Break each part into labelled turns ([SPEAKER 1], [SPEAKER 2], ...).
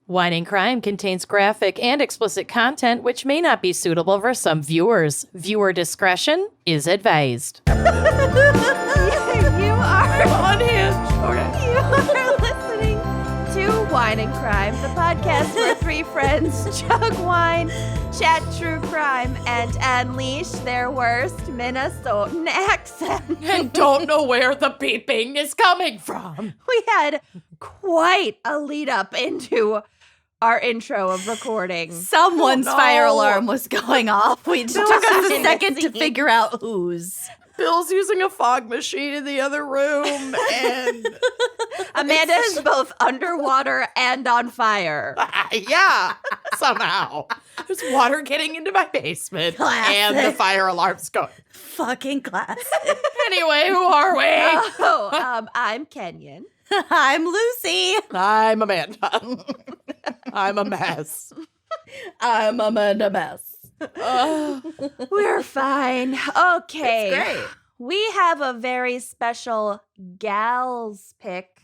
[SPEAKER 1] Wine and Crime contains graphic and explicit content which may not be suitable for some viewers. Viewer discretion is advised.
[SPEAKER 2] You are
[SPEAKER 1] Unhinged. Okay.
[SPEAKER 2] You are listening to Wine and Crime, the podcast where three friends chug wine, chat true crime, and unleash their worst Minnesotan accent.
[SPEAKER 1] And don't know where the beeping is coming from.
[SPEAKER 2] We had quite a lead up into our intro of recording.
[SPEAKER 3] Someone's fire alarm was going off. We just took us a
[SPEAKER 2] in
[SPEAKER 3] second
[SPEAKER 2] the
[SPEAKER 3] to
[SPEAKER 2] scene.
[SPEAKER 3] figure out whose.
[SPEAKER 1] Bill's using a fog machine in the other room, and
[SPEAKER 2] Amanda is both underwater and on fire.
[SPEAKER 1] yeah, somehow. There's water getting into my basement, and the fire alarm's going.
[SPEAKER 3] Fucking classic.
[SPEAKER 1] Anyway, who are we?
[SPEAKER 2] I'm Kenyon.
[SPEAKER 3] I'm Lucy.
[SPEAKER 1] I'm Amanda. I'm a mess.
[SPEAKER 3] I'm Amanda Mess.
[SPEAKER 2] We're fine. Okay.
[SPEAKER 3] That's great.
[SPEAKER 2] We have a very special gals pick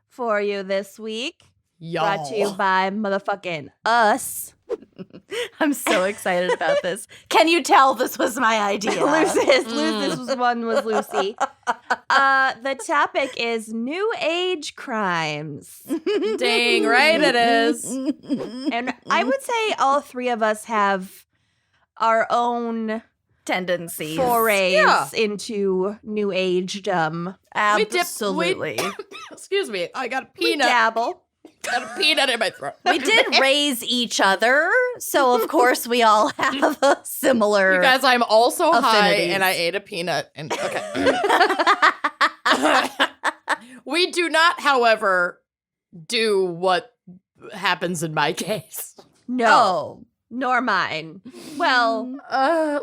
[SPEAKER 2] for you this week. Brought to you by motherfucking us.
[SPEAKER 3] I'm so excited about this. Can you tell this was my idea?
[SPEAKER 2] This was Lucy. The topic is New Age crimes.
[SPEAKER 1] Dang right it is.
[SPEAKER 2] And I would say all three of us have our own
[SPEAKER 3] Tendencies.
[SPEAKER 2] forays into New Agedom.
[SPEAKER 3] Absolutely.
[SPEAKER 1] Excuse me, I got a
[SPEAKER 2] We
[SPEAKER 1] peanut.
[SPEAKER 2] dabble.
[SPEAKER 1] Got a peanut in my throat.
[SPEAKER 3] We did raise each other, so of course we all have a similar.
[SPEAKER 1] You guys, I'm also high,
[SPEAKER 3] affinities.
[SPEAKER 1] and I ate a peanut. And okay. We do not, however, do what happens in my case.
[SPEAKER 2] No,
[SPEAKER 3] Oh.
[SPEAKER 2] nor mine. Well,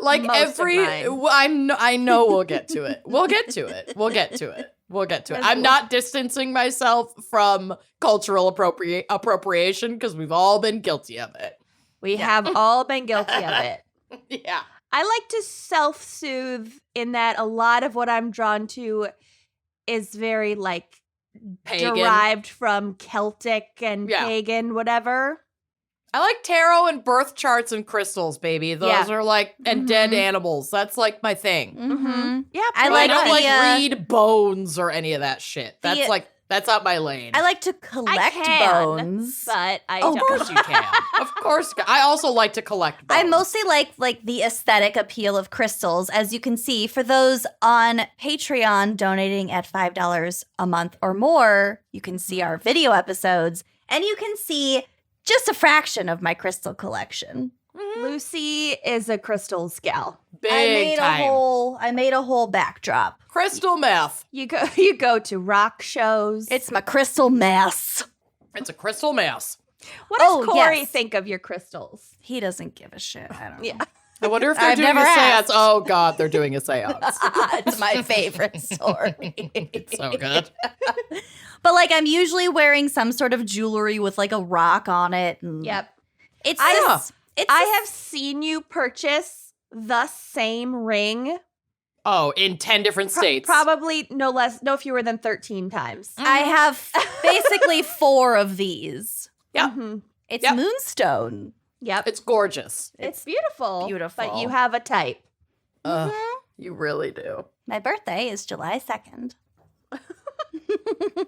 [SPEAKER 1] Like
[SPEAKER 2] Most of
[SPEAKER 1] every,
[SPEAKER 2] mine.
[SPEAKER 1] I know we'll get to it. We'll get to it. I'm not distancing myself from cultural appropriation because we've all been guilty of it.
[SPEAKER 2] we have all been guilty of it.
[SPEAKER 1] Yeah.
[SPEAKER 2] I like to self-soothe in that a lot of what I'm drawn to is very like
[SPEAKER 1] Pagan.
[SPEAKER 2] derived from Celtic and
[SPEAKER 1] Yeah.
[SPEAKER 2] pagan, whatever.
[SPEAKER 1] I like tarot and birth charts and crystals, baby. Those
[SPEAKER 2] Yeah.
[SPEAKER 1] are like, and dead animals. That's like my thing.
[SPEAKER 3] Mm-hmm.
[SPEAKER 2] Yeah,
[SPEAKER 3] I
[SPEAKER 1] I
[SPEAKER 3] like
[SPEAKER 1] don't like
[SPEAKER 3] the,
[SPEAKER 1] read bones or any of that shit. That's
[SPEAKER 3] the-
[SPEAKER 1] like, that's not my lane.
[SPEAKER 3] I like to collect
[SPEAKER 2] can,
[SPEAKER 3] bones.
[SPEAKER 2] but I
[SPEAKER 1] Of
[SPEAKER 2] don't.
[SPEAKER 1] course you can. Of course. I also like to collect bones.
[SPEAKER 3] I mostly like the aesthetic appeal of crystals. As you can see, for those on Patreon donating at $5 a month or more, you can see our video episodes and you can see just a fraction of my crystal collection.
[SPEAKER 2] Lucy is a crystals gal.
[SPEAKER 1] Big
[SPEAKER 3] I made a whole backdrop.
[SPEAKER 1] Crystal meth.
[SPEAKER 2] You go to rock shows.
[SPEAKER 3] It's my crystal mess.
[SPEAKER 1] It's a crystal mess.
[SPEAKER 2] What does
[SPEAKER 3] Oh,
[SPEAKER 2] Corey
[SPEAKER 3] yes.
[SPEAKER 2] think of your crystals?
[SPEAKER 3] He doesn't give a shit. I don't know.
[SPEAKER 2] Yeah.
[SPEAKER 1] I wonder if they're
[SPEAKER 3] I've
[SPEAKER 1] doing
[SPEAKER 3] never
[SPEAKER 1] a seance.
[SPEAKER 3] asked.
[SPEAKER 1] Oh, God, they're doing a seance.
[SPEAKER 3] It's my favorite story.
[SPEAKER 1] It's so good.
[SPEAKER 3] But like I'm usually wearing some sort of jewelry with like a rock on it. And
[SPEAKER 2] Yep.
[SPEAKER 3] It's
[SPEAKER 1] I-
[SPEAKER 2] I have seen you purchase the same ring
[SPEAKER 1] Oh, in 10 different states.
[SPEAKER 2] probably no fewer than 13 times.
[SPEAKER 3] I have basically 4 of these.
[SPEAKER 1] Yep.
[SPEAKER 2] Mhm.
[SPEAKER 3] It's
[SPEAKER 1] Yep.
[SPEAKER 3] moonstone.
[SPEAKER 2] Yep.
[SPEAKER 1] It's gorgeous.
[SPEAKER 2] It's beautiful.
[SPEAKER 3] beautiful.
[SPEAKER 2] But you have a type.
[SPEAKER 1] You really do.
[SPEAKER 3] My birthday is July 2nd.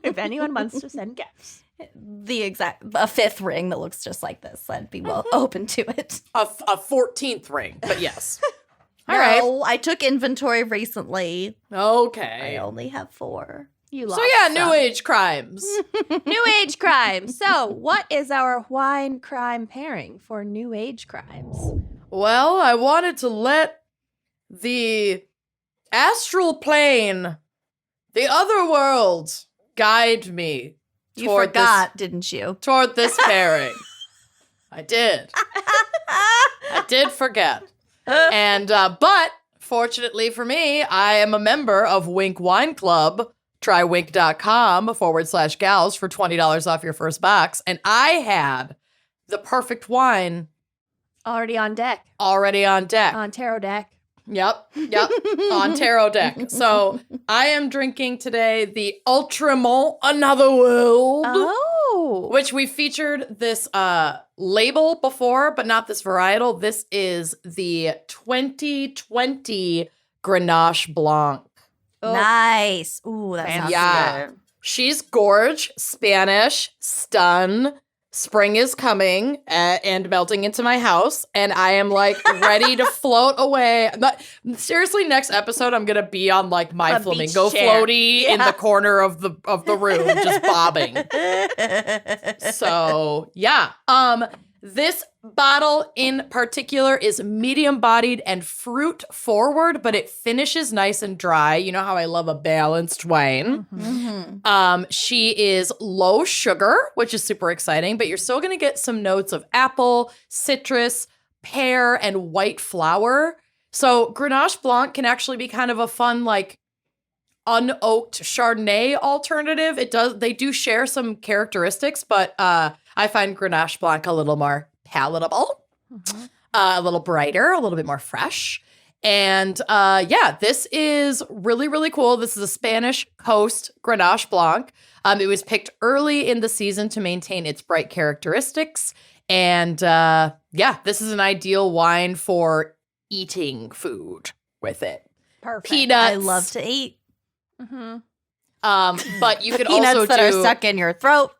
[SPEAKER 2] If anyone wants to send gifts.
[SPEAKER 3] A 5th ring that looks just like this. I'd be well open to it.
[SPEAKER 1] A 14th ring, but yes. All
[SPEAKER 3] No, I took inventory recently.
[SPEAKER 1] right.
[SPEAKER 3] I
[SPEAKER 1] Okay.
[SPEAKER 3] only have 4.
[SPEAKER 2] You
[SPEAKER 1] So
[SPEAKER 2] lost
[SPEAKER 1] yeah,
[SPEAKER 2] some.
[SPEAKER 1] New Age crimes.
[SPEAKER 2] New Age crimes. So, what is our wine crime pairing for New Age crimes?
[SPEAKER 1] Well, I wanted to let the astral plane, the other world, guide me
[SPEAKER 3] You
[SPEAKER 1] toward
[SPEAKER 3] forgot, didn't you?
[SPEAKER 1] toward this pairing. I did. I did forget. And but fortunately for me, I am a member of Winc Wine Club. Try winc.com/gals for $20 off your first box. And I had the perfect wine
[SPEAKER 2] Already on deck.
[SPEAKER 1] already on deck.
[SPEAKER 2] On tarot deck.
[SPEAKER 1] Yep. On tarot deck. So I am drinking today the Ultramont Another World.
[SPEAKER 2] Oh.
[SPEAKER 1] Which we featured this label before, but not this varietal. This is the 2020 Grenache Blanc.
[SPEAKER 2] Oh.
[SPEAKER 3] Nice. Ooh, that sounds good.
[SPEAKER 1] She's gorge, Spanish, stun. Spring is coming and melting into my house, and I am like ready to float away. Seriously, next episode I'm gonna be on like my
[SPEAKER 2] A
[SPEAKER 1] flamingo
[SPEAKER 2] beach chair.
[SPEAKER 1] floaty in the corner of the room, just bobbing. So yeah, this bottle in particular is medium bodied and fruit forward, but it finishes nice and dry. You know how I love a balanced wine.
[SPEAKER 3] Mm-hmm.
[SPEAKER 1] She is low sugar, which is super exciting, but you're still going to get some notes of apple, citrus, pear, and white flower. So Grenache Blanc can actually be kind of a fun, like, unoaked Chardonnay alternative. They do share some characteristics, but I find Grenache Blanc a little more palatable, a little brighter, a little bit more fresh. And this is really, really cool. This is a Spanish Coast Grenache Blanc. It was picked early in the season to maintain its bright characteristics. And this is an ideal wine for eating food with it.
[SPEAKER 2] Perfect.
[SPEAKER 1] Peanuts.
[SPEAKER 3] I love to eat.
[SPEAKER 1] But you could
[SPEAKER 3] Peanuts
[SPEAKER 1] also
[SPEAKER 3] that are stuck in your throat.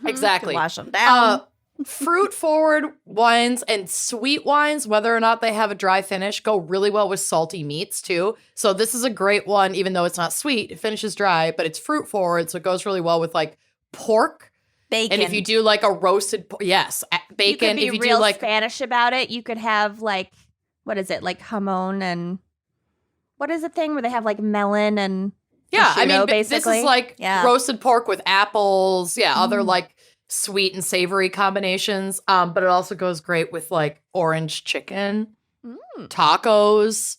[SPEAKER 1] Exactly.
[SPEAKER 3] You can wash them down.
[SPEAKER 1] Fruit forward wines and sweet wines, whether or not they have a dry finish, go really well with salty meats too. So this is a great one, even though it's not sweet. It finishes dry, but it's fruit forward, so it goes really well with like pork.
[SPEAKER 3] Bacon.
[SPEAKER 1] And if you do like a roasted, bacon.
[SPEAKER 2] You could be
[SPEAKER 1] if you
[SPEAKER 2] real
[SPEAKER 1] do like
[SPEAKER 2] Spanish about it. You could have like, what is it? Like jamon and what is the thing where they have like melon and prosciutto, basically?
[SPEAKER 1] This is like roasted pork with apples. Yeah, other like sweet and savory combinations. But it also goes great with like orange chicken, tacos.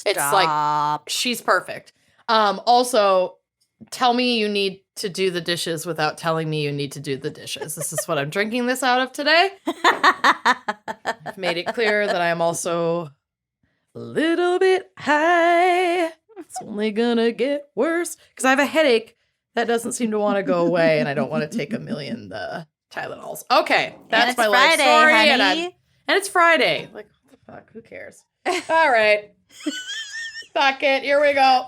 [SPEAKER 1] It's like she's perfect. Also, tell me you need to do the dishes without telling me you need to do the dishes. This is what I'm drinking this out of today. I've made it clear that I am also a little bit high. It's only gonna get worse because I have a headache that doesn't seem to want to go away, and I don't want to take a million Tylenols. Okay, that's my life
[SPEAKER 3] Friday,
[SPEAKER 1] story,
[SPEAKER 3] honey.
[SPEAKER 1] and it's Friday. Like, what the fuck? Who cares? All right, fuck it. Here we go.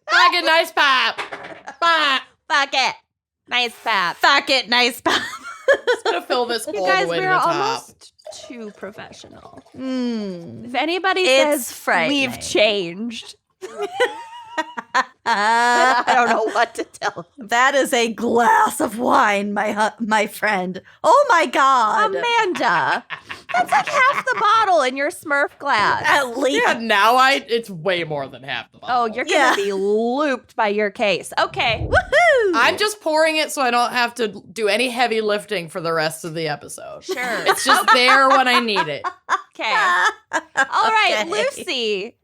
[SPEAKER 1] Fuck it, nice pop.
[SPEAKER 2] Fuck it. Nice pap.
[SPEAKER 3] Fuck it, nice pop.
[SPEAKER 1] Just gonna fill this all
[SPEAKER 2] You guys,
[SPEAKER 1] the way to
[SPEAKER 2] we're
[SPEAKER 1] the top.
[SPEAKER 2] almost too professional. If anybody
[SPEAKER 3] It's
[SPEAKER 2] says
[SPEAKER 3] frightening.
[SPEAKER 2] we've changed, I don't know what to tell them.
[SPEAKER 3] That is a glass of wine, my friend. Oh my God.
[SPEAKER 2] Amanda, that's like half the bottle in your Smurf glass.
[SPEAKER 3] At least.
[SPEAKER 1] Yeah, now it's way more than half the bottle.
[SPEAKER 2] Oh, you're going to be looped by your case. Okay.
[SPEAKER 3] Woohoo!
[SPEAKER 1] I'm just pouring it so I don't have to do any heavy lifting for the rest of the episode.
[SPEAKER 2] Sure.
[SPEAKER 1] It's just there when I need it.
[SPEAKER 2] Okay. All right,
[SPEAKER 3] Okay.
[SPEAKER 2] Lucy.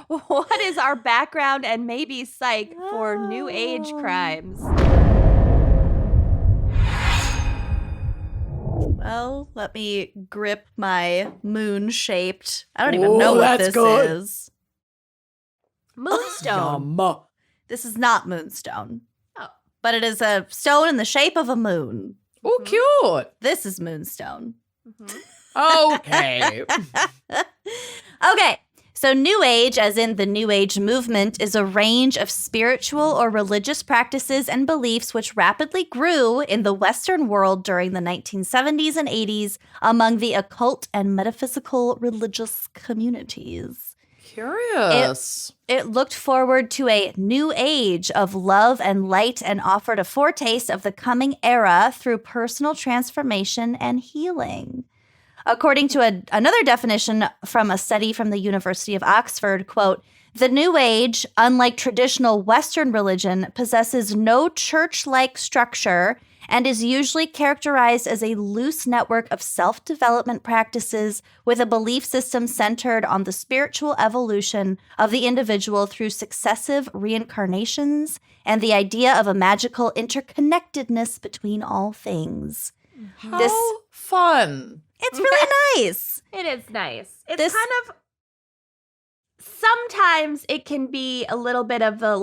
[SPEAKER 2] What is our background and maybe psych for New Age crimes?
[SPEAKER 3] Well, let me grip my moon-shaped. I don't even know what
[SPEAKER 1] that's
[SPEAKER 3] this
[SPEAKER 1] good.
[SPEAKER 3] is.
[SPEAKER 2] Moonstone.
[SPEAKER 1] Yum.
[SPEAKER 3] This is not moonstone.
[SPEAKER 2] Oh.
[SPEAKER 3] But it is a stone in the shape of a moon.
[SPEAKER 1] Oh, cute.
[SPEAKER 3] This is moonstone.
[SPEAKER 1] Okay.
[SPEAKER 3] Okay. So New Age, as in the New Age movement, is a range of spiritual or religious practices and beliefs which rapidly grew in the Western world during the 1970s and 80s among the occult and metaphysical religious communities.
[SPEAKER 1] Curious.
[SPEAKER 3] It looked forward to a new age of love and light and offered a foretaste of the coming era through personal transformation and healing. According to another definition from a study from the University of Oxford, quote, the New Age, unlike traditional Western religion, possesses no church-like structure and is usually characterized as a loose network of self-development practices with a belief system centered on the spiritual evolution of the individual through successive reincarnations and the idea of a magical interconnectedness between all things.
[SPEAKER 1] How fun.
[SPEAKER 3] It's really nice.
[SPEAKER 2] It is nice. It's
[SPEAKER 3] This-
[SPEAKER 2] kind of sometimes it can be a little bit of the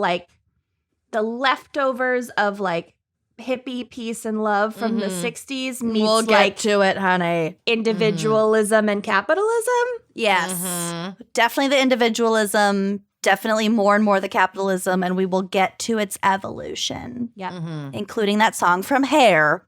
[SPEAKER 2] leftovers of like hippie peace and love from the 60s meets
[SPEAKER 3] We'll get
[SPEAKER 2] like
[SPEAKER 3] to it, honey.
[SPEAKER 2] individualism and capitalism.
[SPEAKER 3] Yes. Definitely the individualism, definitely more and more the capitalism, and we will get to its evolution.
[SPEAKER 2] Yeah.
[SPEAKER 3] Including that song from Hair.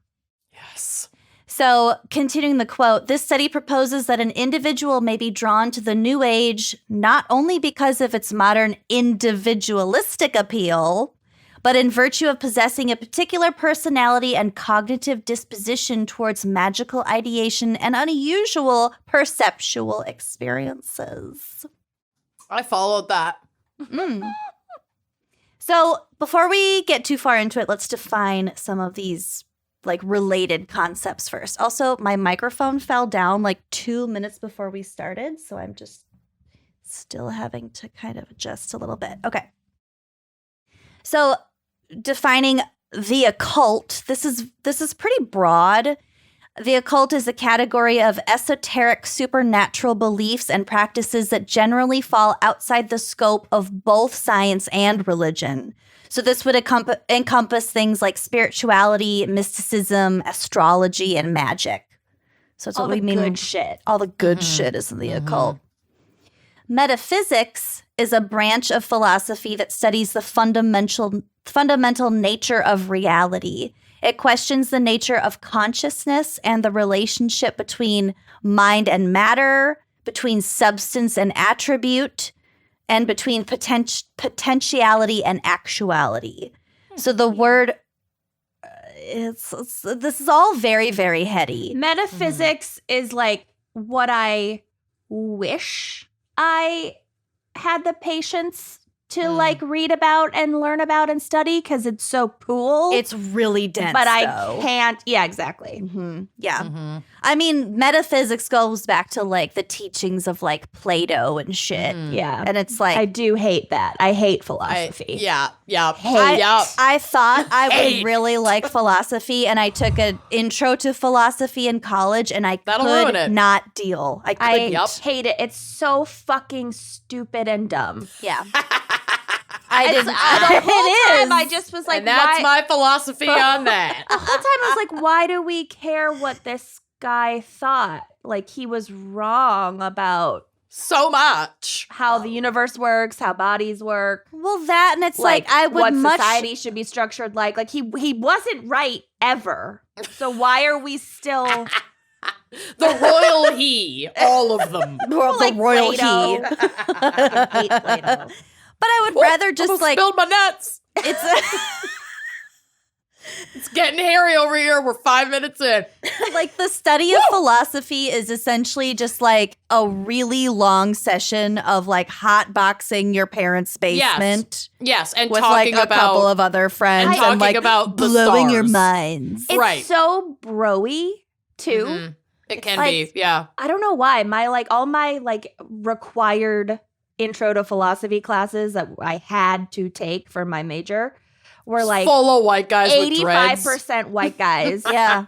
[SPEAKER 1] Yes.
[SPEAKER 3] So, continuing the quote, this study proposes that an individual may be drawn to the New Age not only because of its modern individualistic appeal, but in virtue of possessing a particular personality and cognitive disposition towards magical ideation and unusual perceptual experiences.
[SPEAKER 1] I followed that.
[SPEAKER 3] So, before we get too far into it, let's define some of these like related concepts first. Also, my microphone fell down like 2 minutes before we started, so I'm just still having to kind of adjust a little bit. Okay. So, defining the occult, this is pretty broad. The occult is a category of esoteric supernatural beliefs and practices that generally fall outside the scope of both science and religion. So this would encompass things like spirituality, mysticism, astrology, and magic. So it's
[SPEAKER 2] All
[SPEAKER 3] what
[SPEAKER 2] the
[SPEAKER 3] we mean.
[SPEAKER 2] good shit.
[SPEAKER 3] All the good shit is in the occult. Metaphysics is a branch of philosophy that studies the fundamental nature of reality. It questions the nature of consciousness and the relationship between mind and matter, between substance and attribute, and between potentiality and actuality. So the word, this is all very, very heady.
[SPEAKER 2] Metaphysics is like what I wish I had the patience to like read about and learn about and study because it's so cool.
[SPEAKER 3] It's really dense,
[SPEAKER 2] but I
[SPEAKER 3] though.
[SPEAKER 2] can't. Yeah, exactly.
[SPEAKER 3] Yeah. I mean, metaphysics goes back to like the teachings of like Plato and shit.
[SPEAKER 2] Yeah.
[SPEAKER 3] And it's like,
[SPEAKER 2] I do hate that. I hate philosophy.
[SPEAKER 3] I thought I
[SPEAKER 1] Hate.
[SPEAKER 3] would really like philosophy, and I took an intro to philosophy in college, and I
[SPEAKER 1] That'll ruin it.
[SPEAKER 3] could not deal. I couldn't.
[SPEAKER 2] I hate it. It's so fucking stupid and dumb.
[SPEAKER 3] Yeah. I
[SPEAKER 2] It's-
[SPEAKER 3] didn't.
[SPEAKER 2] the whole time I just was like,
[SPEAKER 1] And that's
[SPEAKER 2] why?
[SPEAKER 1] my philosophy on that.
[SPEAKER 2] The whole time I was like, why do we care what this guy thought? Like he was wrong about
[SPEAKER 1] So much.
[SPEAKER 2] how the universe works, how bodies work.
[SPEAKER 3] Well, that, and it's like I would
[SPEAKER 2] what
[SPEAKER 3] much.
[SPEAKER 2] society should be structured like. Like he wasn't right ever. So why are we still
[SPEAKER 1] The royal he. All of them.
[SPEAKER 3] the royal
[SPEAKER 2] Plato?
[SPEAKER 3] he.
[SPEAKER 2] I hate Plato.
[SPEAKER 3] But I would rather just
[SPEAKER 1] Almost
[SPEAKER 3] like
[SPEAKER 1] spilled my nuts. It's getting hairy over here. We're 5 minutes in.
[SPEAKER 3] like the study of philosophy is essentially just like a really long session of like hot boxing your parents' basement
[SPEAKER 1] Yes, and
[SPEAKER 3] with
[SPEAKER 1] talking
[SPEAKER 3] like a
[SPEAKER 1] about
[SPEAKER 3] couple of other friends
[SPEAKER 1] and talking
[SPEAKER 3] like
[SPEAKER 1] about the
[SPEAKER 3] blowing your
[SPEAKER 1] stars.
[SPEAKER 3] minds.
[SPEAKER 2] It's
[SPEAKER 1] Right.
[SPEAKER 2] so bro-y too.
[SPEAKER 1] Mhm. It can
[SPEAKER 2] like-
[SPEAKER 1] be, yeah.
[SPEAKER 2] I don't know why. All my required intro to philosophy classes that I had to take for my major were like
[SPEAKER 1] Full of white guys with dreads.
[SPEAKER 2] 85% white guys.
[SPEAKER 3] yeah.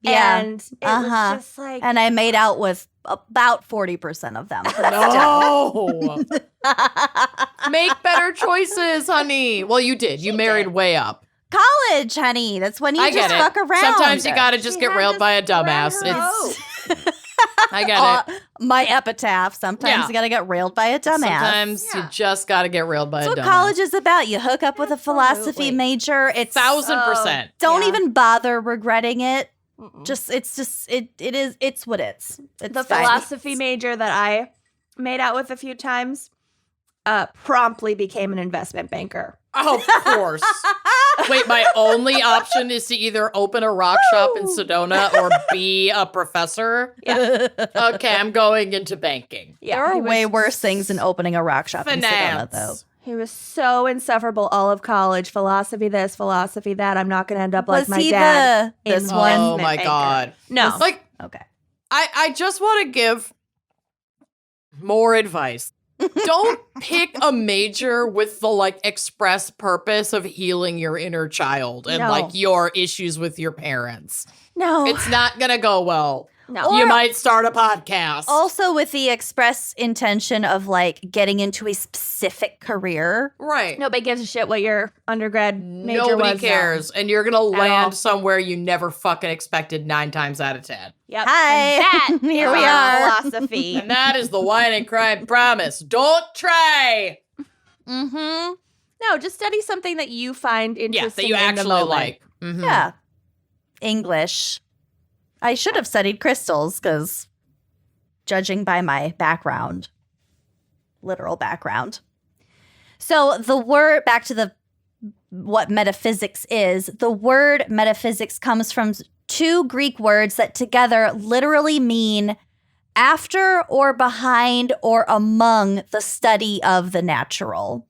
[SPEAKER 2] And it
[SPEAKER 3] Uh-huh.
[SPEAKER 2] was just like
[SPEAKER 3] And I made out with about 40% of them.
[SPEAKER 1] No. Make better choices, honey. Well, you did. You married way up.
[SPEAKER 3] College, honey. That's when you
[SPEAKER 1] I
[SPEAKER 3] just
[SPEAKER 1] get it.
[SPEAKER 3] fuck around.
[SPEAKER 1] Sometimes you gotta just
[SPEAKER 2] She
[SPEAKER 1] get
[SPEAKER 2] had
[SPEAKER 1] railed
[SPEAKER 2] to
[SPEAKER 1] by a
[SPEAKER 2] spread
[SPEAKER 1] dumbass.
[SPEAKER 2] her
[SPEAKER 1] It's I get it.
[SPEAKER 3] My epitaph. Sometimes
[SPEAKER 1] Yeah.
[SPEAKER 3] you gotta get railed by a dumbass.
[SPEAKER 1] Sometimes you just gotta get railed by
[SPEAKER 3] That's
[SPEAKER 1] a
[SPEAKER 3] what
[SPEAKER 1] dumbass.
[SPEAKER 3] college is about. You hook up with a philosophy
[SPEAKER 2] Absolutely.
[SPEAKER 3] major. It's
[SPEAKER 1] 1000%.
[SPEAKER 3] don't
[SPEAKER 2] Yeah.
[SPEAKER 3] even bother regretting it.
[SPEAKER 2] Mm-mm.
[SPEAKER 3] It's what it's
[SPEAKER 2] the
[SPEAKER 3] fine.
[SPEAKER 2] philosophy major that I made out with a few times promptly became an investment banker.
[SPEAKER 1] Oh, of course. Wait, my only option is to either open a rock shop in Sedona or be a professor?
[SPEAKER 2] Yeah.
[SPEAKER 1] Okay, I'm going into banking.
[SPEAKER 2] Yeah,
[SPEAKER 3] There are
[SPEAKER 2] he was
[SPEAKER 3] way worse things than opening a rock shop in Sedona, though.
[SPEAKER 1] Finance.
[SPEAKER 2] He was so insufferable all of college. Philosophy this, philosophy that. I'm not going to end up like
[SPEAKER 3] Was
[SPEAKER 2] my
[SPEAKER 3] he
[SPEAKER 2] dad.
[SPEAKER 3] this
[SPEAKER 2] in
[SPEAKER 3] one?
[SPEAKER 1] Oh
[SPEAKER 2] investment
[SPEAKER 1] my
[SPEAKER 2] banker.
[SPEAKER 1] God.
[SPEAKER 2] No.
[SPEAKER 1] Like,
[SPEAKER 3] Okay.
[SPEAKER 1] I just want to give more advice. Don't pick a major with the express purpose of healing your inner child and
[SPEAKER 2] No.
[SPEAKER 1] your issues with your parents.
[SPEAKER 2] No.
[SPEAKER 1] It's not gonna go well.
[SPEAKER 2] No.
[SPEAKER 1] you might start a podcast.
[SPEAKER 3] Also with the express intention of like getting into a specific career.
[SPEAKER 1] Right.
[SPEAKER 2] Nobody gives a shit what your undergrad major
[SPEAKER 1] Nobody
[SPEAKER 2] was.
[SPEAKER 1] cares. And you're going to
[SPEAKER 2] all.
[SPEAKER 1] land somewhere you never fucking expected 9 times out of 10.
[SPEAKER 2] Yep.
[SPEAKER 3] Hi.
[SPEAKER 2] And that
[SPEAKER 3] Here
[SPEAKER 2] is
[SPEAKER 3] we
[SPEAKER 2] our
[SPEAKER 3] are.
[SPEAKER 2] philosophy.
[SPEAKER 1] And that is the wine and crime promise. Don't try.
[SPEAKER 3] Mm-hmm.
[SPEAKER 2] No, just study something that you find
[SPEAKER 1] Yeah,
[SPEAKER 2] interesting
[SPEAKER 1] that you
[SPEAKER 2] in the
[SPEAKER 1] actually
[SPEAKER 2] moment.
[SPEAKER 1] like. Mhm.
[SPEAKER 3] Yeah. English. I should have studied crystals because judging by my background, literal background. So the word, back to what metaphysics is, the word metaphysics comes from 2 Greek words that together literally mean after or behind or among the study of the natural.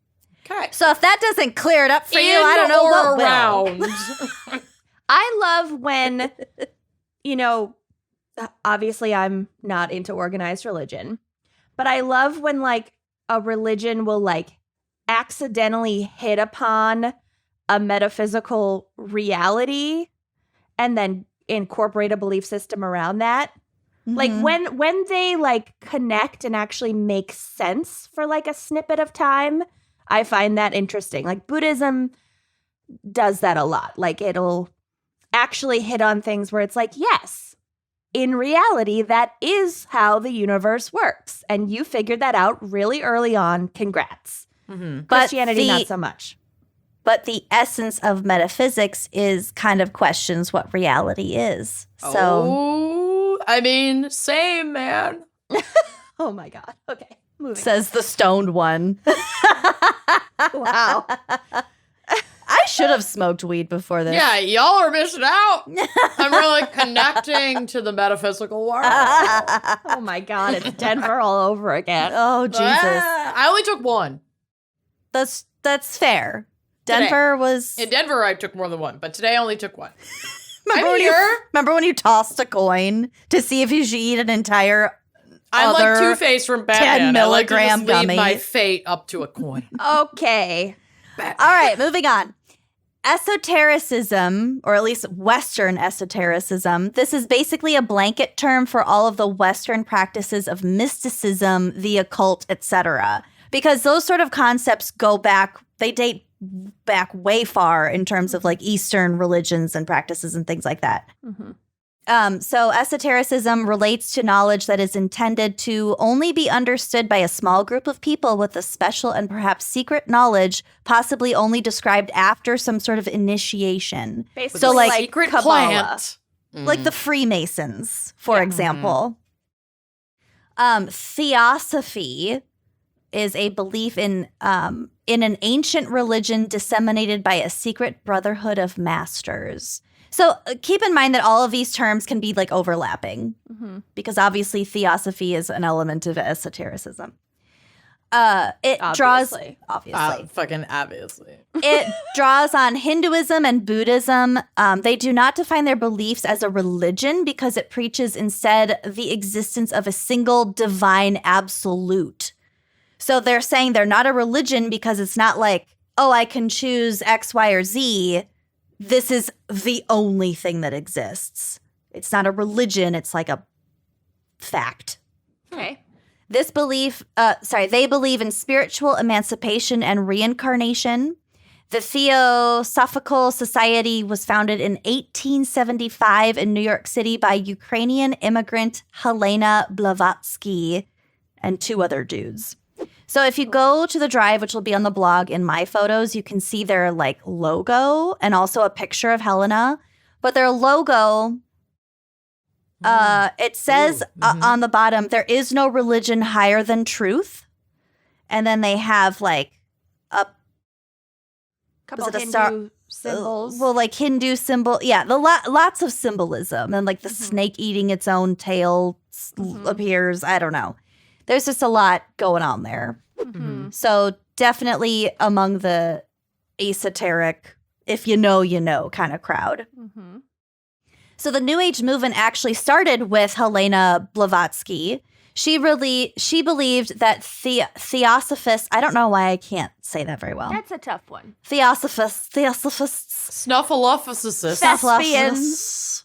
[SPEAKER 1] Okay.
[SPEAKER 3] So if that doesn't clear it up for you,
[SPEAKER 1] In
[SPEAKER 3] I don't know
[SPEAKER 1] or
[SPEAKER 3] what will.
[SPEAKER 1] around.
[SPEAKER 2] I love when, obviously I'm not into organized religion, but I love when like a religion will like accidentally hit upon a metaphysical reality and then incorporate a belief system around that. Like
[SPEAKER 3] Mhm.
[SPEAKER 2] when they like connect and actually make sense for like a snippet of time, I find that interesting. Like Buddhism does that a lot. Like it'll actually hit on things where it's like, yes, in reality, that is how the universe works. And you figured that out really early on. Congrats.
[SPEAKER 1] Mhm.
[SPEAKER 3] But
[SPEAKER 2] Christianity,
[SPEAKER 3] the-
[SPEAKER 2] not so much.
[SPEAKER 3] But the essence of metaphysics is kind of questions what reality is. So
[SPEAKER 1] Oh, I mean, same, man.
[SPEAKER 2] Oh my God. Okay. Moving
[SPEAKER 3] says the stoned one.
[SPEAKER 2] on. Wow.
[SPEAKER 3] I should have smoked weed before this.
[SPEAKER 1] Yeah, y'all are missing out. I'm really connecting to the metaphysical world.
[SPEAKER 2] Oh my God. It's Denver all over again.
[SPEAKER 3] Oh Jesus.
[SPEAKER 1] I only took one.
[SPEAKER 3] That's fair.
[SPEAKER 1] Today.
[SPEAKER 3] Denver was
[SPEAKER 1] In Denver, I took more than one, but today I only took one.
[SPEAKER 3] remember,
[SPEAKER 1] I'm
[SPEAKER 3] when
[SPEAKER 1] here.
[SPEAKER 3] remember when you tossed a coin to see if you should eat an entire
[SPEAKER 1] I'm like
[SPEAKER 3] other
[SPEAKER 1] Two-Face from Batman.
[SPEAKER 3] 10
[SPEAKER 1] I like to
[SPEAKER 3] milligram
[SPEAKER 1] just leave
[SPEAKER 3] gummy.
[SPEAKER 1] my fate up to a coin.
[SPEAKER 2] Okay.
[SPEAKER 3] All right, moving on. Esotericism, or at least Western esotericism, this is basically a blanket term for all of the Western practices of mysticism, the occult, etc. Because those sort of concepts they date back way far in terms of like Eastern religions and practices and things like that.
[SPEAKER 2] Mhm.
[SPEAKER 3] So esotericism relates to knowledge that is intended to only be understood by a small group of people with a special and perhaps secret knowledge, possibly only described after some sort of initiation.
[SPEAKER 2] Basically,
[SPEAKER 3] So, like,
[SPEAKER 1] secret
[SPEAKER 2] Kabbalah.
[SPEAKER 1] plant.
[SPEAKER 3] Like the Freemasons, for
[SPEAKER 2] Yeah.
[SPEAKER 3] example. Theosophy is a belief in an ancient religion disseminated by a secret brotherhood of masters. So keep in mind that all of these terms can be like overlapping
[SPEAKER 2] Mhm.
[SPEAKER 3] because obviously theosophy is an element of esotericism. It draws
[SPEAKER 2] Obviously.
[SPEAKER 1] Fucking obviously.
[SPEAKER 3] it draws on Hinduism and Buddhism. They do not define their beliefs as a religion because it preaches instead the existence of a single divine absolute. So they're saying they're not a religion because it's not like, oh, I can choose X, Y, or Z. This is the only thing that exists. It's not a religion. It's like a fact.
[SPEAKER 2] Okay.
[SPEAKER 3] They believe in spiritual emancipation and reincarnation. The Theosophical Society was founded in 1875 in New York City by Ukrainian immigrant Helena Blavatsky and 2 other dudes. So if you go to the drive, which will be on the blog in my photos, you can see their like logo and also a picture of Helena. But their logo, it says on the bottom, there is no religion higher than truth. And then they have like a
[SPEAKER 2] Couple
[SPEAKER 3] Was it a
[SPEAKER 2] Hindu
[SPEAKER 3] star-
[SPEAKER 2] symbols.
[SPEAKER 3] well, like Hindu symbol. Yeah, lots of symbolism. And like the snake eating its own tail appears. I don't know. There's just a lot going on there.
[SPEAKER 2] Mhm.
[SPEAKER 3] So definitely among the esoteric, if you know kind of crowd.
[SPEAKER 2] Mhm.
[SPEAKER 3] So the New Age movement actually started with Helena Blavatsky. She believed that Theosophists, I don't know why I can't say that very well.
[SPEAKER 2] That's a tough one.
[SPEAKER 3] Theosophists,
[SPEAKER 1] Snuffleupagus.
[SPEAKER 2] Thespians.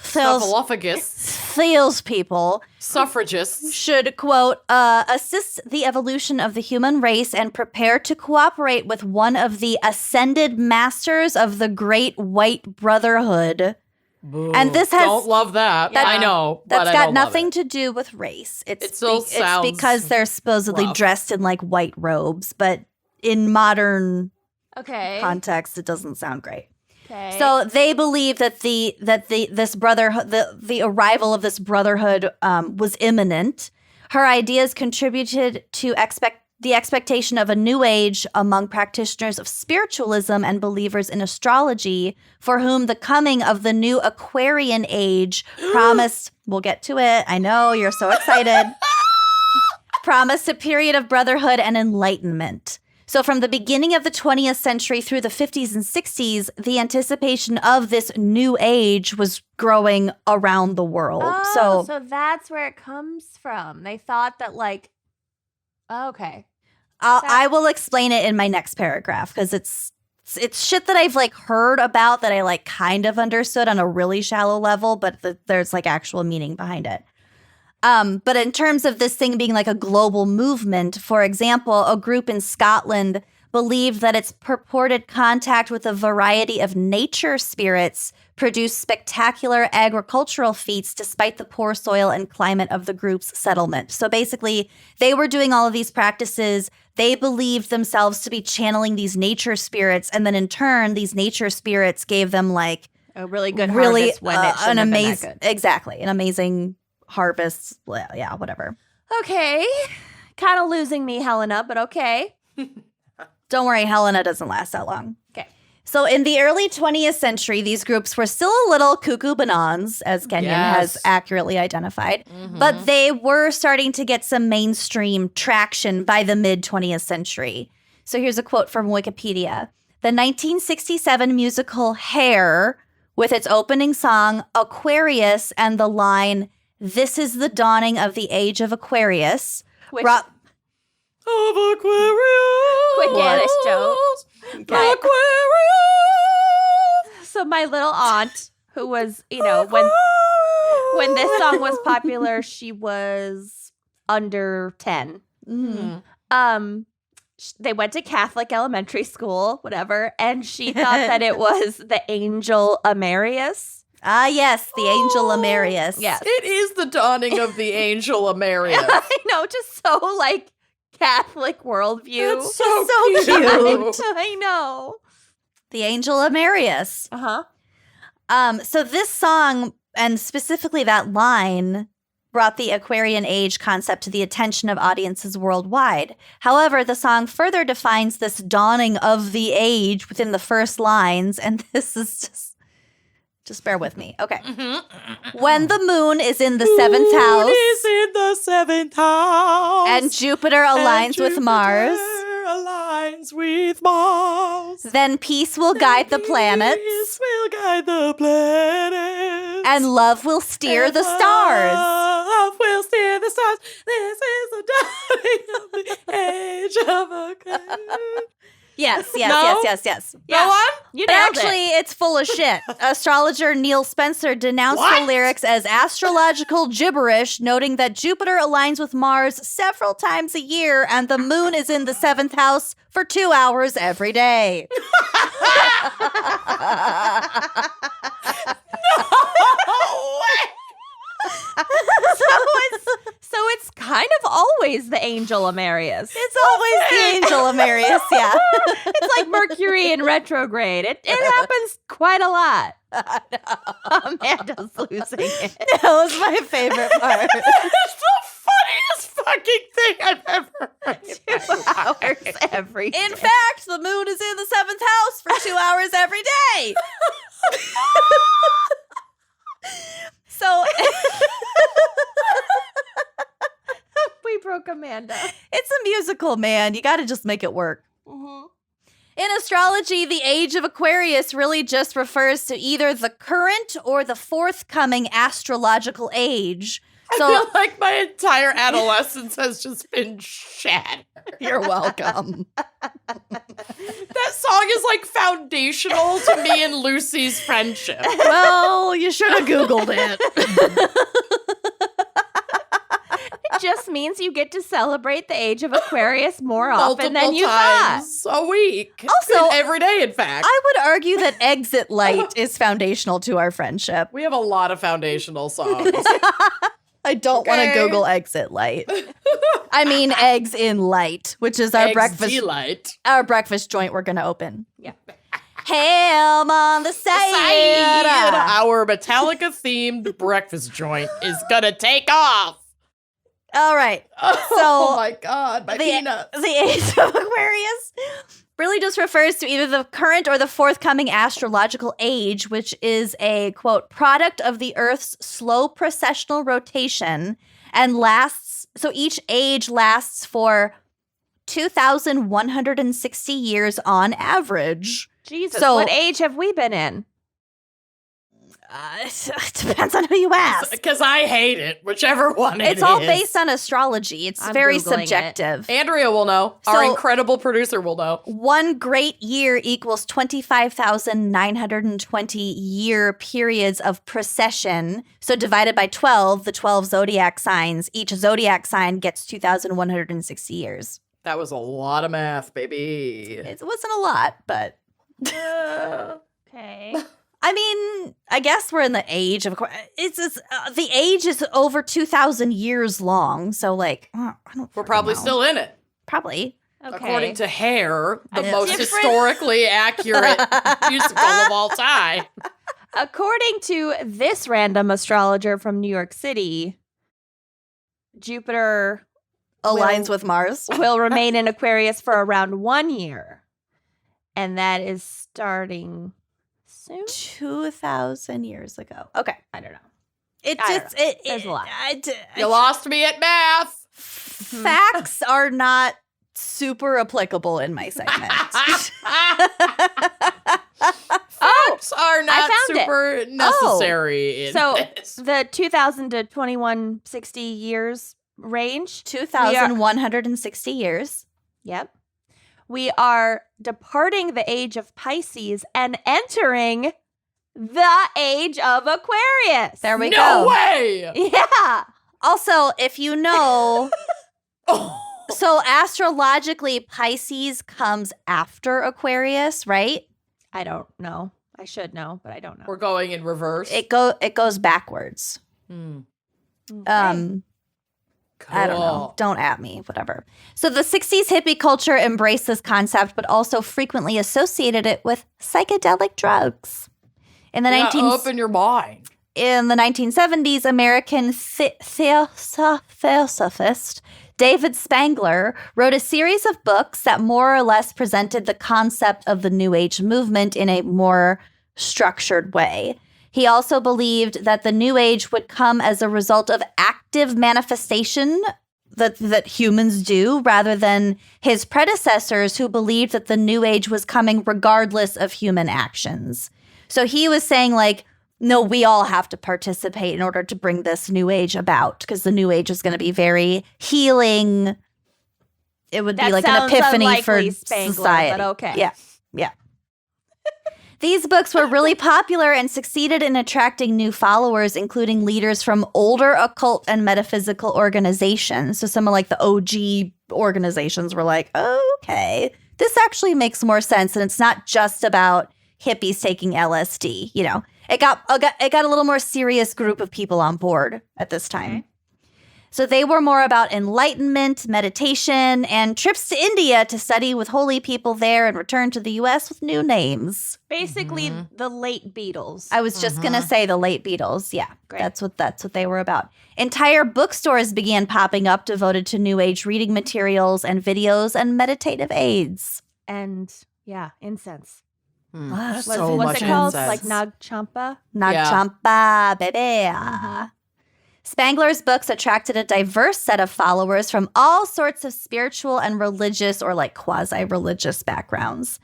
[SPEAKER 1] Snuffleupagus.
[SPEAKER 3] Theos people
[SPEAKER 1] Suffragists.
[SPEAKER 3] should, quote, assist the evolution of the human race and prepare to cooperate with one of the ascended masters of the Great White Brotherhood.
[SPEAKER 1] Boo.
[SPEAKER 3] And this has...
[SPEAKER 1] Don't love that.
[SPEAKER 2] Yeah.
[SPEAKER 1] I know, but
[SPEAKER 3] That's
[SPEAKER 1] I
[SPEAKER 3] got
[SPEAKER 1] don't love
[SPEAKER 3] nothing
[SPEAKER 1] it.
[SPEAKER 3] to do with race.
[SPEAKER 1] It still sounds
[SPEAKER 3] it's because they're supposedly
[SPEAKER 1] rough.
[SPEAKER 3] dressed in like white robes, but in modern
[SPEAKER 2] Okay.
[SPEAKER 3] context, it doesn't sound great.
[SPEAKER 2] Okay.
[SPEAKER 3] So they believe that this brotherhood, the arrival of this brotherhood was imminent. Her ideas contributed to the expectation of a new age among practitioners of spiritualism and believers in astrology, for whom the coming of the new Aquarian age promised. We'll get to it. I know you're so excited. Promised a period of brotherhood and enlightenment. So from the beginning of the 20th century through the 50s and 60s, the anticipation of this new age was growing around the world.
[SPEAKER 2] Oh, so that's where it comes from. They thought that okay.
[SPEAKER 3] I will explain it in my next paragraph because it's shit that I've like heard about that I like kind of understood on a really shallow level, but there's like actual meaning behind it. But in terms of this thing being like a global movement, for example, a group in Scotland believed that its purported contact with a variety of nature spirits produced spectacular agricultural feats despite the poor soil and climate of the group's settlement. So basically, they were doing all of these practices. They believed themselves to be channeling these nature spirits. And then in turn, these nature spirits gave them like
[SPEAKER 2] A really good
[SPEAKER 3] really
[SPEAKER 2] harvest when it shouldn't have been that good.
[SPEAKER 3] Exactly, an amazing harvest. Yeah, whatever.
[SPEAKER 2] Okay. Kind of losing me, Helena, but okay.
[SPEAKER 3] Don't worry, Helena doesn't last that long.
[SPEAKER 2] Okay.
[SPEAKER 3] So in the early 20th century, these groups were still a little cuckoo bananas, as Kenyon has accurately identified.
[SPEAKER 1] Mm-hmm.
[SPEAKER 3] But they were starting to get some mainstream traction by the mid-20th century. So here's a quote from Wikipedia. The 1967 musical Hair, with its opening song Aquarius and the line, "This is the dawning of the age of Aquarius,"
[SPEAKER 2] Which,
[SPEAKER 1] Of Aquarius.
[SPEAKER 2] quick Yiddish joke.
[SPEAKER 1] Aquarius.
[SPEAKER 2] So my little aunt, who was, when this song was popular, she was under 10.
[SPEAKER 3] Mm.
[SPEAKER 2] They went to Catholic elementary school, whatever, and she thought that it was the angel Amarius.
[SPEAKER 3] Ah, yes, the angel Amarius.
[SPEAKER 2] Yes.
[SPEAKER 1] It is the dawning of the angel Amarius.
[SPEAKER 2] I know, just so like Catholic worldview.
[SPEAKER 1] That's so
[SPEAKER 3] So
[SPEAKER 1] cute.
[SPEAKER 2] I know.
[SPEAKER 3] The angel Amarius.
[SPEAKER 2] Uh-huh.
[SPEAKER 3] So this song, and specifically that line, brought the Aquarian age concept to the attention of audiences worldwide. However, the song further defines this dawning of the age within the first lines, and this is just bear with me. Okay. When the moon is in the seventh house,
[SPEAKER 1] Moon is in the seventh house.
[SPEAKER 3] and Jupiter aligns with Mars,
[SPEAKER 1] Aligns with Mars.
[SPEAKER 3] then peace will guide the planets,
[SPEAKER 1] Peace will guide the planets.
[SPEAKER 3] and love will steer the stars.
[SPEAKER 1] Love will steer the stars. This is the dawning of the age of Aquarius.
[SPEAKER 3] Yes.
[SPEAKER 1] No?
[SPEAKER 3] Yes.
[SPEAKER 2] Yeah.
[SPEAKER 1] Go on.
[SPEAKER 2] You
[SPEAKER 3] But
[SPEAKER 2] nailed
[SPEAKER 3] actually,
[SPEAKER 2] it.
[SPEAKER 3] it's full of shit. Astrologer Neil Spencer denounced the
[SPEAKER 1] What?
[SPEAKER 3] lyrics as astrological gibberish, noting that Jupiter aligns with Mars several times a year and the moon is in the seventh house for 2 hours every day.
[SPEAKER 2] So it's kind of always the angel Amarius.
[SPEAKER 3] It's always the angel Amarius, yeah.
[SPEAKER 2] It's like Mercury in retrograde. It happens quite a lot. Amanda's losing it.
[SPEAKER 3] That was my favorite part.
[SPEAKER 1] It's the funniest fucking thing I've ever heard.
[SPEAKER 2] 2 hours every day.
[SPEAKER 3] In fact, the moon is in the seventh house for 2 hours every day. So
[SPEAKER 2] we broke Amanda.
[SPEAKER 3] it's a musical, man. You got to just make it work. In astrology, the age of Aquarius really just refers to either the current or the forthcoming astrological age.
[SPEAKER 1] I feel like my entire adolescence has just been shattered.
[SPEAKER 3] You're welcome.
[SPEAKER 1] That song is like foundational to me and Lucy's friendship.
[SPEAKER 3] Well, you should have Googled it.
[SPEAKER 2] means you get to celebrate the age of Aquarius more often than
[SPEAKER 1] Multiple
[SPEAKER 2] you thought.
[SPEAKER 1] times a week.
[SPEAKER 3] Also,
[SPEAKER 1] every day, in fact.
[SPEAKER 3] I would argue that Exit Light is foundational to our friendship.
[SPEAKER 1] We have a lot of foundational songs.
[SPEAKER 3] I don't want to Google Exit Light. I mean eggs in light, which is our breakfast joint we're going to open.
[SPEAKER 2] Yeah.
[SPEAKER 3] Ham on the side.
[SPEAKER 1] Our Metallica-themed breakfast joint is gonna take off.
[SPEAKER 3] All right.
[SPEAKER 1] Oh my God, my peanuts.
[SPEAKER 3] The age of Aquarius really just refers to either the current or the forthcoming astrological age, which is a, quote, product of the Earth's slow precessional rotation and lasts, so each age lasts for 2,160 years on average.
[SPEAKER 2] Jesus,
[SPEAKER 3] So-
[SPEAKER 2] what age have we been in?
[SPEAKER 3] It depends on who you ask.
[SPEAKER 1] Because I hate it, whichever one it is.
[SPEAKER 3] It's all based on astrology. It's
[SPEAKER 2] I'm
[SPEAKER 3] very
[SPEAKER 2] Googling
[SPEAKER 3] subjective.
[SPEAKER 1] Andrea will know. Our
[SPEAKER 3] So-
[SPEAKER 1] incredible producer will know.
[SPEAKER 3] One great year equals 25,920 year periods of precession. So divided by 12, the 12 zodiac signs, each zodiac sign gets 2,160 years.
[SPEAKER 1] That was a lot of math, baby.
[SPEAKER 3] It wasn't a lot, but
[SPEAKER 2] Okay.
[SPEAKER 3] I mean, I guess we're in the age of the age is over 2,000 years long. So like, I don't.
[SPEAKER 1] We're probably
[SPEAKER 3] know.
[SPEAKER 1] still in it.
[SPEAKER 3] Probably.
[SPEAKER 2] Okay.
[SPEAKER 1] According to Hair, the
[SPEAKER 2] A
[SPEAKER 1] most
[SPEAKER 2] different-
[SPEAKER 1] historically accurate musical of all time.
[SPEAKER 2] According to this random astrologer from New York City, Jupiter
[SPEAKER 3] Aligns with Mars.
[SPEAKER 2] will remain in Aquarius for around 1 year. And that is starting soon?
[SPEAKER 3] 2,000 years ago. Okay.
[SPEAKER 2] I don't know.
[SPEAKER 3] It
[SPEAKER 2] I don't
[SPEAKER 3] just
[SPEAKER 2] know. There's a lot.
[SPEAKER 1] You lost me at math.
[SPEAKER 3] Facts are not super applicable in my segment.
[SPEAKER 1] Facts are not
[SPEAKER 2] found it.
[SPEAKER 1] super necessary in
[SPEAKER 2] So
[SPEAKER 1] this.
[SPEAKER 2] the 2,000 to 2,160 years range.
[SPEAKER 3] 2,160 years.
[SPEAKER 2] Yep. We are departing the age of Pisces and entering the age of Aquarius.
[SPEAKER 3] There we
[SPEAKER 1] No
[SPEAKER 3] go.
[SPEAKER 1] way.
[SPEAKER 2] Yeah.
[SPEAKER 3] Also, if you know,
[SPEAKER 1] Oh.
[SPEAKER 3] so astrologically, Pisces comes after Aquarius, right?
[SPEAKER 2] I don't know. I should know, but I don't know.
[SPEAKER 1] We're going in reverse.
[SPEAKER 3] It goes backwards.
[SPEAKER 1] Hmm.
[SPEAKER 3] I don't know. Don't at me, whatever. So the 60s hippie culture embraced this concept, but also frequently associated it with psychedelic drugs. In the
[SPEAKER 1] Open your mind.
[SPEAKER 3] In the 1970s, American theosophist David Spangler wrote a series of books that more or less presented the concept of the New Age movement in a more structured way. He also believed that the New Age would come as a result of active manifestation that humans do, rather than his predecessors who believed that the New Age was coming regardless of human actions. So he was saying, like, no, we all have to participate in order to bring this New Age about, because the New Age is going to be very healing. It would be like an epiphany for
[SPEAKER 2] Spangler,
[SPEAKER 3] society.
[SPEAKER 2] but okay.
[SPEAKER 3] Yeah. These books were really popular and succeeded in attracting new followers, including leaders from older occult and metaphysical organizations. So some of like the OG organizations were like, okay, this actually makes more sense. And it's not just about hippies taking LSD. You know, it got a little more serious group of people on board at this time.
[SPEAKER 2] Okay.
[SPEAKER 3] So they were more about enlightenment, meditation, and trips to India to study with holy people there and return to the U.S. with new names.
[SPEAKER 2] Basically, the late Beatles.
[SPEAKER 3] I was just going to say the late Beatles. Yeah,
[SPEAKER 2] Great.
[SPEAKER 3] that's what they were about. Entire bookstores began popping up devoted to New Age reading materials and videos and meditative aids.
[SPEAKER 2] And, yeah, incense.
[SPEAKER 3] What's
[SPEAKER 1] So
[SPEAKER 2] What's
[SPEAKER 1] much
[SPEAKER 2] it called?
[SPEAKER 1] incense.
[SPEAKER 2] Like Nag Champa?
[SPEAKER 3] Nagchampa, baby. Spangler's books attracted a diverse set of followers from all sorts of spiritual and religious or like quasi-religious backgrounds.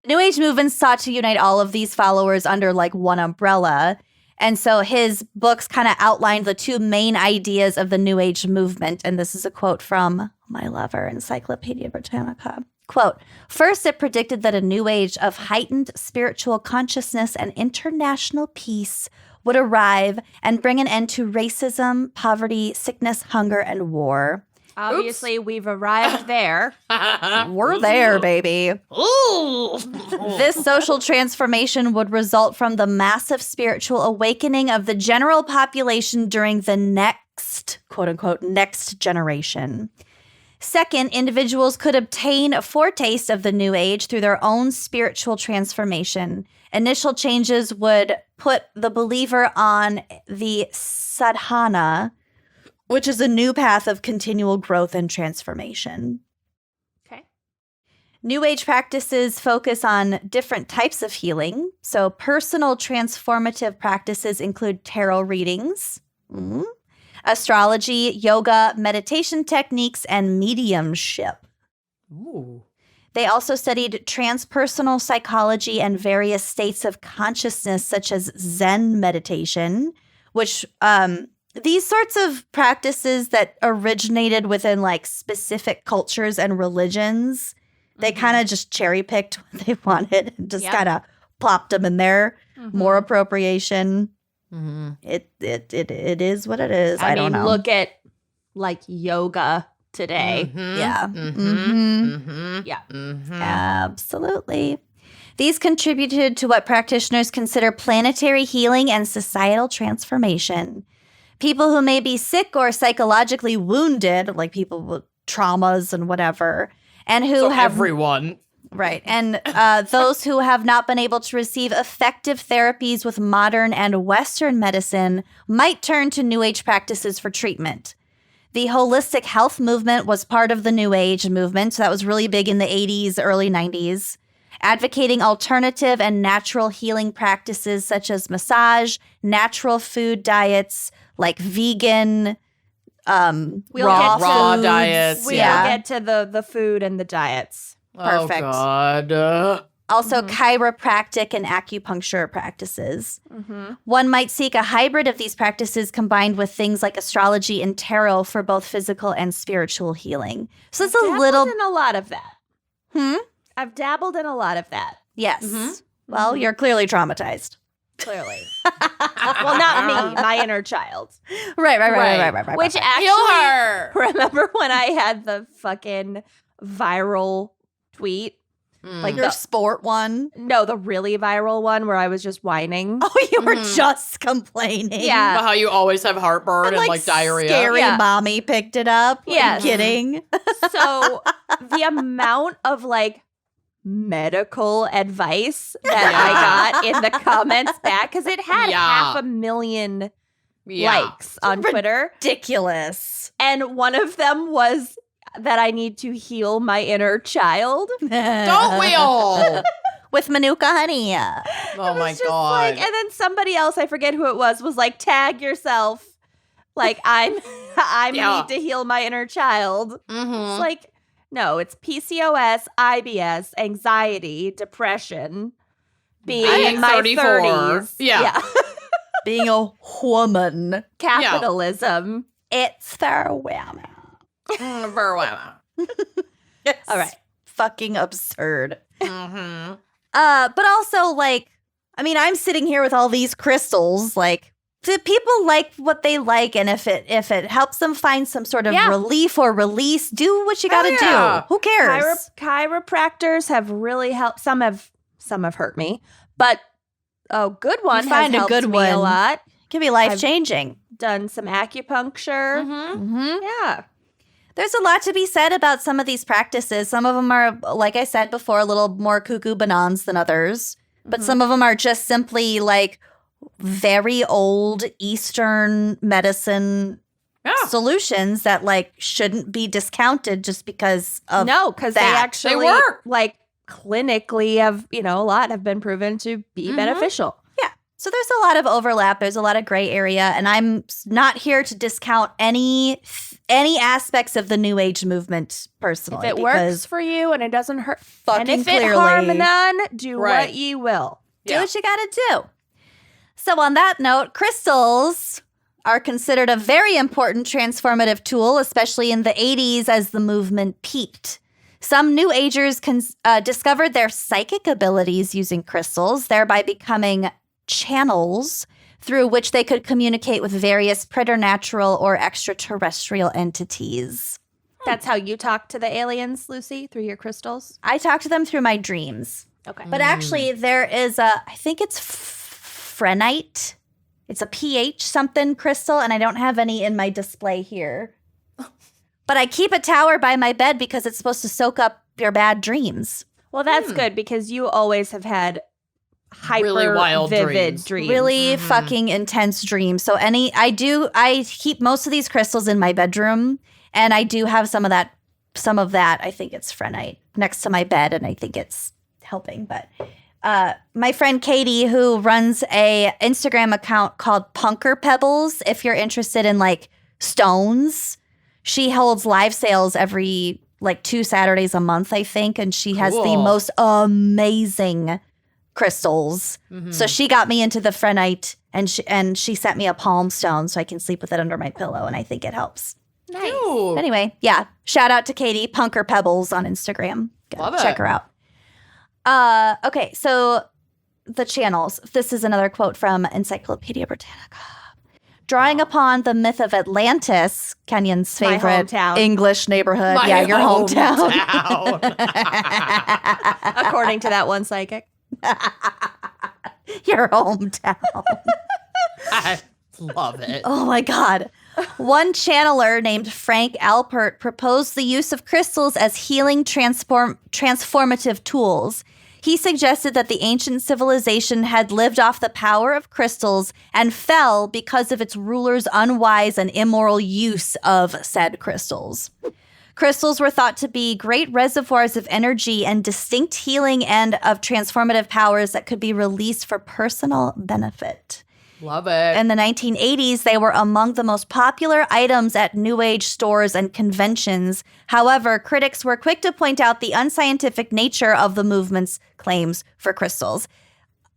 [SPEAKER 3] The New Age movement sought to unite all of these followers under like one umbrella. And so his books kind of outlined the two main ideas of the New Age movement. And this is a quote from my lover, Encyclopedia Britannica. Quote, first, it predicted that a new age of heightened spiritual consciousness and international peace would arrive and bring an end to racism, poverty, sickness, hunger, and war.
[SPEAKER 2] Obviously, we've arrived there.
[SPEAKER 3] We're there, baby.
[SPEAKER 1] Ooh.
[SPEAKER 3] This social transformation would result from the massive spiritual awakening of the general population during the next, quote unquote, next generation. Second, individuals could obtain a foretaste of the New Age through their own spiritual transformation. Initial changes would put the believer on the sadhana, which is a new path of continual growth and transformation.
[SPEAKER 2] Okay.
[SPEAKER 3] New Age practices focus on different types of healing. So personal transformative practices include tarot readings, astrology, yoga, meditation techniques, and mediumship.
[SPEAKER 1] Ooh.
[SPEAKER 3] They also studied transpersonal psychology and various states of consciousness, such as Zen meditation, which these sorts of practices that originated within like specific cultures and religions, they kind of just cherry picked what they wanted and just kind of plopped them in there. More appropriation. It is what it is. I don't know.
[SPEAKER 2] Look at like yoga today.
[SPEAKER 3] Yeah.
[SPEAKER 2] Yeah.
[SPEAKER 3] Absolutely. These contributed to what practitioners consider planetary healing and societal transformation. People who may be sick or psychologically wounded, like people with traumas and whatever, and who have
[SPEAKER 1] everyone.
[SPEAKER 3] Right. And those who have not been able to receive effective therapies with modern and Western medicine might turn to New Age practices for treatment. The holistic health movement was part of the New Age movement, so that was really big in the 80s, early 90s, advocating alternative and natural healing practices such as massage, natural food diets like vegan, raw foods.
[SPEAKER 1] diets.
[SPEAKER 2] We'll get to the food and the diets.
[SPEAKER 3] Perfect.
[SPEAKER 1] Oh, God.
[SPEAKER 3] Also, chiropractic and acupuncture practices. One might seek a hybrid of these practices combined with things like astrology and tarot for both physical and spiritual healing. So it's a little...
[SPEAKER 2] in a lot of that. I've dabbled in a lot of that.
[SPEAKER 3] Yes. Well, you're clearly traumatized.
[SPEAKER 2] Clearly. Well, not me, my inner child.
[SPEAKER 3] Right.
[SPEAKER 2] Which actually,
[SPEAKER 1] Heal her.
[SPEAKER 2] remember when I had the fucking viral tweet?
[SPEAKER 3] Like your sport one?
[SPEAKER 2] No, the really viral one where I was just whining.
[SPEAKER 3] Oh, you were just complaining.
[SPEAKER 2] Yeah.
[SPEAKER 1] About how you always have heartburn and like diarrhea.
[SPEAKER 3] Scary
[SPEAKER 2] Yeah.
[SPEAKER 3] mommy picked it up.
[SPEAKER 2] Yes.
[SPEAKER 3] Are you kidding?
[SPEAKER 2] So the amount of like medical advice that I got in the comments back, because it had 500,000 likes on Twitter.
[SPEAKER 3] Ridiculous.
[SPEAKER 2] And one of them was that I need to heal my inner child.
[SPEAKER 1] Don't we all?
[SPEAKER 3] With Manuka honey.
[SPEAKER 1] Oh, my
[SPEAKER 2] Just
[SPEAKER 1] God.
[SPEAKER 2] like, and then somebody else, I forget who it was like, tag yourself. Like, I need to heal my inner child. It's like, no, it's PCOS, IBS, anxiety, depression, being in my
[SPEAKER 1] 34.
[SPEAKER 2] 30s.
[SPEAKER 1] Yeah.
[SPEAKER 3] Being a woman.
[SPEAKER 2] Capitalism.
[SPEAKER 3] It's for women.
[SPEAKER 1] Very well.
[SPEAKER 3] All right. Fucking absurd. But also, like, I mean, I'm sitting here with all these crystals. Like, do people like what they like? And if it helps them find some sort of relief or release, do what you gotta do. Who cares?
[SPEAKER 2] Chiropractors have really helped. Some have hurt me, but a good one
[SPEAKER 3] You find
[SPEAKER 2] has
[SPEAKER 3] a
[SPEAKER 2] helped
[SPEAKER 3] good
[SPEAKER 2] me
[SPEAKER 3] one.
[SPEAKER 2] a lot.
[SPEAKER 3] It can be life-changing.
[SPEAKER 2] Done some acupuncture. Yeah.
[SPEAKER 3] There's a lot to be said about some of these practices. Some of them are, like I said before, a little more cuckoo bananas than others. But some of them are just simply like very old Eastern medicine solutions that like shouldn't be discounted just because of
[SPEAKER 2] because they
[SPEAKER 3] that.
[SPEAKER 2] actually
[SPEAKER 1] work.
[SPEAKER 2] Like clinically have, a lot have been proven to be beneficial.
[SPEAKER 3] Yeah. So there's a lot of overlap. There's a lot of gray area. And I'm not here to discount any aspects of the New Age movement personally.
[SPEAKER 2] If it works for you and it doesn't hurt,
[SPEAKER 3] fucking
[SPEAKER 2] and if
[SPEAKER 3] clearly,
[SPEAKER 2] it harm none, do what you will.
[SPEAKER 3] Do what you gotta do. So on that note, crystals are considered a very important transformative tool, especially in the 80s as the movement peaked. Some New Agers discovered their psychic abilities using crystals, thereby becoming channels through which they could communicate with various preternatural or extraterrestrial entities.
[SPEAKER 2] That's how you talk to the aliens, Lucy, through your crystals?
[SPEAKER 3] I talk to them through my dreams.
[SPEAKER 2] Okay.
[SPEAKER 3] But actually, there is I think it's Phrenite. It's a pH something crystal, and I don't have any in my display here. But I keep a tower by my bed because it's supposed to soak up your bad dreams.
[SPEAKER 2] Well, that's good because you always have had hyper
[SPEAKER 1] Really wild
[SPEAKER 2] vivid
[SPEAKER 1] dreams.
[SPEAKER 3] Really fucking intense dreams. So I keep most of these crystals in my bedroom, and I do have some of that, I think it's Phrenite, next to my bed, and I think it's helping. But my friend Katie, who runs a Instagram account called Punker Pebbles, if you're interested in like stones, she holds live sales every like 2 Saturdays a month, I think, and she has the most amazing crystals. So she got me into the Phrenite, and she sent me a palm stone so I can sleep with it under my pillow, and I think it helps.
[SPEAKER 2] Nice.
[SPEAKER 1] Ooh.
[SPEAKER 3] Anyway, yeah. Shout out to Katie, Punker Pebbles on Instagram.
[SPEAKER 1] Love it.
[SPEAKER 3] Check her out. Okay, so the channels. This is another quote from Encyclopedia Britannica. Drawing upon the myth of Atlantis, Kenyon's
[SPEAKER 2] My
[SPEAKER 3] favorite
[SPEAKER 2] hometown.
[SPEAKER 3] English neighborhood.
[SPEAKER 1] My
[SPEAKER 3] your hometown.
[SPEAKER 2] According to that one psychic.
[SPEAKER 3] Your hometown.
[SPEAKER 1] I love it.
[SPEAKER 3] Oh my God. One channeler named Frank Alpert proposed the use of crystals as healing transformative tools. He suggested that the ancient civilization had lived off the power of crystals and fell because of its rulers' unwise and immoral use of said crystals. Crystals were thought to be great reservoirs of energy and distinct healing and of transformative powers that could be released for personal benefit.
[SPEAKER 1] Love it.
[SPEAKER 3] In the 1980s, they were among the most popular items at New Age stores and conventions. However, critics were quick to point out the unscientific nature of the movement's claims for crystals.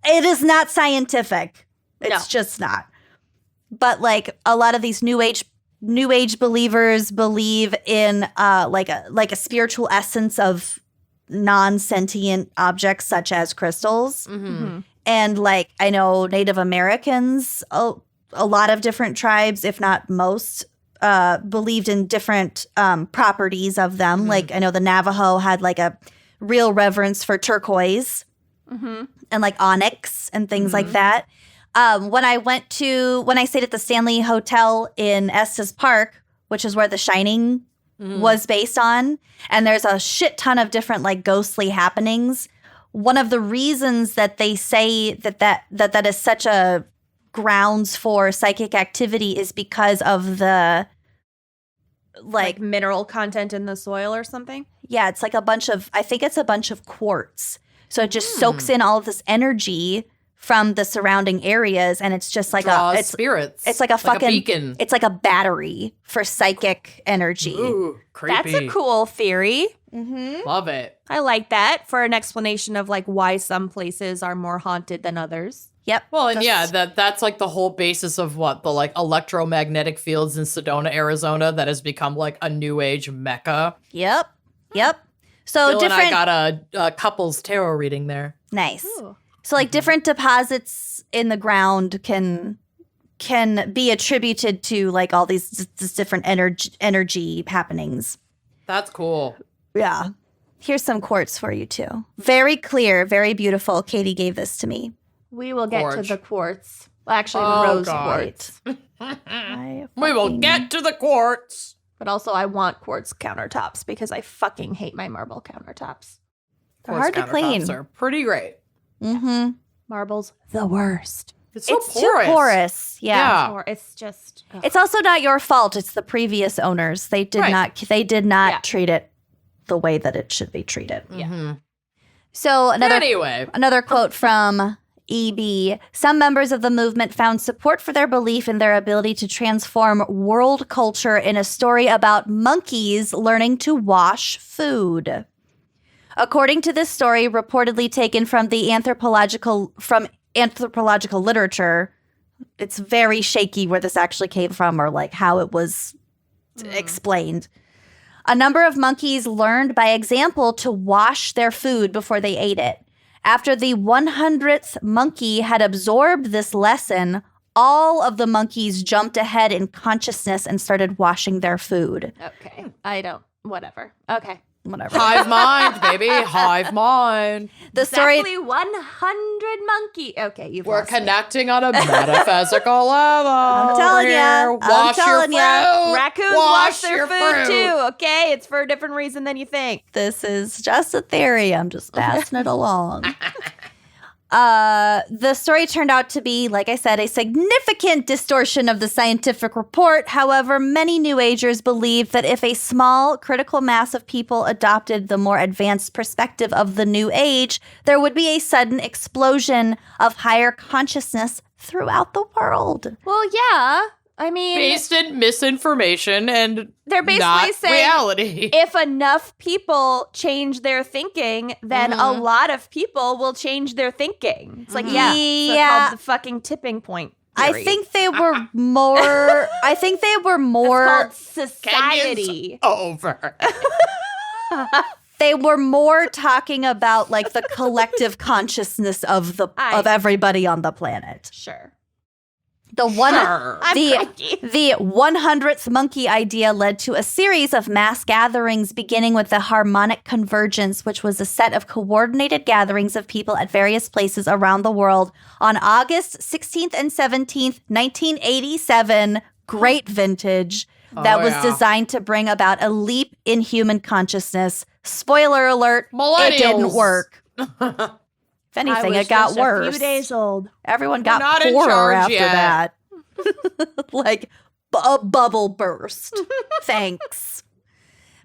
[SPEAKER 3] It is not scientific. It's just not. But like a lot of these New Age believers believe in like a spiritual essence of non-sentient objects such as crystals. And like I know Native Americans, a lot of different tribes, if not most, believed in different properties of them. Like I know the Navajo had like a real reverence for turquoise and like onyx and things like that. When I stayed at the Stanley Hotel in Estes Park, which is where The Shining was based on, and there's a shit ton of different like ghostly happenings. One of the reasons that they say that is such a grounds for psychic activity is because of the
[SPEAKER 2] Like mineral content in the soil or something?
[SPEAKER 3] yeah, it's like I think it's a bunch of quartz. So it just soaks in all of this energy from the surrounding areas, and it's just like
[SPEAKER 1] Draws spirits.
[SPEAKER 3] It's like a fucking
[SPEAKER 1] beacon.
[SPEAKER 3] It's like a battery for psychic energy.
[SPEAKER 1] Ooh, creepy.
[SPEAKER 2] That's a cool theory.
[SPEAKER 1] Love it.
[SPEAKER 2] I like that for an explanation of like why some places are more haunted than others.
[SPEAKER 3] Yep.
[SPEAKER 1] Well, and that's like the whole basis of what the like electromagnetic fields in Sedona, Arizona, that has become like a new age mecca.
[SPEAKER 3] Yep. So
[SPEAKER 1] Bill
[SPEAKER 3] different.
[SPEAKER 1] and I got a couple's tarot reading there.
[SPEAKER 3] Nice.
[SPEAKER 2] Ooh.
[SPEAKER 3] So like different deposits in the ground can be attributed to like all these different energy happenings.
[SPEAKER 1] That's cool.
[SPEAKER 3] Yeah. Here's some quartz for you too. Very clear, very beautiful. Katie gave this to me.
[SPEAKER 2] We will get to
[SPEAKER 1] Quartz.
[SPEAKER 2] the quartz. Well, actually,
[SPEAKER 1] Oh,
[SPEAKER 2] rose
[SPEAKER 1] God.
[SPEAKER 2] quartz.
[SPEAKER 1] We will get to the quartz.
[SPEAKER 2] But also, I want quartz countertops because I fucking hate my marble countertops.
[SPEAKER 3] They're
[SPEAKER 1] Quartz
[SPEAKER 3] hard to clean.
[SPEAKER 1] countertops are pretty great.
[SPEAKER 3] Mm-hmm.
[SPEAKER 2] Marbles, the worst.
[SPEAKER 1] It's so
[SPEAKER 3] It's
[SPEAKER 1] porous.
[SPEAKER 3] too porous. Yeah.
[SPEAKER 2] Or it's just. ugh.
[SPEAKER 3] It's also not your fault. It's the previous owners. They did
[SPEAKER 1] Right.
[SPEAKER 3] not treat it the way that it should be treated.
[SPEAKER 1] Mhm.
[SPEAKER 3] So
[SPEAKER 1] Anyway,
[SPEAKER 3] another quote from EB. Some members of the movement found support for their belief in their ability to transform world culture in a story about monkeys learning to wash food. According to this story, reportedly taken from anthropological literature, it's very shaky where this actually came from or like how it was explained. A number of monkeys learned by example to wash their food before they ate it. After the 100th monkey had absorbed this lesson, all of the monkeys jumped ahead in consciousness and started washing their food.
[SPEAKER 2] Okay. I don't. Whatever. Okay.
[SPEAKER 3] Whatever.
[SPEAKER 1] Hive mind, baby. Hive mind.
[SPEAKER 3] The story.
[SPEAKER 2] Exactly 100 monkey. Okay, you've
[SPEAKER 1] We're
[SPEAKER 2] lost me.
[SPEAKER 1] connecting on a metaphysical level.
[SPEAKER 3] I'm telling ya.
[SPEAKER 1] Here. Wash your
[SPEAKER 3] telling
[SPEAKER 1] fruit.
[SPEAKER 3] ya.
[SPEAKER 2] Raccoons wash their food too, okay? It's for a different reason than you think.
[SPEAKER 3] This is just a theory. I'm just passing it along. The story turned out to be, like I said, a significant distortion of the scientific report. However, many New Agers believed that if a small critical mass of people adopted the more advanced perspective of the New Age, there would be a sudden explosion of higher consciousness throughout the world.
[SPEAKER 2] Well, yeah. I mean,
[SPEAKER 1] Based in misinformation and
[SPEAKER 2] they're basically
[SPEAKER 1] not
[SPEAKER 2] saying
[SPEAKER 1] reality.
[SPEAKER 2] if enough people change their thinking, then a lot of people will change their thinking. It's like,
[SPEAKER 3] Yeah.
[SPEAKER 2] it's called the fucking tipping point theory.
[SPEAKER 3] I think they were more.
[SPEAKER 2] It's called society.
[SPEAKER 1] Over.
[SPEAKER 3] They were more talking about like the collective consciousness of everybody on the planet.
[SPEAKER 2] Sure.
[SPEAKER 3] The one
[SPEAKER 1] Sure.
[SPEAKER 3] the 100th monkey idea led to a series of mass gatherings beginning with the harmonic convergence, which was a set of coordinated gatherings of people at various places around the world on August 16th and 17th, 1987. Great vintage. That was designed to bring about a leap in human consciousness. Spoiler alert, it didn't
[SPEAKER 1] Millennials.
[SPEAKER 3] work. If anything, it got worse.
[SPEAKER 2] A few days old.
[SPEAKER 3] Everyone
[SPEAKER 1] We're
[SPEAKER 3] got
[SPEAKER 1] not in
[SPEAKER 3] poorer
[SPEAKER 1] charge
[SPEAKER 3] after
[SPEAKER 1] yet.
[SPEAKER 3] that. Like a bubble burst. Thanks.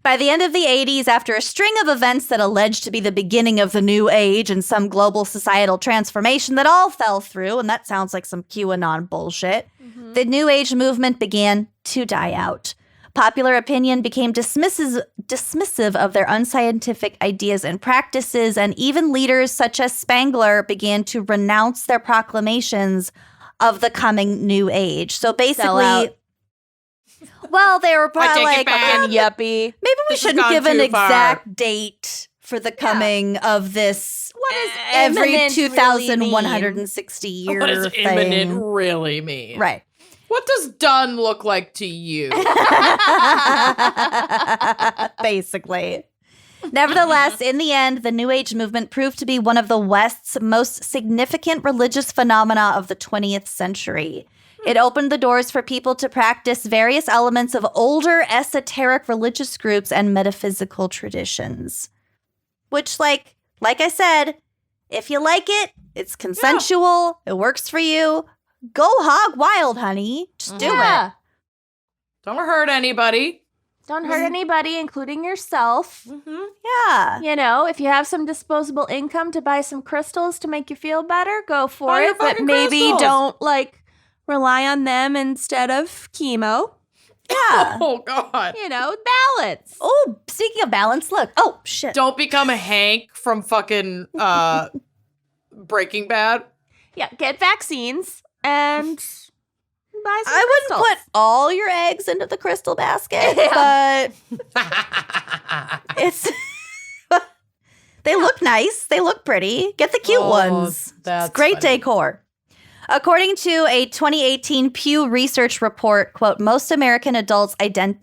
[SPEAKER 3] By the end of the 80s, after a string of events that alleged to be the beginning of the New Age and some global societal transformation that all fell through, and that sounds like some QAnon bullshit, the New Age movement began to die out. Popular opinion became dismissive of their unscientific ideas and practices, and even leaders such as Spangler began to renounce their proclamations of the coming New Age. So basically, well, they were probably
[SPEAKER 1] take it
[SPEAKER 3] like,
[SPEAKER 1] back.
[SPEAKER 2] Fucking yuppie.
[SPEAKER 3] maybe we
[SPEAKER 1] This has
[SPEAKER 3] shouldn't
[SPEAKER 1] gone
[SPEAKER 3] give an
[SPEAKER 1] too
[SPEAKER 3] exact date for the coming of this
[SPEAKER 2] What does
[SPEAKER 3] every
[SPEAKER 2] imminent
[SPEAKER 3] 2,160 year
[SPEAKER 1] What does
[SPEAKER 3] thing.
[SPEAKER 1] imminent really mean?
[SPEAKER 3] Right.
[SPEAKER 1] What does done look like to you?
[SPEAKER 3] Basically. Nevertheless, in the end, the New Age movement proved to be one of the West's most significant religious phenomena of the 20th century. It opened the doors for people to practice various elements of older esoteric religious groups and metaphysical traditions. Which, like I said, if you like it, it's consensual, it works for you, go hog wild, honey. Just do it.
[SPEAKER 1] Don't hurt anybody.
[SPEAKER 2] Don't hurt anybody, including yourself.
[SPEAKER 3] Yeah.
[SPEAKER 2] You know, if you have some disposable income to buy some crystals to make you feel better, go for
[SPEAKER 1] Buy your
[SPEAKER 2] it. But
[SPEAKER 1] fucking
[SPEAKER 2] maybe
[SPEAKER 1] crystals.
[SPEAKER 2] don't, rely on them instead of chemo.
[SPEAKER 3] Yeah.
[SPEAKER 1] Oh, God.
[SPEAKER 2] You know, balance.
[SPEAKER 3] Oh, speaking of balance, look. Oh, shit.
[SPEAKER 1] Don't become a Hank from fucking Breaking Bad.
[SPEAKER 2] Yeah, get vaccines and buy some
[SPEAKER 3] I wouldn't
[SPEAKER 2] crystals.
[SPEAKER 3] put all your eggs into the crystal basket, but it's they look nice. They look pretty. Get the cute
[SPEAKER 1] Oh,
[SPEAKER 3] ones.
[SPEAKER 1] that's
[SPEAKER 3] It's great
[SPEAKER 1] funny.
[SPEAKER 3] decor. According to a 2018 Pew Research report, quote, most American adults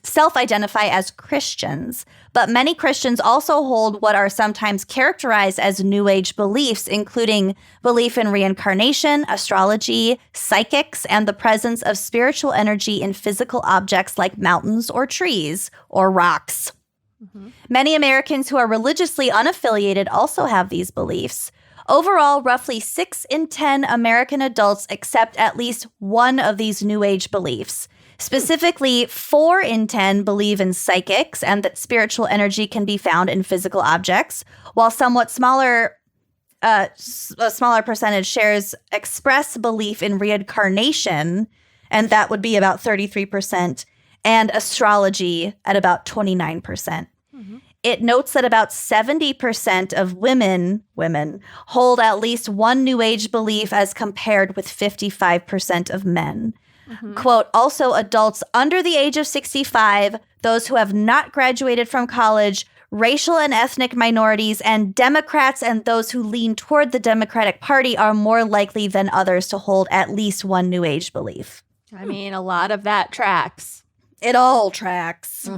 [SPEAKER 3] self-identify as Christians, but many Christians also hold what are sometimes characterized as New Age beliefs, including belief in reincarnation, astrology, psychics, and the presence of spiritual energy in physical objects like mountains or trees or rocks. Many Americans who are religiously unaffiliated also have these beliefs. Overall, roughly 6 in 10 American adults accept at least one of these New Age beliefs. Specifically, 4 in 10 believe in psychics and that spiritual energy can be found in physical objects, while somewhat smaller, a smaller percentage shares express belief in reincarnation, and that would be about 33%, and astrology at about 29%. It notes that about 70% of women hold at least one New Age belief as compared with 55% of men. Quote, also adults under the age of 65, those who have not graduated from college, racial and ethnic minorities, and Democrats and those who lean toward the Democratic Party are more likely than others to hold at least one New Age belief.
[SPEAKER 2] I mean, a lot of that tracks.
[SPEAKER 3] It all tracks.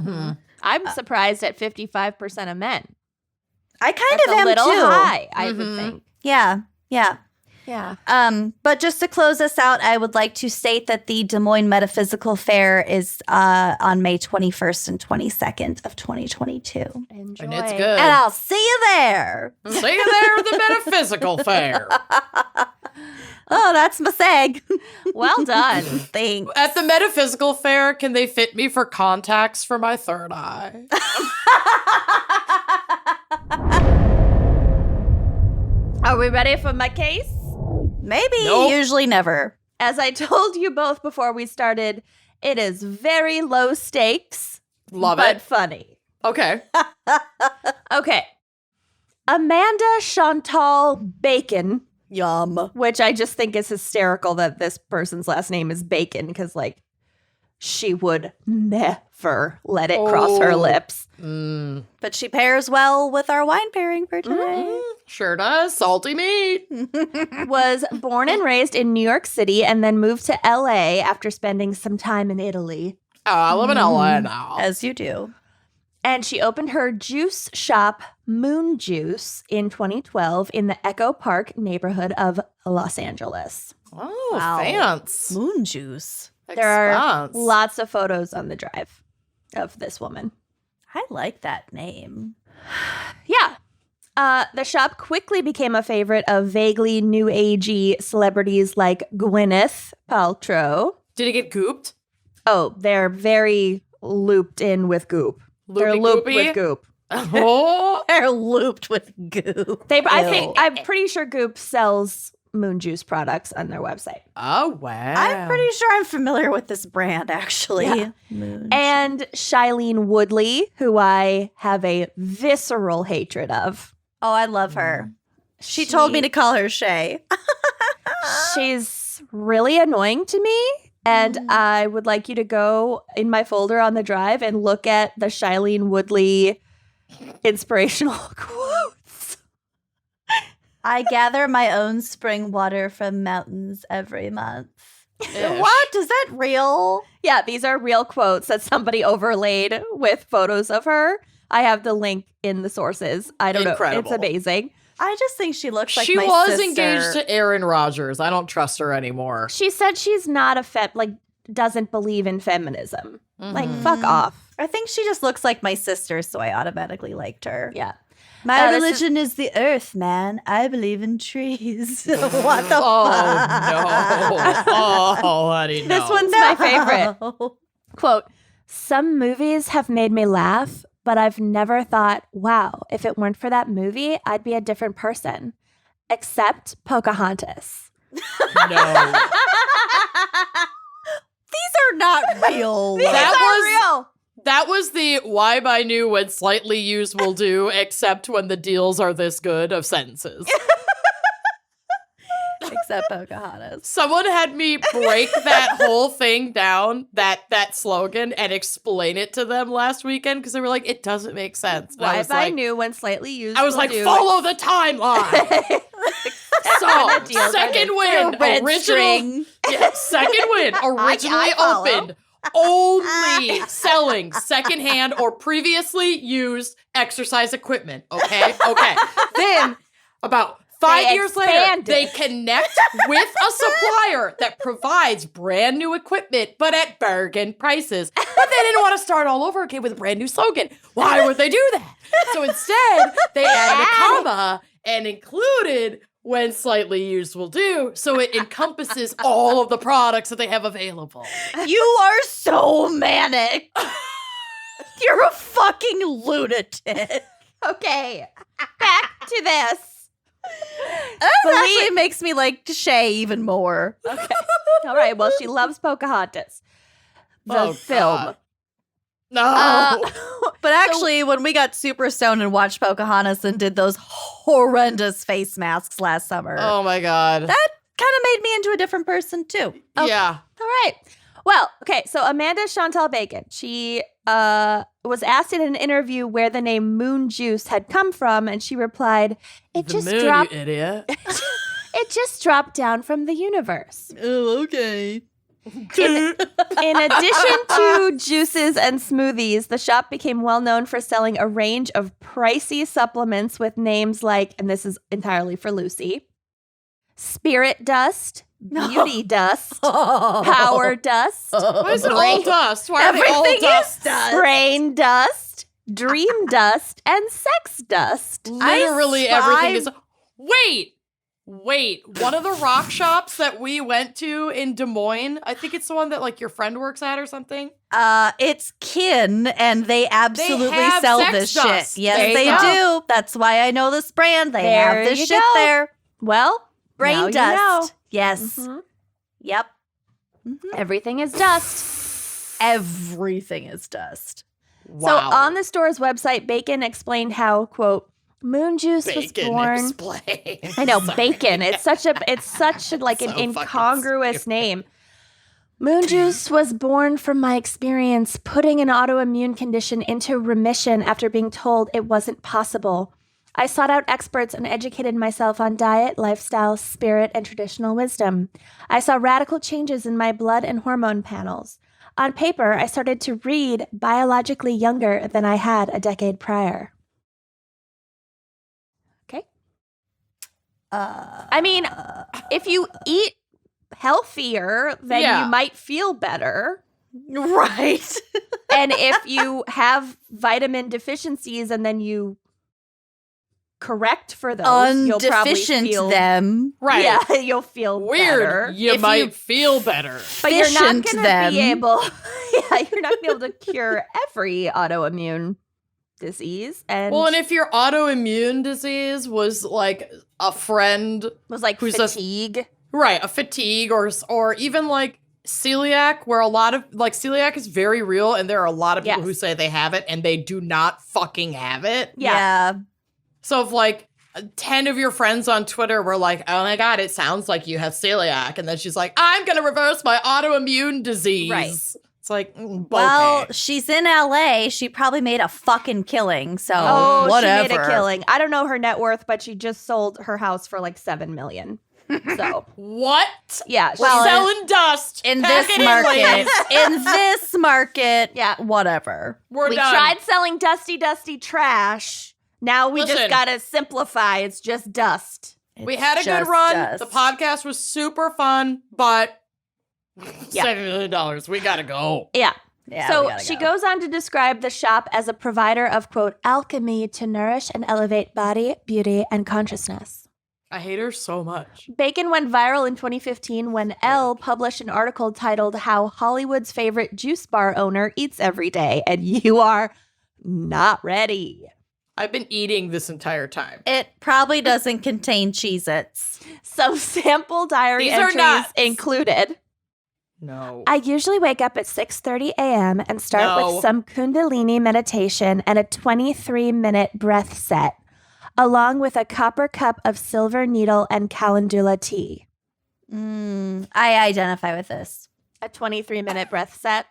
[SPEAKER 2] I'm surprised at 55% of men.
[SPEAKER 3] I kind
[SPEAKER 2] That's
[SPEAKER 3] of am
[SPEAKER 2] a little
[SPEAKER 3] too.
[SPEAKER 2] high, I would think.
[SPEAKER 3] Yeah.
[SPEAKER 2] Yeah.
[SPEAKER 3] But just to close us out, I would like to state that the Des Moines Metaphysical Fair is on May 21st and 22nd of 2022.
[SPEAKER 2] Enjoy.
[SPEAKER 1] And it's good.
[SPEAKER 3] And I'll see you there.
[SPEAKER 1] See you there at the Metaphysical Fair.
[SPEAKER 3] Oh, that's my seg.
[SPEAKER 2] Well done.
[SPEAKER 3] Thanks.
[SPEAKER 1] At the Metaphysical Fair, can they fit me for contacts for my third eye?
[SPEAKER 2] Are we ready for my case?
[SPEAKER 3] Maybe.
[SPEAKER 1] Nope.
[SPEAKER 3] Usually never.
[SPEAKER 2] As I told you both before we started, it is very low stakes,
[SPEAKER 1] Love
[SPEAKER 2] but
[SPEAKER 1] it.
[SPEAKER 2] funny.
[SPEAKER 1] Okay.
[SPEAKER 2] Okay. Amanda Chantal Bacon,
[SPEAKER 3] Yum.
[SPEAKER 2] which I just think is hysterical that this person's last name is Bacon because, like, she would never let it cross her
[SPEAKER 1] Oh.
[SPEAKER 2] lips.
[SPEAKER 3] But she pairs well with our wine pairing for today.
[SPEAKER 1] Sure does. Salty meat.
[SPEAKER 2] Was born and raised in New York City and then moved to LA after spending some time in Italy.
[SPEAKER 1] Oh, I live in LA now.
[SPEAKER 3] As you do.
[SPEAKER 2] And she opened her juice shop, Moon Juice, in 2012 in the Echo Park neighborhood of Los Angeles.
[SPEAKER 1] Oh,
[SPEAKER 3] Wow.
[SPEAKER 1] fancy.
[SPEAKER 3] Moon juice.
[SPEAKER 2] There are
[SPEAKER 1] Expanse.
[SPEAKER 2] lots of photos on the drive of this woman.
[SPEAKER 3] I like that name.
[SPEAKER 2] Yeah. The shop quickly became a favorite of vaguely new agey celebrities like Gwyneth Paltrow.
[SPEAKER 1] Did it get gooped?
[SPEAKER 2] Oh, they're very looped in with goop. They're looped
[SPEAKER 1] Loopy-goopy?
[SPEAKER 2] with goop.
[SPEAKER 1] Oh.
[SPEAKER 3] They're looped with goo.
[SPEAKER 2] I'm pretty sure Goop sells Moon Juice products on their website.
[SPEAKER 1] Oh, wow.
[SPEAKER 3] I'm pretty sure I'm familiar with this brand, actually.
[SPEAKER 2] Yeah.
[SPEAKER 3] Moon.
[SPEAKER 2] And Shailene Woodley, who I have a visceral hatred of.
[SPEAKER 3] Oh, I love her. She told me to call her Shay.
[SPEAKER 2] She's really annoying to me. And I would like you to go in my folder on the drive and look at the Shailene Woodley inspirational quotes.
[SPEAKER 3] I gather my own spring water from mountains every month.
[SPEAKER 1] Ish.
[SPEAKER 3] What? Is that real?
[SPEAKER 2] Yeah, these are real quotes that somebody overlaid with photos of her. I have the link in the sources. I don't
[SPEAKER 1] Incredible.
[SPEAKER 2] know. It's amazing.
[SPEAKER 3] I just think she looks like
[SPEAKER 1] She
[SPEAKER 3] my
[SPEAKER 1] was
[SPEAKER 3] sister.
[SPEAKER 1] engaged to Aaron Rodgers. I don't trust her anymore.
[SPEAKER 2] She said she's not doesn't believe in feminism. Like,
[SPEAKER 1] Mhm.
[SPEAKER 2] fuck off.
[SPEAKER 3] I think she just looks like my sister, so I automatically liked her.
[SPEAKER 2] Yeah.
[SPEAKER 3] My
[SPEAKER 2] This
[SPEAKER 3] religion is the earth, man. I believe in trees. What the
[SPEAKER 1] Oh,
[SPEAKER 3] fuck?
[SPEAKER 1] no. Oh, honey, no.
[SPEAKER 2] This one's my favorite. Quote, some movies have made me laugh, but I've never thought, wow, if it weren't for that movie, I'd be a different person. Except Pocahontas.
[SPEAKER 1] No.
[SPEAKER 3] These are not real.
[SPEAKER 1] That was the why by new when slightly used will do, except when the deals are this good of sentences.
[SPEAKER 3] Except Pocahontas.
[SPEAKER 1] Someone had me break that whole thing down, that slogan, and explain it to them last weekend because they were like, it doesn't make sense. And
[SPEAKER 2] Why
[SPEAKER 1] was
[SPEAKER 2] if I
[SPEAKER 1] like,
[SPEAKER 2] knew when slightly used
[SPEAKER 1] I was
[SPEAKER 2] will
[SPEAKER 1] like,
[SPEAKER 2] do.
[SPEAKER 1] follow the timeline. So,
[SPEAKER 2] deals are
[SPEAKER 1] second
[SPEAKER 2] this.
[SPEAKER 1] win,
[SPEAKER 3] Red
[SPEAKER 1] original.
[SPEAKER 3] string.
[SPEAKER 1] Yeah, second win, originally
[SPEAKER 3] follow.
[SPEAKER 1] opened, only selling secondhand or previously used exercise equipment. Okay. Then, about 5
[SPEAKER 2] They
[SPEAKER 1] years later,
[SPEAKER 2] expanded.
[SPEAKER 1] they connect with a supplier that provides brand new equipment, but at bargain prices. But they didn't want to start all over again with a brand new slogan. Why would they do that? So instead, they added a comma and included when slightly used will do, so it encompasses all of the products that they have available.
[SPEAKER 3] You are so manic. You're a fucking lunatic.
[SPEAKER 2] Okay, back to this.
[SPEAKER 3] That actually makes me like Shay even more.
[SPEAKER 2] Okay. All right. Well, she loves Pocahontas. The
[SPEAKER 1] Oh,
[SPEAKER 2] film.
[SPEAKER 1] God. No.
[SPEAKER 3] But actually, when we got super stoned and watched Pocahontas and did those horrendous face masks last summer,
[SPEAKER 1] Oh my God.
[SPEAKER 3] that kind of made me into a different person too.
[SPEAKER 1] Yeah.
[SPEAKER 2] All right. Well, okay. So Amanda Chantal Bacon, she was asked in an interview where the name Moon Juice had come from, and she replied, "It
[SPEAKER 1] The
[SPEAKER 2] just
[SPEAKER 1] moon,
[SPEAKER 2] dropped.
[SPEAKER 1] you idiot.
[SPEAKER 2] It just dropped down from the universe."
[SPEAKER 3] Oh, okay.
[SPEAKER 2] In addition to juices and smoothies, the shop became well known for selling a range of pricey supplements with names like, and this is entirely for Lucy, Spirit Dust, Beauty Dust, Power Dust,
[SPEAKER 1] Why is it all dust? Why are they all
[SPEAKER 3] Everything
[SPEAKER 1] dust?
[SPEAKER 3] is dust.
[SPEAKER 2] Brain Dust, Dream Dust, and Sex Dust.
[SPEAKER 1] Literally everything is. Wait. One of the rock shops that we went to in Des Moines, I think it's the one that like your friend works at or something.
[SPEAKER 3] It's Kin, and they absolutely
[SPEAKER 1] have
[SPEAKER 3] sell
[SPEAKER 1] sex
[SPEAKER 3] this
[SPEAKER 1] dust.
[SPEAKER 3] shit. Yes,
[SPEAKER 2] There you
[SPEAKER 3] they
[SPEAKER 2] go.
[SPEAKER 3] do. That's why I know this brand. They
[SPEAKER 2] There
[SPEAKER 3] have this
[SPEAKER 2] you
[SPEAKER 3] shit
[SPEAKER 2] go.
[SPEAKER 3] there.
[SPEAKER 2] Well,
[SPEAKER 3] Brain
[SPEAKER 2] now you
[SPEAKER 3] dust.
[SPEAKER 2] know.
[SPEAKER 3] Yes.
[SPEAKER 2] Mhm.
[SPEAKER 3] Yep.
[SPEAKER 2] Everything is dust.
[SPEAKER 3] Everything is dust.
[SPEAKER 1] Wow.
[SPEAKER 2] So on the store's website, Bacon explained how, quote, Moon Juice was
[SPEAKER 1] Bacon
[SPEAKER 2] born.
[SPEAKER 1] explain.
[SPEAKER 2] I know,
[SPEAKER 1] Sorry.
[SPEAKER 2] Bacon. It's such like an
[SPEAKER 1] So fucking
[SPEAKER 2] incongruous
[SPEAKER 1] stupid.
[SPEAKER 2] name. Moon Juice was born from my experience putting an autoimmune condition into remission after being told it wasn't possible. I sought out experts and educated myself on diet, lifestyle, spirit, and traditional wisdom. I saw radical changes in my blood and hormone panels. On paper, I started to read biologically younger than I had a decade prior. Okay. I mean, if you eat healthier, then
[SPEAKER 1] Yeah.
[SPEAKER 2] you might feel better.
[SPEAKER 3] Right.
[SPEAKER 2] And if you have vitamin deficiencies and then you correct for those, you'll probably
[SPEAKER 3] Undeficient
[SPEAKER 2] feel
[SPEAKER 3] them.
[SPEAKER 1] Right.
[SPEAKER 2] Yeah, you'll feel
[SPEAKER 1] Weird.
[SPEAKER 2] better.
[SPEAKER 1] You
[SPEAKER 3] If
[SPEAKER 1] might
[SPEAKER 3] you-
[SPEAKER 1] feel better.
[SPEAKER 2] But you're not
[SPEAKER 3] Efficient
[SPEAKER 2] going to
[SPEAKER 3] them.
[SPEAKER 2] be able. Yeah, you're not going to be able to cure every autoimmune disease. And
[SPEAKER 1] Well, and if your autoimmune disease was like a friend,
[SPEAKER 2] was like
[SPEAKER 1] who's a-
[SPEAKER 2] fatigue.
[SPEAKER 1] right, a fatigue or even like celiac, where a lot of like celiac is very real, and there are a lot of people
[SPEAKER 2] Yes.
[SPEAKER 1] who say they have it and they do not fucking have it.
[SPEAKER 2] Yeah.
[SPEAKER 1] So if like 10 of your friends on Twitter were like, oh my God, it sounds like you have celiac. And then she's like, I'm going to reverse my autoimmune disease.
[SPEAKER 2] Right.
[SPEAKER 1] It's like,
[SPEAKER 3] Well,
[SPEAKER 1] okay.
[SPEAKER 3] she's in LA. She probably made a fucking killing. So
[SPEAKER 2] Oh,
[SPEAKER 3] whatever.
[SPEAKER 2] she made a killing. I don't know her net worth, but she just sold her house for like $7 million. So,
[SPEAKER 1] What?
[SPEAKER 2] yeah.
[SPEAKER 3] Well,
[SPEAKER 2] she's-
[SPEAKER 1] Selling dust.
[SPEAKER 3] In
[SPEAKER 1] Pack
[SPEAKER 3] this
[SPEAKER 1] it
[SPEAKER 3] market,
[SPEAKER 1] ladies.
[SPEAKER 3] in this market,
[SPEAKER 2] Yeah.
[SPEAKER 3] whatever.
[SPEAKER 1] We're
[SPEAKER 2] we
[SPEAKER 1] done.
[SPEAKER 2] tried selling dusty trash. Now we
[SPEAKER 1] Listen.
[SPEAKER 2] just got to simplify. It's just dust.
[SPEAKER 1] We
[SPEAKER 3] It's
[SPEAKER 1] had a good
[SPEAKER 3] just
[SPEAKER 1] run.
[SPEAKER 3] dust.
[SPEAKER 1] The podcast was super fun, but
[SPEAKER 2] Yeah.
[SPEAKER 1] $7 million. We got to go.
[SPEAKER 2] Yeah.
[SPEAKER 3] Yeah,
[SPEAKER 2] So
[SPEAKER 3] we gotta
[SPEAKER 2] she
[SPEAKER 3] go.
[SPEAKER 2] goes on to describe the shop as a provider of, quote, alchemy to nourish and elevate body, beauty, and consciousness.
[SPEAKER 1] I hate her so much.
[SPEAKER 2] Bacon went viral in 2015 when Elle published an article titled How Hollywood's Favorite Juice Bar Owner Eats Every Day, and you are not ready.
[SPEAKER 1] I've been eating this entire time.
[SPEAKER 3] It probably doesn't contain Cheez-Its.
[SPEAKER 2] Some sample diary
[SPEAKER 1] These are
[SPEAKER 2] entries
[SPEAKER 1] nuts.
[SPEAKER 2] included.
[SPEAKER 1] No.
[SPEAKER 2] I usually wake up at 6:30 a.m. and start
[SPEAKER 1] No.
[SPEAKER 2] with some Kundalini meditation and a 23-minute breath set, along with a copper cup of silver needle and calendula tea.
[SPEAKER 3] I identify with this.
[SPEAKER 2] A 23-minute breath set.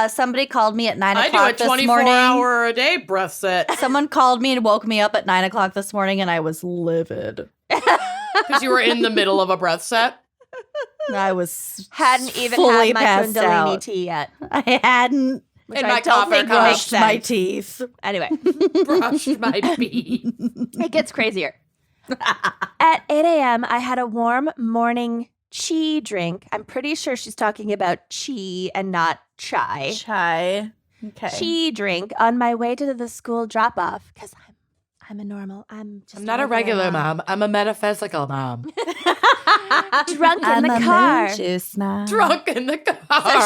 [SPEAKER 3] Somebody called me at 9
[SPEAKER 1] I do
[SPEAKER 3] o'clock
[SPEAKER 1] a
[SPEAKER 3] this
[SPEAKER 1] 24
[SPEAKER 3] morning.
[SPEAKER 1] hour a day breath set
[SPEAKER 3] Someone called me and woke me up at 9 o'clock this morning, and I was livid.
[SPEAKER 1] because you were in the middle of a breath set.
[SPEAKER 3] I was
[SPEAKER 2] Hadn't even
[SPEAKER 3] fully
[SPEAKER 2] had my
[SPEAKER 3] passed
[SPEAKER 2] Kundalini
[SPEAKER 3] out.
[SPEAKER 2] tea yet.
[SPEAKER 3] I hadn't
[SPEAKER 2] Which
[SPEAKER 1] In
[SPEAKER 2] I
[SPEAKER 1] my
[SPEAKER 2] don't
[SPEAKER 1] copper
[SPEAKER 2] think
[SPEAKER 1] cup.
[SPEAKER 2] makes
[SPEAKER 3] brushed my
[SPEAKER 2] sense.
[SPEAKER 3] teeth.
[SPEAKER 2] Anyway,
[SPEAKER 1] Brushed my beat.
[SPEAKER 2] it gets crazier. At 8 a.m., I had a warm morning chi drink. I'm pretty sure she's talking about chi and not chai.
[SPEAKER 3] Chai. Okay.
[SPEAKER 2] Chi drink on my way to the school drop-off because I'm a normal. I'm just
[SPEAKER 1] I'm not a regular mom. I'm a metaphysical mom.
[SPEAKER 2] Drunk in
[SPEAKER 3] I'm
[SPEAKER 2] the
[SPEAKER 3] a
[SPEAKER 2] car.
[SPEAKER 3] moon juice mom.
[SPEAKER 1] Drunk in the car.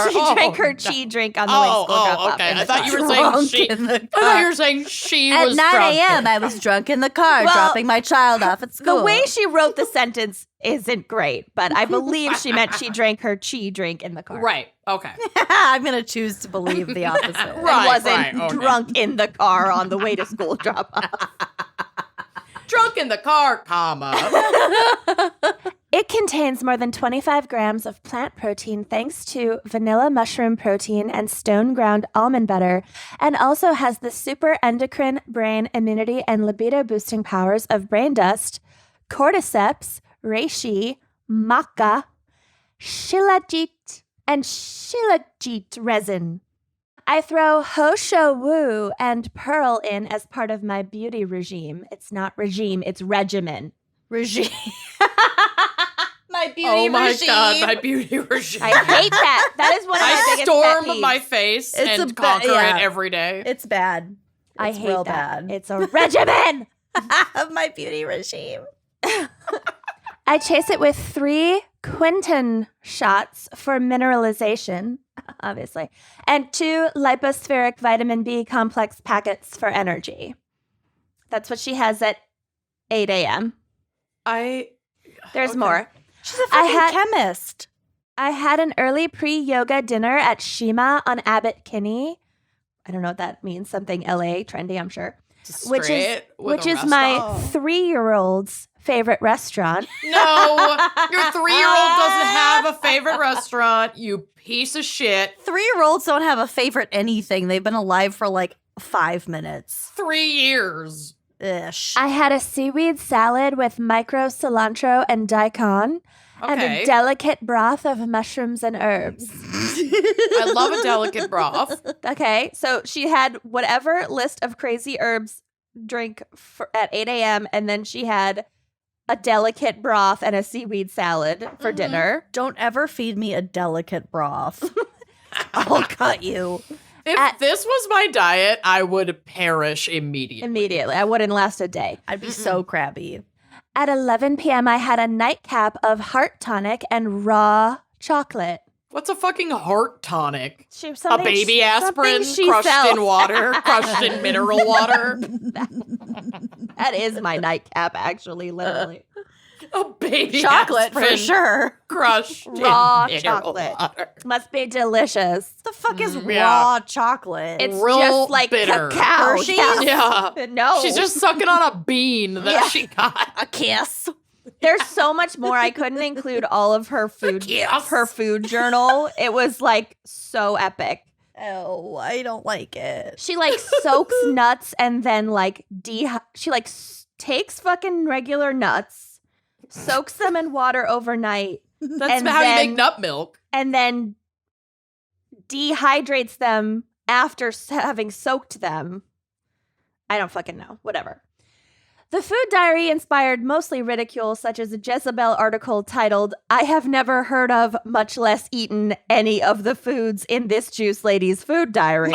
[SPEAKER 2] So she
[SPEAKER 1] Oh,
[SPEAKER 2] drank her
[SPEAKER 1] no.
[SPEAKER 2] chi drink on the way to school drop-off.
[SPEAKER 1] okay.
[SPEAKER 2] in
[SPEAKER 1] I
[SPEAKER 2] the
[SPEAKER 1] thought
[SPEAKER 2] car.
[SPEAKER 1] you were saying
[SPEAKER 3] Drunk
[SPEAKER 1] she.
[SPEAKER 3] in the
[SPEAKER 1] I thought
[SPEAKER 3] car.
[SPEAKER 1] you were saying she
[SPEAKER 3] At
[SPEAKER 1] was
[SPEAKER 3] 9
[SPEAKER 1] drunk.
[SPEAKER 3] a.m., I was drunk in the car,
[SPEAKER 2] Well,
[SPEAKER 3] dropping my child off at school.
[SPEAKER 2] The way she wrote the sentence isn't great, but I believe she meant she drank her chi drink in the car.
[SPEAKER 1] Right. Okay.
[SPEAKER 3] I'm going to choose to believe the opposite.
[SPEAKER 2] And
[SPEAKER 1] Right,
[SPEAKER 2] wasn't
[SPEAKER 1] right, okay.
[SPEAKER 2] drunk in the car on the way to school drop-off.
[SPEAKER 1] Drunk in the car, comma.
[SPEAKER 2] It contains more than 25 grams of plant protein thanks to vanilla mushroom protein and stone ground almond butter, and also has the super endocrine, brain, immunity, and libido boosting powers of brain dust, cordyceps, reishi, maca, shilajit, and shilajit resin. I throw Ho Shou Wu and pearl in as part of my beauty regime. It's not regime, it's regimen.
[SPEAKER 3] Regime. My beauty
[SPEAKER 1] Oh my
[SPEAKER 3] regime.
[SPEAKER 1] God, my beauty regime.
[SPEAKER 2] I hate that. That is one of my
[SPEAKER 1] I
[SPEAKER 2] biggest pet
[SPEAKER 1] storm
[SPEAKER 2] peeves.
[SPEAKER 1] my face
[SPEAKER 3] It's
[SPEAKER 1] and
[SPEAKER 3] a
[SPEAKER 1] conquer
[SPEAKER 3] yeah.
[SPEAKER 1] it every day.
[SPEAKER 3] It's bad.
[SPEAKER 2] I
[SPEAKER 3] It's
[SPEAKER 2] hate
[SPEAKER 3] real
[SPEAKER 2] that.
[SPEAKER 3] bad.
[SPEAKER 2] It's a regimen.
[SPEAKER 3] My beauty regime.
[SPEAKER 2] I chase it with 3 Quinton shots for mineralization, obviously, and 2 lipospheric vitamin B complex packets for energy. That's what she has at 8 a.m. There's
[SPEAKER 1] Okay.
[SPEAKER 2] more.
[SPEAKER 3] She's a fucking chemist.
[SPEAKER 2] I had an early pre-yoga dinner at Shima on Abbot Kinney. I don't know what that means. Something LA trendy, I'm sure. Which is my 3-year-old's favorite restaurant.
[SPEAKER 1] No, your 3-year-old doesn't have a favorite restaurant, you piece of shit.
[SPEAKER 3] 3-year-olds don't have a favorite anything. They've been alive for like 5 minutes.
[SPEAKER 1] 3 years.
[SPEAKER 3] Ish.
[SPEAKER 2] I had a seaweed salad with micro cilantro and daikon and
[SPEAKER 1] Okay.
[SPEAKER 2] a delicate broth of mushrooms and herbs.
[SPEAKER 1] I love a delicate broth.
[SPEAKER 2] Okay, so she had whatever list of crazy herbs drink at 8 a.m. and then she had a delicate broth and a seaweed salad for dinner.
[SPEAKER 3] Don't ever feed me a delicate broth. I'll cut you.
[SPEAKER 1] If this was my diet, I would perish immediately.
[SPEAKER 2] Immediately. I wouldn't last a day.
[SPEAKER 3] I'd be so crabby.
[SPEAKER 2] At 11 p.m., I had a nightcap of heart tonic and raw chocolate.
[SPEAKER 1] What's a fucking heart tonic? A
[SPEAKER 2] Something
[SPEAKER 1] baby aspirin
[SPEAKER 2] she
[SPEAKER 1] crushed
[SPEAKER 2] sells.
[SPEAKER 1] in water, crushed in mineral water.
[SPEAKER 2] That is my nightcap, actually, literally.
[SPEAKER 1] A baby
[SPEAKER 3] Chocolate
[SPEAKER 1] aspirin
[SPEAKER 3] for sure.
[SPEAKER 1] crushed
[SPEAKER 2] Raw
[SPEAKER 1] in mineral
[SPEAKER 2] chocolate.
[SPEAKER 1] water.
[SPEAKER 2] Must be delicious.
[SPEAKER 3] The fuck is
[SPEAKER 1] Yeah.
[SPEAKER 3] raw chocolate?
[SPEAKER 2] It's
[SPEAKER 1] Real
[SPEAKER 2] just like
[SPEAKER 1] bitter.
[SPEAKER 2] cacao.
[SPEAKER 3] Hershey's?
[SPEAKER 1] Yeah.
[SPEAKER 2] No.
[SPEAKER 1] She's just sucking on a bean that she got.
[SPEAKER 3] a kiss.
[SPEAKER 2] There's so much more. I couldn't include all of her food.
[SPEAKER 1] Yes.
[SPEAKER 2] Her food journal. It was like so epic.
[SPEAKER 3] Oh, I don't like it.
[SPEAKER 2] She like soaks nuts and then like she like takes fucking regular nuts, soaks them in water overnight,
[SPEAKER 1] That's
[SPEAKER 2] And
[SPEAKER 1] how you
[SPEAKER 2] then-
[SPEAKER 1] make nut milk.
[SPEAKER 2] and then dehydrates them after having soaked them. I don't fucking know. Whatever. The food diary inspired mostly ridicule, such as a Jezebel article titled, "I have never heard of, much less eaten, any of the foods in this juice lady's food diary."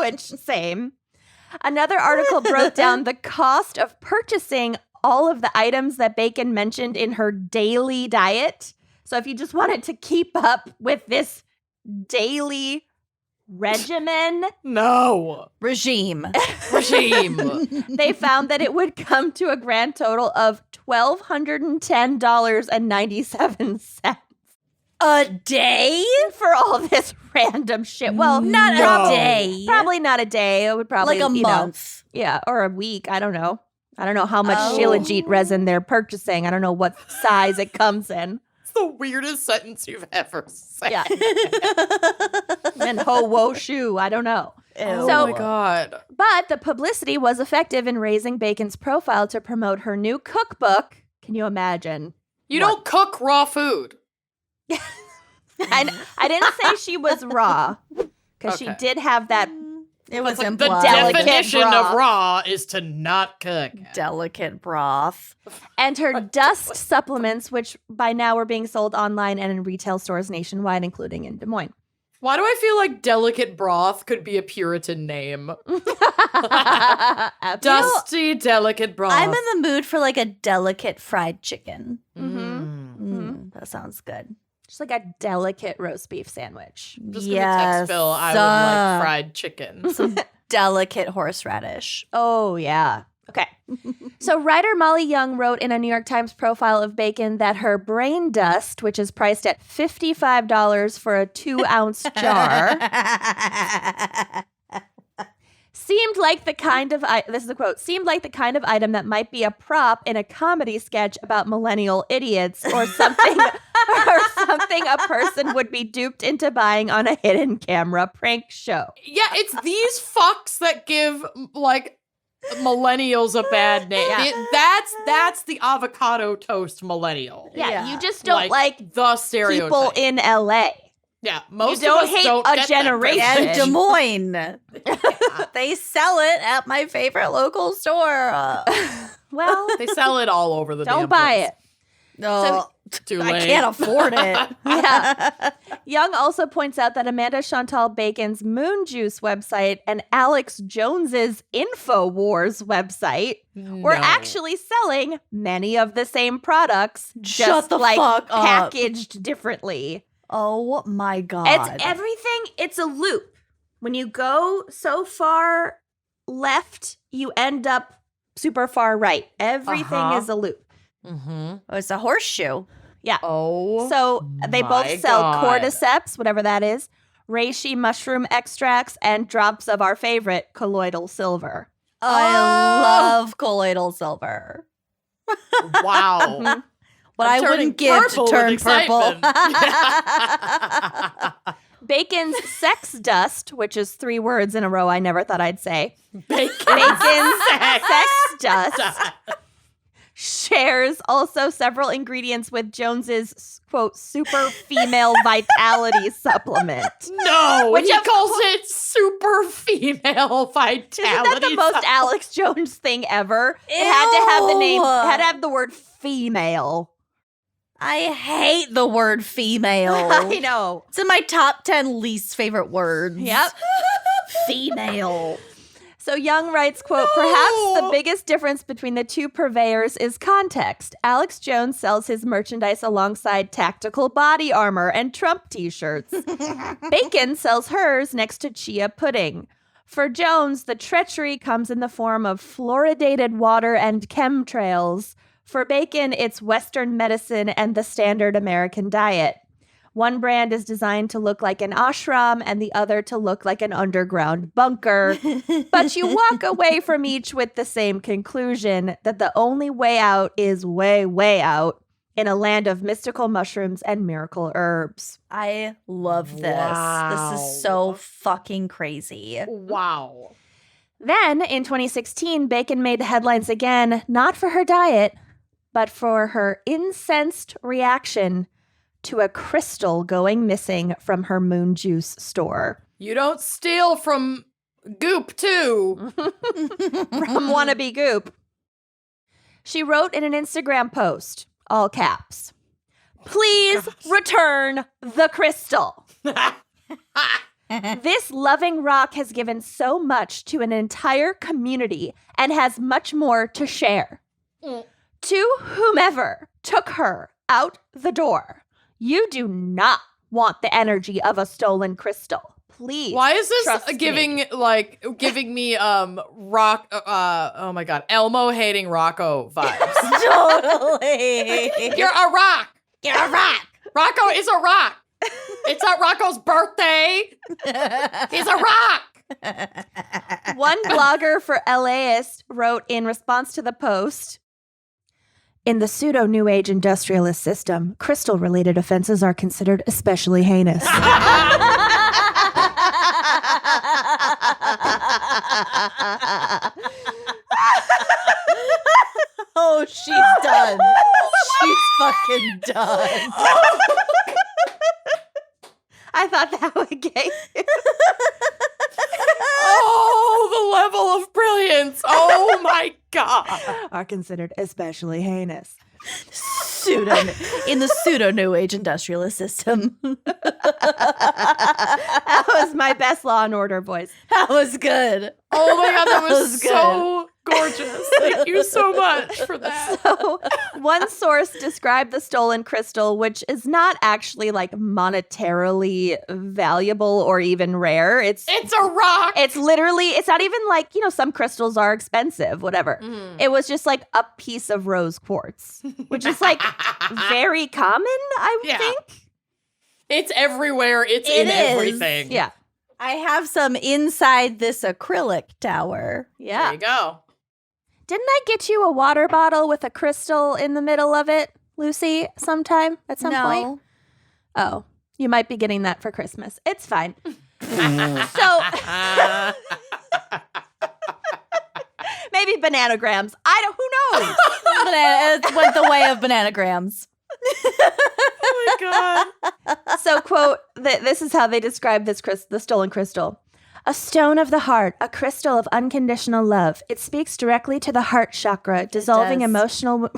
[SPEAKER 2] Which, same. Another article broke down the cost of purchasing all of the items that Bacon mentioned in her daily diet. So if you just wanted to keep up with this daily regimen,
[SPEAKER 1] No.
[SPEAKER 3] Regime.
[SPEAKER 1] Regime.
[SPEAKER 2] they found that it would come to a grand total of $1,210.97
[SPEAKER 3] A day?
[SPEAKER 2] for all this random shit. Well,
[SPEAKER 3] Not
[SPEAKER 1] No.
[SPEAKER 3] a day.
[SPEAKER 2] probably not a day. It would probably
[SPEAKER 3] like a
[SPEAKER 2] you know,
[SPEAKER 3] month.
[SPEAKER 2] yeah, or a week. I don't know. I don't know how much
[SPEAKER 3] Oh.
[SPEAKER 2] shilajit resin they're purchasing. I don't know what size it comes in.
[SPEAKER 1] It's the weirdest sentence you've ever said.
[SPEAKER 2] Yeah. And ho wo shu. I don't know.
[SPEAKER 1] Oh
[SPEAKER 2] So-
[SPEAKER 1] my God.
[SPEAKER 2] But the publicity was effective in raising Bacon's profile to promote her new cookbook. Can you imagine?
[SPEAKER 1] You don't cook raw food.
[SPEAKER 2] And I didn't say she was raw because she
[SPEAKER 1] Okay.
[SPEAKER 2] did have that
[SPEAKER 3] It was
[SPEAKER 1] It's like
[SPEAKER 3] implied.
[SPEAKER 1] the
[SPEAKER 2] Delicate
[SPEAKER 1] definition
[SPEAKER 2] broth.
[SPEAKER 1] of raw is to not cook.
[SPEAKER 3] Delicate broth.
[SPEAKER 2] and her dust supplements, which by now were being sold online and in retail stores nationwide, including in Des Moines.
[SPEAKER 1] Why do I feel like delicate broth could be a Puritan name?
[SPEAKER 2] Absolutely.
[SPEAKER 1] Dusty, delicate broth.
[SPEAKER 3] I'm in the mood for like a delicate fried chicken.
[SPEAKER 1] Mm.
[SPEAKER 3] That sounds good.
[SPEAKER 2] Just like a delicate roast beef sandwich.
[SPEAKER 1] Just gonna text Phil, I would like fried chicken.
[SPEAKER 3] Some delicate horseradish.
[SPEAKER 2] Oh, yeah. Okay. So writer Molly Young wrote in a New York Times profile of Bacon that her brain dust, which is priced at $55 for a 2-ounce jar, seemed like the kind of this is a quote, seemed like the kind of item that might be a prop in a comedy sketch about millennial idiots or something a person would be duped into buying on a hidden camera prank show.
[SPEAKER 1] Yeah, it's these fucks that give like millennial's a bad name.
[SPEAKER 2] Yeah.
[SPEAKER 1] That's the avocado toast millennial.
[SPEAKER 2] Yeah, you just don't like
[SPEAKER 1] the stereotype.
[SPEAKER 2] people in LA.
[SPEAKER 1] Yeah, most
[SPEAKER 2] You don't
[SPEAKER 1] of us
[SPEAKER 2] hate
[SPEAKER 1] don't
[SPEAKER 2] a
[SPEAKER 1] get
[SPEAKER 2] generation.
[SPEAKER 1] that
[SPEAKER 3] And
[SPEAKER 1] privilege.
[SPEAKER 3] Des Moines. They sell it at my favorite local store.
[SPEAKER 2] Well,
[SPEAKER 1] They sell it all over the damn
[SPEAKER 2] don't buy
[SPEAKER 1] place.
[SPEAKER 2] it.
[SPEAKER 3] No,
[SPEAKER 1] Too
[SPEAKER 3] I
[SPEAKER 1] late.
[SPEAKER 3] can't afford it.
[SPEAKER 2] Yeah. Young also points out that Amanda Chantal Bacon's Moon Juice website and Alex Jones's InfoWars website were
[SPEAKER 1] No.
[SPEAKER 2] actually selling many of the same products,
[SPEAKER 3] Shut
[SPEAKER 2] just
[SPEAKER 3] the
[SPEAKER 2] like
[SPEAKER 3] fuck up.
[SPEAKER 2] packaged differently.
[SPEAKER 3] Oh my God.
[SPEAKER 2] It's everything. It's a loop. When you go so far left, you end up super far right. Everything is a loop.
[SPEAKER 1] Mm-hmm.
[SPEAKER 3] Oh, it's a horseshoe.
[SPEAKER 2] Yeah.
[SPEAKER 1] Oh,
[SPEAKER 2] So they both
[SPEAKER 1] my
[SPEAKER 2] sell
[SPEAKER 1] God.
[SPEAKER 2] cordyceps, whatever that is, reishi mushroom extracts, and drops of our favorite colloidal silver.
[SPEAKER 3] I love colloidal silver.
[SPEAKER 1] Wow.
[SPEAKER 3] What
[SPEAKER 1] I'm
[SPEAKER 3] I wouldn't
[SPEAKER 1] turning
[SPEAKER 3] give
[SPEAKER 1] purple
[SPEAKER 3] to turn
[SPEAKER 1] with
[SPEAKER 3] purple.
[SPEAKER 1] excitement.
[SPEAKER 2] Bacon's sex dust, which is 3 words in a row I never thought I'd say.
[SPEAKER 1] Bacon's
[SPEAKER 2] Bacon's
[SPEAKER 1] sex
[SPEAKER 2] sex dust
[SPEAKER 1] dust.
[SPEAKER 2] shares also several ingredients with Jones's, quote, super female vitality supplement.
[SPEAKER 1] No,
[SPEAKER 2] Which
[SPEAKER 1] he
[SPEAKER 2] of
[SPEAKER 1] calls it super female vitality.
[SPEAKER 2] Isn't that the most Alex Jones thing ever? It had to have the name,
[SPEAKER 3] Ew.
[SPEAKER 2] had to have the word female.
[SPEAKER 3] I hate the word female.
[SPEAKER 2] I know.
[SPEAKER 3] It's in my top 10 least favorite words.
[SPEAKER 2] Yep.
[SPEAKER 3] Female.
[SPEAKER 2] So Young writes, quote, perhaps the biggest difference between the two purveyors is context. Alex Jones sells his merchandise alongside tactical body armor and Trump t-shirts. Bacon sells hers next to chia pudding. For Jones, the treachery comes in the form of fluoridated water and chemtrails. For Bacon, it's Western medicine and the standard American diet. One brand is designed to look like an ashram and the other to look like an underground bunker. But you walk away from each with the same conclusion that the only way out is way, way out in a land of mystical mushrooms and miracle herbs.
[SPEAKER 3] I love this.
[SPEAKER 1] Wow.
[SPEAKER 3] This is so fucking crazy.
[SPEAKER 1] Wow.
[SPEAKER 2] Then, in 2016, Bacon made headlines again, not for her diet, but for her incensed reaction to a crystal going missing from her Moon Juice store.
[SPEAKER 1] You don't steal from Goop, too.
[SPEAKER 2] From Wannabe Goop. She wrote in an Instagram post, all caps, please return the crystal. This loving rock has given so much to an entire community and has much more to share. To whomever took her out the door, you do not want the energy of a stolen crystal. Please.
[SPEAKER 1] Why is this
[SPEAKER 2] trust
[SPEAKER 1] giving
[SPEAKER 2] me.
[SPEAKER 1] me rock oh my God, Elmo hating Rocco vibes?
[SPEAKER 3] Totally.
[SPEAKER 1] You're a rock. You're a rock. Rocco is a rock. It's not Rocco's birthday. He's a rock.
[SPEAKER 2] One blogger for LAist wrote in response to the post, in the pseudo New Age industrialist system, crystal-related offenses are considered especially heinous.
[SPEAKER 3] Oh, she's done. She's fucking done.
[SPEAKER 2] I thought that would get you.
[SPEAKER 1] Oh, the level of brilliance. Oh my God.
[SPEAKER 2] Are considered especially heinous.
[SPEAKER 3] In the pseudo New Age industrialist system.
[SPEAKER 2] That was my best Law and Order voice.
[SPEAKER 3] That was good.
[SPEAKER 1] Oh my God, that was
[SPEAKER 3] was good.
[SPEAKER 1] so gorgeous. Thank you so much for that.
[SPEAKER 2] So, one source described the stolen crystal, which is not actually like monetarily valuable or even rare. It's
[SPEAKER 1] It's a rock.
[SPEAKER 2] literally, it's not even like, some crystals are expensive, whatever. It was just like a piece of rose quartz, which is like very common, I would
[SPEAKER 1] Yeah.
[SPEAKER 2] think.
[SPEAKER 1] It's everywhere. It's
[SPEAKER 3] It
[SPEAKER 1] in
[SPEAKER 3] is.
[SPEAKER 1] everything.
[SPEAKER 2] Yeah.
[SPEAKER 3] I have some inside this acrylic tower.
[SPEAKER 1] There
[SPEAKER 2] Yeah.
[SPEAKER 1] you go.
[SPEAKER 2] Didn't I get you a water bottle with a crystal in the middle of it, Lucy, at some point?
[SPEAKER 3] No.
[SPEAKER 2] Oh, you might be getting that for Christmas. It's fine. So maybe maybe bananagrams. Who knows?
[SPEAKER 3] It went the way of bananagrams.
[SPEAKER 1] Oh my God.
[SPEAKER 2] So, quote, this is how they describe the stolen crystal. A stone of the heart, a crystal of unconditional love. It speaks directly to the heart chakra, dissolving
[SPEAKER 3] does.
[SPEAKER 2] emotional...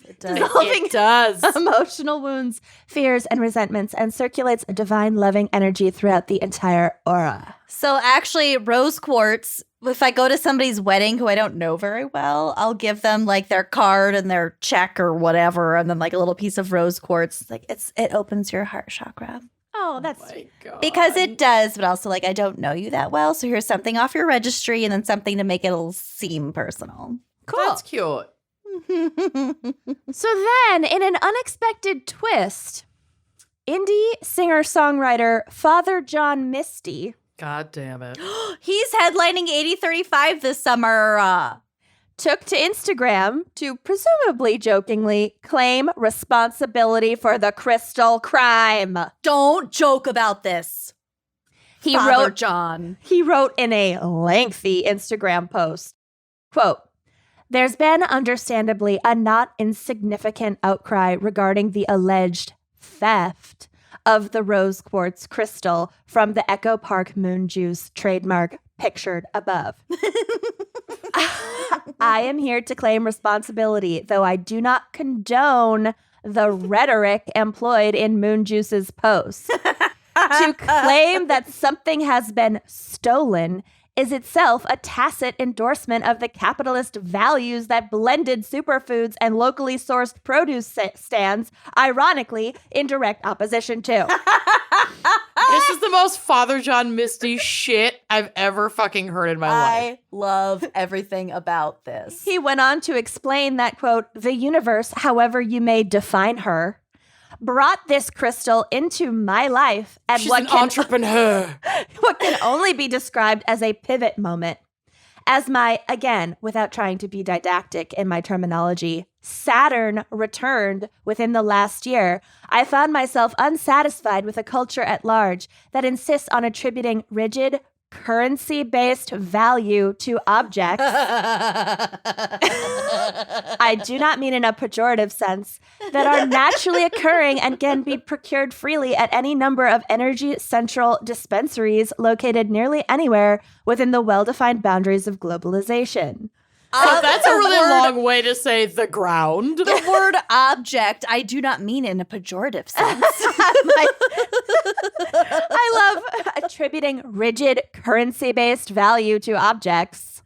[SPEAKER 1] It does.
[SPEAKER 2] emotional wounds, fears, and resentments, and circulates a divine loving energy throughout the entire aura.
[SPEAKER 3] So actually, rose quartz, if I go to somebody's wedding who I don't know very well, I'll give them like their card and their check or whatever, and then like a little piece of rose quartz. Like it opens your heart chakra.
[SPEAKER 2] Oh, that's
[SPEAKER 1] my God.
[SPEAKER 3] Because it does, but also like I don't know you that well, so here's something off your registry and then something to make it seem personal.
[SPEAKER 1] Cool. That's cute.
[SPEAKER 2] So then, in an unexpected twist, indie singer-songwriter Father John Misty
[SPEAKER 1] God damn it.
[SPEAKER 3] He's headlining 8035 this summer.
[SPEAKER 2] took to Instagram to presumably jokingly claim responsibility for the crystal crime.
[SPEAKER 3] Don't joke about this.
[SPEAKER 2] He
[SPEAKER 3] Father
[SPEAKER 2] wrote
[SPEAKER 3] John.
[SPEAKER 2] He wrote in a lengthy Instagram post, quote, "There's been understandably a not insignificant outcry regarding the alleged theft of the rose quartz crystal from the Echo Park Moon Juice trademark pictured above. I am here to claim responsibility, though I do not condone the rhetoric employed in Moon Juice's post. To claim that something has been stolen is itself a tacit endorsement of the capitalist values that blended superfoods and locally sourced produce stands, ironically, in direct opposition to."
[SPEAKER 1] This is the most Father John Misty shit I've ever fucking heard in my life.
[SPEAKER 3] I love everything about this.
[SPEAKER 2] He went on to explain that, quote, "The universe, however you may define her, brought this crystal into my life at
[SPEAKER 1] She's an entrepreneur.
[SPEAKER 2] what can only be described as a pivot moment. As my, again, without trying to be didactic in my terminology, Saturn returned within the last year, I found myself unsatisfied with a culture at large that insists on attributing rigid, currency-based value to objects. I do not mean in a pejorative sense, that are naturally occurring and can be procured freely at any number of energy central dispensaries located nearly anywhere within the well-defined boundaries of globalization."
[SPEAKER 1] So that's a really long way to say the ground.
[SPEAKER 3] The word object, I do not mean in a pejorative sense.
[SPEAKER 2] I love attributing rigid currency-based value to objects.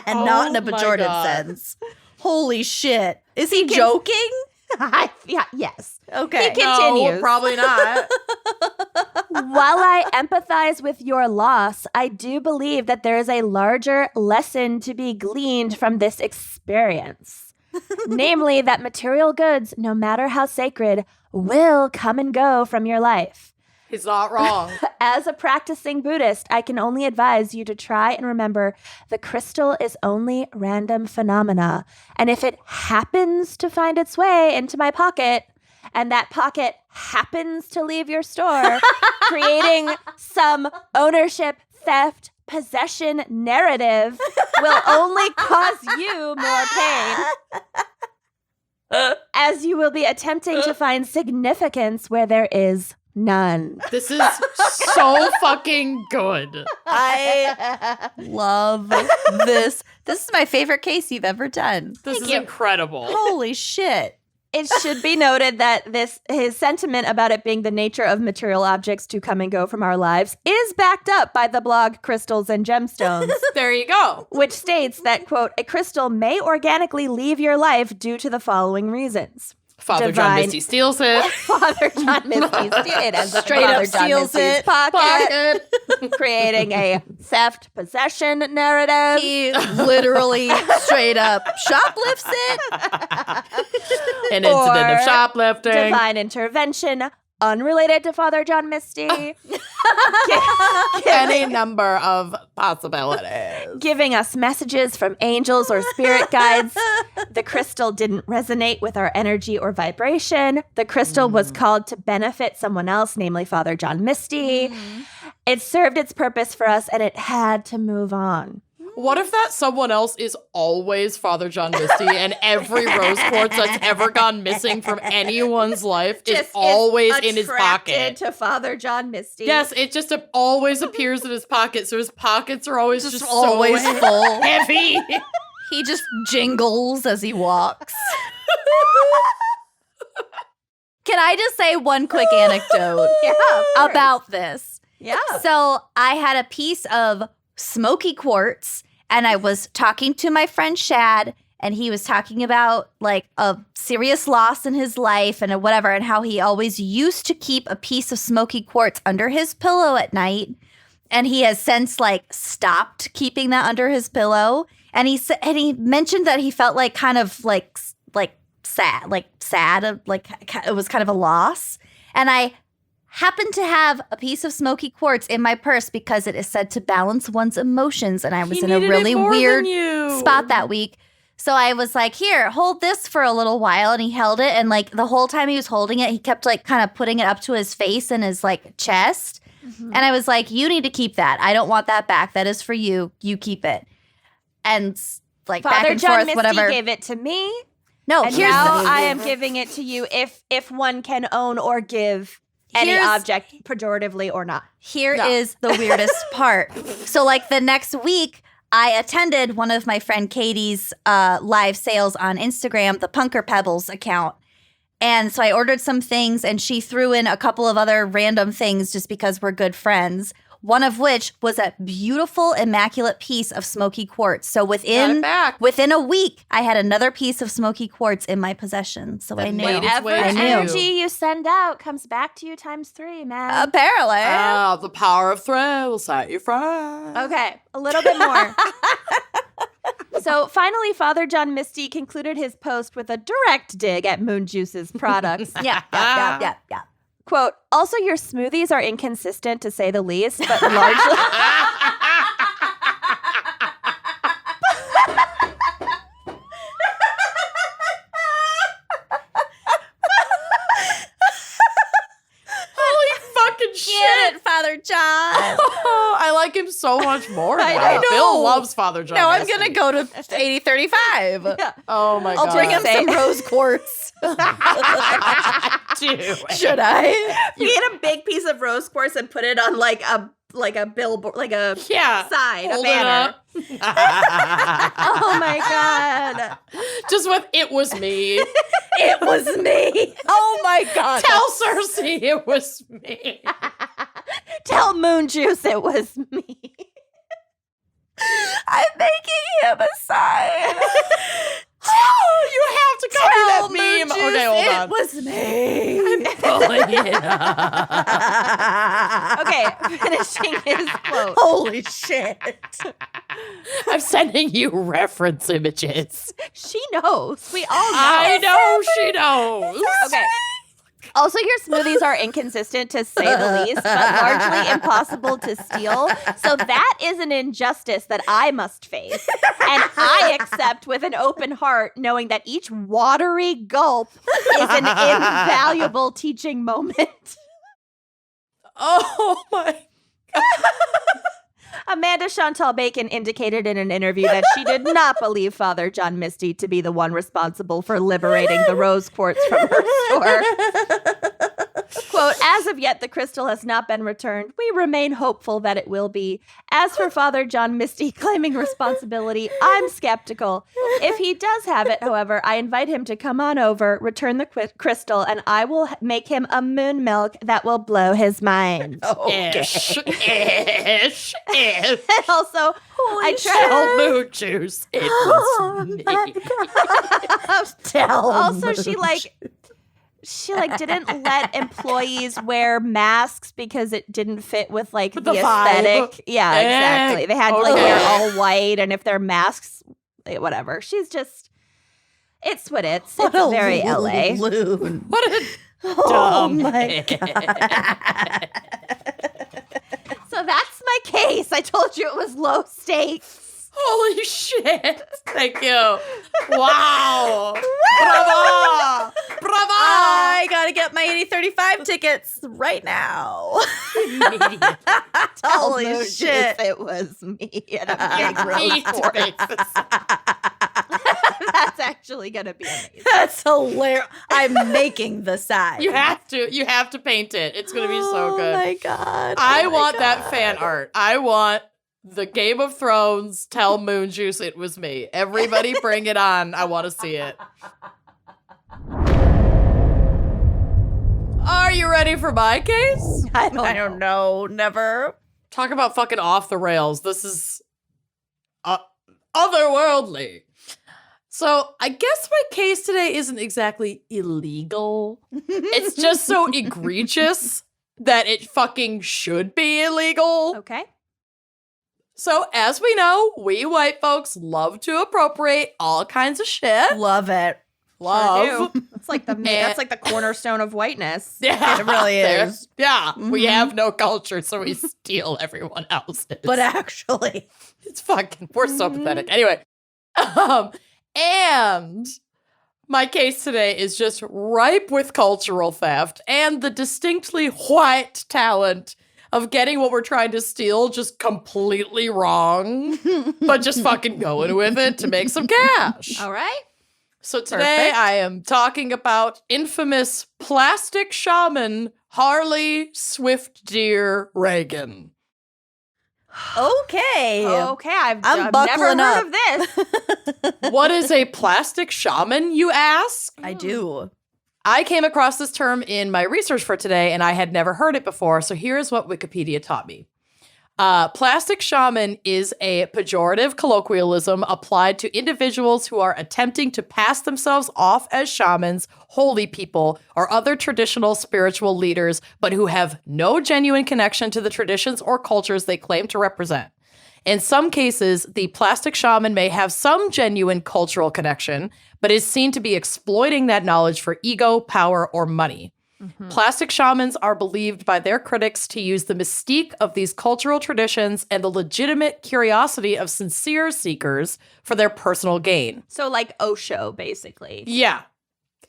[SPEAKER 3] And not in a
[SPEAKER 1] Oh my
[SPEAKER 3] pejorative
[SPEAKER 1] God.
[SPEAKER 3] sense. Holy shit. Is he joking?
[SPEAKER 2] Yes.
[SPEAKER 3] Okay.
[SPEAKER 2] He continues.
[SPEAKER 1] No, probably not.
[SPEAKER 2] "While I empathize with your loss, I do believe that there is a larger lesson to be gleaned from this experience. Namely, that material goods, no matter how sacred, will come and go from your life.
[SPEAKER 1] He's not wrong.
[SPEAKER 2] As a practicing Buddhist, I can only advise you to try and remember the crystal is only random phenomena. And if it happens to find its way into my pocket, and that pocket happens to leave your store, creating some ownership, theft, possession narrative will only cause you more pain, as you will be attempting to find significance where there is none."
[SPEAKER 1] This is so fucking good.
[SPEAKER 3] I love this. This is my favorite case you've ever done.
[SPEAKER 1] This is incredible.
[SPEAKER 3] Holy shit.
[SPEAKER 2] It should be noted that his sentiment about it being the nature of material objects to come and go from our lives is backed up by the blog Crystals and Gemstones,
[SPEAKER 1] There you go.
[SPEAKER 2] which states that, quote, "A crystal may organically leave your life due to the following reasons."
[SPEAKER 1] Father John
[SPEAKER 2] Divine-
[SPEAKER 1] Misty steals it.
[SPEAKER 2] Father John Misty's it ends up in
[SPEAKER 3] Straight up
[SPEAKER 2] Father John
[SPEAKER 3] steals
[SPEAKER 2] Misty's
[SPEAKER 3] it.
[SPEAKER 2] pocket, creating a theft possession narrative.
[SPEAKER 3] He literally straight up shoplifts it.
[SPEAKER 1] An incident of
[SPEAKER 2] Or
[SPEAKER 1] shoplifting.
[SPEAKER 2] Divine intervention, unrelated to Father John Misty.
[SPEAKER 1] Any number of possibilities.
[SPEAKER 2] Giving us messages from angels or spirit guides. The crystal didn't resonate with our energy or vibration. The crystal was called to benefit someone else, namely Father John Misty. It served its purpose for us and it had to move on.
[SPEAKER 1] What if that someone else is always Father John Misty and every rose quartz that's ever gone missing from anyone's life is always in his pocket?
[SPEAKER 2] To Father John Misty.
[SPEAKER 1] Yes, it just always appears in his pocket, so his pockets are always just
[SPEAKER 3] always
[SPEAKER 1] so
[SPEAKER 3] full.
[SPEAKER 1] heavy.
[SPEAKER 3] He just jingles as he walks. Can I just say one quick anecdote about this?
[SPEAKER 2] Yeah.
[SPEAKER 3] So I had a piece of smoky quartz, and I was talking to my friend Shad, and he was talking about like a serious loss in his life and whatever, and how he always used to keep a piece of smoky quartz under his pillow at night. And he has since like stopped keeping that under his pillow. And he mentioned that he felt like kind of like sad, like it was kind of a loss. And I happened to have a piece of smoky quartz in my purse because it is said to balance one's emotions. And I was in a really weird spot that week. So I was like, here, hold this for a little while. And he held it. And like the whole time he was holding it, he kept like kind of putting it up to his face and his like chest. Mm-hmm. And I was like, you need to keep that. I don't want that back. That is for you. You keep it. And like
[SPEAKER 2] Father
[SPEAKER 3] back and
[SPEAKER 2] John
[SPEAKER 3] forth,
[SPEAKER 2] Misty
[SPEAKER 3] whatever.
[SPEAKER 2] gave it to me.
[SPEAKER 3] No,
[SPEAKER 2] and now I am giving it to you if one can own or give any object pejoratively or not.
[SPEAKER 3] Here is the weirdest part. So like the next week, I attended one of my friend Katie's live sales on Instagram, the Punker Pebbles account. And so I ordered some things and she threw in a couple of other random things just because we're good friends. One of which was a beautiful, immaculate piece of smoky quartz. So within a week, I had another piece of smoky quartz in my possession. So I knew.
[SPEAKER 2] Whatever energy you send out comes back to you ×3, man.
[SPEAKER 3] Apparently.
[SPEAKER 1] Oh, the power of thrill will set you free.
[SPEAKER 2] Okay, a little bit more. So finally, Father John Misty concluded his post with a direct dig at Moon Juice's products.
[SPEAKER 3] Yeah.
[SPEAKER 2] Quote, also your smoothies are inconsistent to say the least, but largely...
[SPEAKER 3] Get it, Father John.
[SPEAKER 1] Oh, I like him so much more now.
[SPEAKER 3] I know.
[SPEAKER 1] Bill loves Father John.
[SPEAKER 3] No, I'm
[SPEAKER 1] Misty.
[SPEAKER 3] going to go to 8035.
[SPEAKER 2] Yeah.
[SPEAKER 1] Oh, my God.
[SPEAKER 3] I'll bring him some rose quartz. Should I?
[SPEAKER 2] You get a big piece of rose quartz and put it on like a billboard, like a sign, a banner. Oh my God.
[SPEAKER 1] Just with "it was me."
[SPEAKER 3] It was me. Oh my God.
[SPEAKER 1] Tell Cersei it was me.
[SPEAKER 2] Tell Moon Juice it was me.
[SPEAKER 3] I'm making him a sign.
[SPEAKER 1] Oh, you have to copy that meme.
[SPEAKER 3] Juice,
[SPEAKER 1] Okay, hold on.
[SPEAKER 3] It was me.
[SPEAKER 1] I'm pulling it up.
[SPEAKER 2] Okay, finishing his quote.
[SPEAKER 3] Holy shit.
[SPEAKER 1] I'm sending you reference images.
[SPEAKER 2] She knows. We all know.
[SPEAKER 1] I know she knows.
[SPEAKER 2] Okay. Also, your smoothies are inconsistent, to say the least, but largely impossible to steal. So that is an injustice that I must face. And I accept with an open heart, knowing that each watery gulp is an invaluable teaching moment.
[SPEAKER 1] Oh, my God.
[SPEAKER 2] Amanda Chantal Bacon indicated in an interview that she did not believe Father John Misty to be the one responsible for liberating the rose quartz from her store. Quote, as of yet, the crystal has not been returned. We remain hopeful that it will be. As for Father John Misty claiming responsibility, I'm skeptical. If he does have it, however, I invite him to come on over, return the crystal, and I will make him a moon milk that will blow his mind.
[SPEAKER 1] Ish.
[SPEAKER 2] And also, I
[SPEAKER 1] Tell Moon Juice it was me.
[SPEAKER 2] Also, she didn't let employees wear masks because it didn't fit with like the aesthetic.
[SPEAKER 1] Vibe.
[SPEAKER 2] Yeah, exactly. They had to wear all white, and if their masks, whatever. She's just, it's what it's. It's very LA.
[SPEAKER 3] Loon.
[SPEAKER 1] What a
[SPEAKER 3] Oh
[SPEAKER 1] dumb
[SPEAKER 3] my God.
[SPEAKER 2] So that's my case. I told you it was low stakes.
[SPEAKER 1] Holy shit. Thank you. Wow. Bravo. Bravo.
[SPEAKER 3] I gotta get my 8035 tickets right now.
[SPEAKER 2] tell
[SPEAKER 3] Holy
[SPEAKER 2] Moon
[SPEAKER 3] shit.
[SPEAKER 2] if it was me, and I'm getting really
[SPEAKER 1] Need to
[SPEAKER 2] bored.
[SPEAKER 1] make this.
[SPEAKER 2] That's actually gonna be amazing.
[SPEAKER 3] That's hilarious. I'm making the sign.
[SPEAKER 1] You have to paint it. It's gonna be so good.
[SPEAKER 3] Oh my god.
[SPEAKER 1] I
[SPEAKER 3] Oh my
[SPEAKER 1] want that
[SPEAKER 3] God.
[SPEAKER 1] fan art. I want the Game of Thrones tell Moon Juice it was me. Everybody bring it on. I want to see it. Are you ready for my case?
[SPEAKER 2] I
[SPEAKER 3] I don't know. Never.
[SPEAKER 1] Talk about fucking off the rails. This is otherworldly. So I guess my case today isn't exactly illegal. It's just so egregious that it fucking should be illegal.
[SPEAKER 2] Okay.
[SPEAKER 1] So as we know, we white folks love to appropriate all kinds of shit.
[SPEAKER 3] Love it.
[SPEAKER 1] Love.
[SPEAKER 2] That's like that's like the cornerstone of whiteness.
[SPEAKER 1] Yeah,
[SPEAKER 3] It really
[SPEAKER 1] there-
[SPEAKER 3] is.
[SPEAKER 1] Yeah, we
[SPEAKER 3] Mhm.
[SPEAKER 1] have no culture, so we steal everyone else's.
[SPEAKER 3] But actually,
[SPEAKER 1] It's fucking, we're so pathetic. Anyway, and my case today is just ripe with cultural theft and the distinctly white talent of getting what we're trying to steal just completely wrong, but just fucking going with it to make some cash.
[SPEAKER 2] All right.
[SPEAKER 1] So today
[SPEAKER 2] Perfect.
[SPEAKER 1] I am talking about infamous plastic shaman Harley Swift Deer Reagan.
[SPEAKER 3] okay.
[SPEAKER 2] Okay. I've
[SPEAKER 3] I'm
[SPEAKER 2] never
[SPEAKER 3] buckling
[SPEAKER 2] heard
[SPEAKER 3] up.
[SPEAKER 2] of this.
[SPEAKER 1] What is a plastic shaman, you ask?
[SPEAKER 3] I do.
[SPEAKER 1] I came across this term in my research for today, and I had never heard it before, so here's what Wikipedia taught me. Plastic shaman is a pejorative colloquialism applied to individuals who are attempting to pass themselves off as shamans, holy people, or other traditional spiritual leaders, but who have no genuine connection to the traditions or cultures they claim to represent. In some cases, the plastic shaman may have some genuine cultural connection, but is seen to be exploiting that knowledge for ego, power, or money. Plastic shamans are believed by their critics to use the mystique of these cultural traditions and the legitimate curiosity of sincere seekers for their personal gain.
[SPEAKER 2] So like Osho, basically.
[SPEAKER 1] Yeah.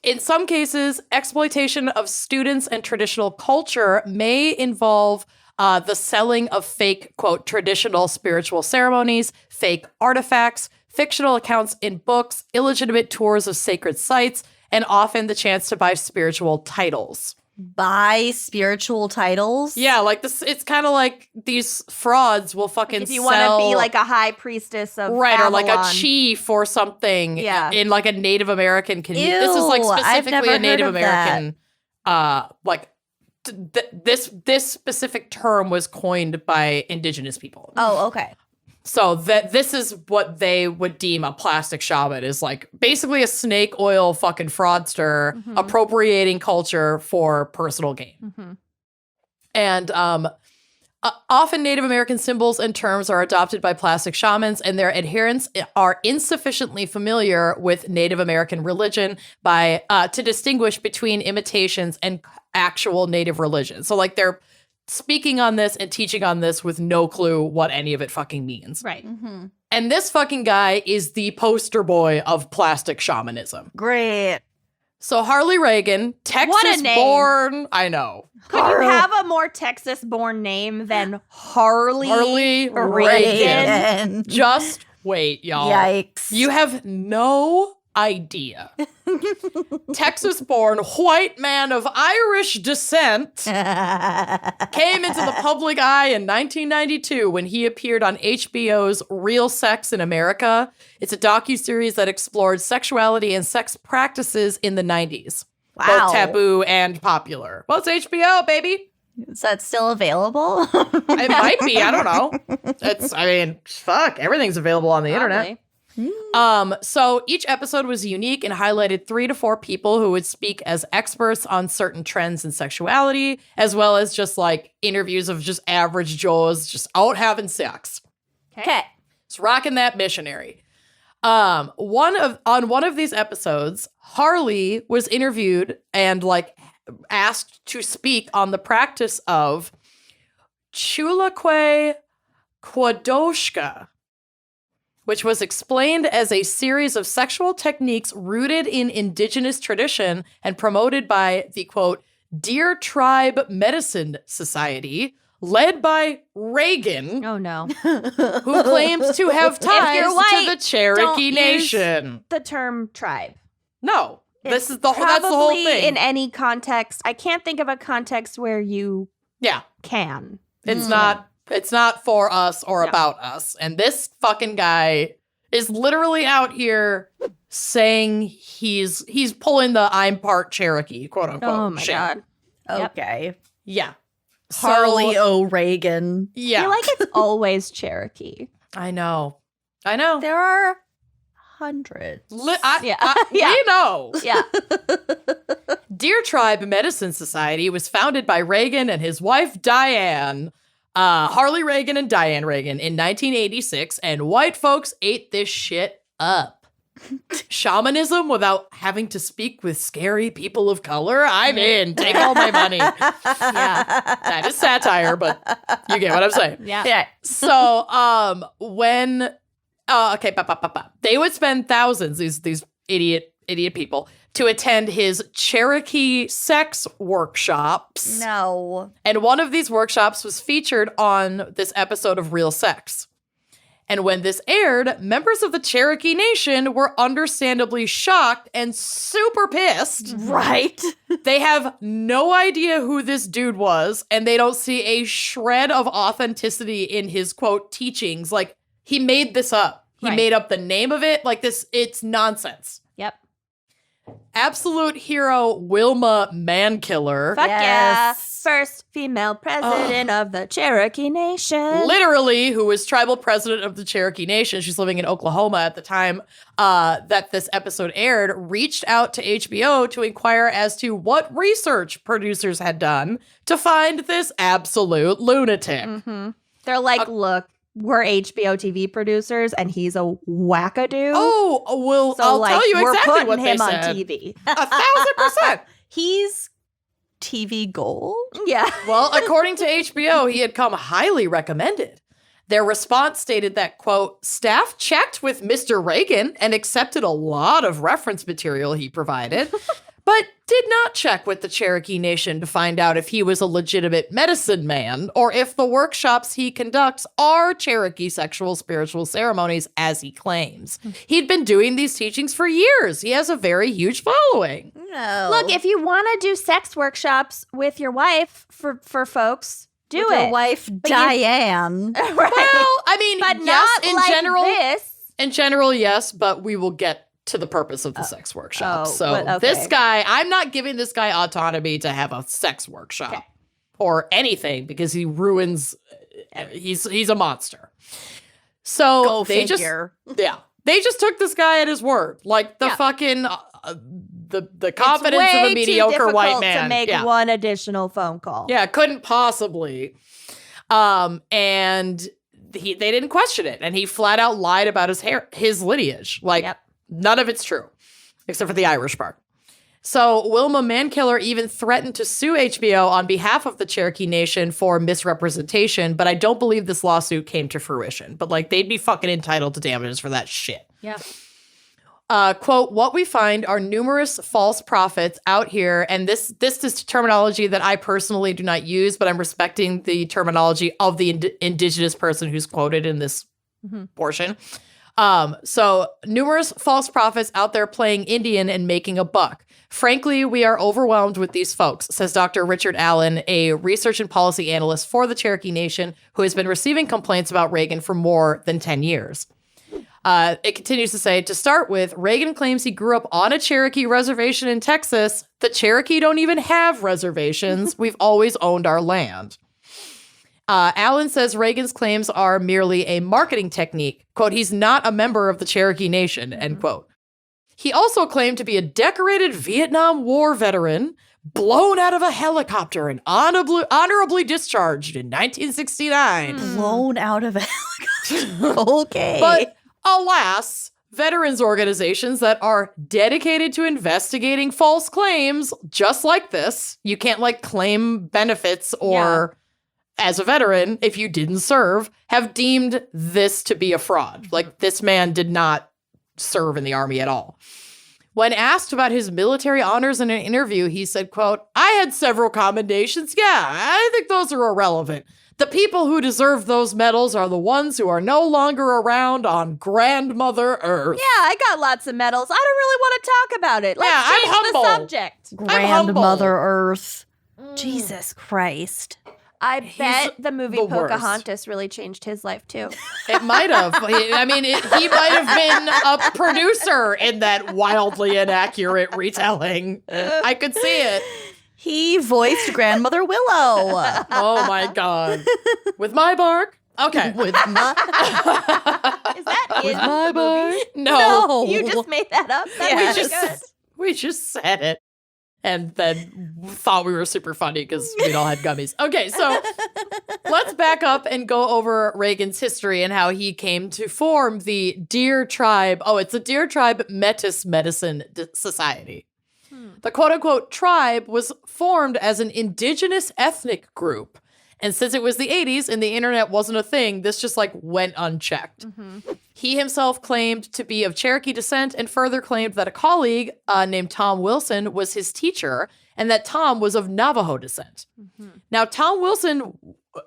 [SPEAKER 1] In some cases, exploitation of students and traditional culture may involve the selling of fake, quote, traditional spiritual ceremonies, fake artifacts, fictional accounts in books, illegitimate tours of sacred sites, and often the chance to buy spiritual titles.
[SPEAKER 3] Buy spiritual titles.
[SPEAKER 1] Yeah, like this, it's kind of like these frauds will fucking
[SPEAKER 2] If you
[SPEAKER 1] sell,
[SPEAKER 2] want to be like a high priestess of
[SPEAKER 1] right, or like a
[SPEAKER 2] Avalon.
[SPEAKER 1] chief or something,
[SPEAKER 2] Yeah.
[SPEAKER 1] in like a Native American community. This is like
[SPEAKER 3] Ew, I've
[SPEAKER 1] specifically
[SPEAKER 3] never
[SPEAKER 1] a Native
[SPEAKER 3] heard of that.
[SPEAKER 1] American, like this specific term was coined by indigenous people.
[SPEAKER 3] Oh, okay.
[SPEAKER 1] So that this is what they would deem a plastic shaman, is like basically a snake oil fucking fraudster appropriating culture for personal gain. And often Native American symbols and terms are adopted by plastic shamans, and their adherents are insufficiently familiar with Native American religion to distinguish between imitations and actual Native religion. So like they're speaking on this and teaching on this with no clue what any of it fucking means.
[SPEAKER 2] Right.
[SPEAKER 1] And this fucking guy is the poster boy of plastic shamanism.
[SPEAKER 3] Great.
[SPEAKER 1] So Harley Reagan, Texas
[SPEAKER 2] name.
[SPEAKER 1] born, I know.
[SPEAKER 2] Could you have a more Texas-born name than Harley?
[SPEAKER 1] Harley Reagan.
[SPEAKER 3] Reagan.
[SPEAKER 1] Just wait, y'all.
[SPEAKER 3] Yikes.
[SPEAKER 1] You have no idea. Texas-born white man of Irish descent came into the public eye in 1992 when he appeared on HBO's Real Sex in America. It's a docuseries that explored sexuality and sex practices in the 90s.
[SPEAKER 3] Wow.
[SPEAKER 1] Both taboo and popular. Well, it's HBO, baby.
[SPEAKER 3] Is that still available?
[SPEAKER 1] It might be. I don't know. Fuck. Everything's available on the internet. So each episode was unique and highlighted 3 to 4 people who would speak as experts on certain trends in sexuality, as well as just like interviews of just average Joes just out having sex.
[SPEAKER 3] Okay.
[SPEAKER 1] It's rocking that missionary. On one of these episodes, Harley was interviewed and like asked to speak on the practice of Chulakwe Kwadoshka, which was explained as a series of sexual techniques rooted in indigenous tradition and promoted by the, quote, Deer Tribe Medicine Society, led by Reagan,
[SPEAKER 2] Oh no.
[SPEAKER 1] who claims to have ties
[SPEAKER 2] you're white,
[SPEAKER 1] to the Cherokee
[SPEAKER 2] don't
[SPEAKER 1] Nation.
[SPEAKER 2] The term tribe.
[SPEAKER 1] No,
[SPEAKER 2] It's
[SPEAKER 1] that's the whole thing.
[SPEAKER 2] in any context. I can't think of a context where you
[SPEAKER 1] Yeah,
[SPEAKER 2] can.
[SPEAKER 1] it's not for us or
[SPEAKER 2] No.
[SPEAKER 1] about us. And this fucking guy is literally out here saying he's pulling the I'm part Cherokee, quote unquote.
[SPEAKER 2] Oh my
[SPEAKER 1] shit.
[SPEAKER 2] god. Yep.
[SPEAKER 3] Okay.
[SPEAKER 1] Yeah.
[SPEAKER 3] Harley O'Regan.
[SPEAKER 1] Yeah.
[SPEAKER 2] I feel like it's always Cherokee.
[SPEAKER 1] I know.
[SPEAKER 3] There are hundreds.
[SPEAKER 2] Yeah.
[SPEAKER 1] We know.
[SPEAKER 2] Yeah.
[SPEAKER 1] Deer Tribe Medicine Society was founded by Reagan and his wife Diane, Harley Reagan and Diane Reagan in 1986, and white folks ate this shit up. Shamanism without having to speak with scary people of color? I'm in. Take all my money.
[SPEAKER 2] Yeah.
[SPEAKER 1] That is satire, but you get what I'm saying.
[SPEAKER 2] Yeah.
[SPEAKER 3] Yeah.
[SPEAKER 1] So, when they would spend thousands, these idiot people, to attend his Cherokee sex workshops.
[SPEAKER 3] No.
[SPEAKER 1] And one of these workshops was featured on this episode of Real Sex. And when this aired, members of the Cherokee Nation were understandably shocked and super pissed.
[SPEAKER 3] Right.
[SPEAKER 1] They have no idea who this dude was, and they don't see a shred of authenticity in his, quote, teachings. Like, he made this up. He
[SPEAKER 2] Right.
[SPEAKER 1] made up the name of it. Like, it's nonsense.
[SPEAKER 2] Yep.
[SPEAKER 1] Absolute hero Wilma Mankiller.
[SPEAKER 2] Fuck
[SPEAKER 3] Yes.
[SPEAKER 2] yeah. First female president of the Cherokee Nation.
[SPEAKER 1] Literally, who was tribal president of the Cherokee Nation. She's living in Oklahoma at the time that this episode aired, reached out to HBO to inquire as to what research producers had done to find this absolute lunatic.
[SPEAKER 2] Mm-hmm. They're like, look, we're HBO TV producers, and he's a wackadoo.
[SPEAKER 1] Oh, well,
[SPEAKER 2] so
[SPEAKER 1] I'll
[SPEAKER 2] like,
[SPEAKER 1] tell you
[SPEAKER 2] we're
[SPEAKER 1] exactly
[SPEAKER 2] putting
[SPEAKER 1] what they
[SPEAKER 2] him on
[SPEAKER 1] said.
[SPEAKER 2] TV.
[SPEAKER 1] 1,000%.
[SPEAKER 3] He's TV gold.
[SPEAKER 2] Yeah.
[SPEAKER 1] Well, according to HBO, he had come highly recommended. Their response stated that, quote, staff checked with Mr. Reagan and accepted a lot of reference material he provided, but did not check with the Cherokee Nation to find out if he was a legitimate medicine man or if the workshops he conducts are Cherokee sexual spiritual ceremonies as he claims. He'd been doing these teachings for years. He has a very huge following.
[SPEAKER 3] No.
[SPEAKER 2] Look, if you want to do sex workshops with your wife for folks, do
[SPEAKER 3] With
[SPEAKER 2] it.
[SPEAKER 3] your wife, Diane.
[SPEAKER 2] Right.
[SPEAKER 1] Well, I mean,
[SPEAKER 2] but
[SPEAKER 1] yes,
[SPEAKER 2] not
[SPEAKER 1] in
[SPEAKER 2] like
[SPEAKER 1] general.
[SPEAKER 2] this.
[SPEAKER 1] In general, yes, but we will get to the purpose of the sex workshop.
[SPEAKER 2] oh,
[SPEAKER 1] So
[SPEAKER 2] but okay.
[SPEAKER 1] this guy, I'm not giving this guy autonomy to have a sex workshop
[SPEAKER 2] Okay.
[SPEAKER 1] or anything because he ruins. He's a monster. So
[SPEAKER 3] Go
[SPEAKER 1] they
[SPEAKER 3] figure.
[SPEAKER 1] they just took this guy at his word, like the
[SPEAKER 2] Yeah.
[SPEAKER 1] fucking the confidence
[SPEAKER 2] it's
[SPEAKER 1] of
[SPEAKER 2] way
[SPEAKER 1] a mediocre
[SPEAKER 2] too
[SPEAKER 1] white
[SPEAKER 2] difficult
[SPEAKER 1] man.
[SPEAKER 2] to make
[SPEAKER 1] yeah.
[SPEAKER 2] one additional phone call.
[SPEAKER 1] Yeah, couldn't possibly. And they didn't question it, and he flat out lied about his lineage. Like,
[SPEAKER 2] Yep.
[SPEAKER 1] none of it's true, except for the Irish part. So Wilma Mankiller even threatened to sue HBO on behalf of the Cherokee Nation for misrepresentation, but I don't believe this lawsuit came to fruition. But like, they'd be fucking entitled to damages for that shit.
[SPEAKER 2] Yeah.
[SPEAKER 1] Quote, what we find are numerous false prophets out here. And this is terminology that I personally do not use, but I'm respecting the terminology of the indigenous person who's quoted in this portion. So numerous false prophets out there playing Indian and making a buck. Frankly, we are overwhelmed with these folks, says Dr. Richard Allen, a research and policy analyst for the Cherokee Nation, who has been receiving complaints about Reagan for more than 10 years. It continues to say, to start with, Reagan claims he grew up on a Cherokee reservation in Texas. The Cherokee don't even have reservations. We've always owned our land. Allen says Reagan's claims are merely a marketing technique. Quote, he's not a member of the Cherokee Nation, end quote. He also claimed to be a decorated Vietnam War veteran, blown out of a helicopter and honorably discharged in 1969.
[SPEAKER 3] Blown out of a helicopter. Okay.
[SPEAKER 1] But alas, veterans organizations that are dedicated to investigating false claims, just like this, you can't like claim benefits or as a veteran if you didn't serve, have deemed this to be a fraud. Like, this man did not serve in the army at all. When asked about his military honors in an interview, he said, quote, "I had several commendations. Yeah, I think those are irrelevant. The people who deserve those medals are the ones who are no longer around on Grandmother Earth."
[SPEAKER 2] Yeah, I got lots of medals. I don't really want to talk about it. Let's
[SPEAKER 1] I'm
[SPEAKER 2] change
[SPEAKER 1] humble.
[SPEAKER 2] the subject.
[SPEAKER 3] Grandmother Earth. Jesus Christ.
[SPEAKER 2] I bet the movie
[SPEAKER 1] the worst.
[SPEAKER 2] Pocahontas really changed his life, too.
[SPEAKER 1] It might have. I mean, he might have been a producer in that wildly inaccurate retelling. I could see it.
[SPEAKER 3] He voiced Grandmother Willow.
[SPEAKER 1] Oh my God. With my bark? Okay.
[SPEAKER 3] With my
[SPEAKER 2] Is that in
[SPEAKER 3] my
[SPEAKER 2] the movie?
[SPEAKER 1] No.
[SPEAKER 2] You just made that up? That's
[SPEAKER 3] Yes.
[SPEAKER 2] really good.
[SPEAKER 1] We just said it. And then thought we were super funny because we all had gummies. Okay, so let's back up and go over Reagan's history and how he came to form the Deer Tribe. Oh, it's the Deer Tribe Metis Medicine Society. The quote-unquote tribe was formed as an indigenous ethnic group. And since it was the 80s and the internet wasn't a thing, this just like went unchecked. He himself claimed to be of Cherokee descent and further claimed that a colleague named Tom Wilson was his teacher and that Tom was of Navajo descent. Now, Tom Wilson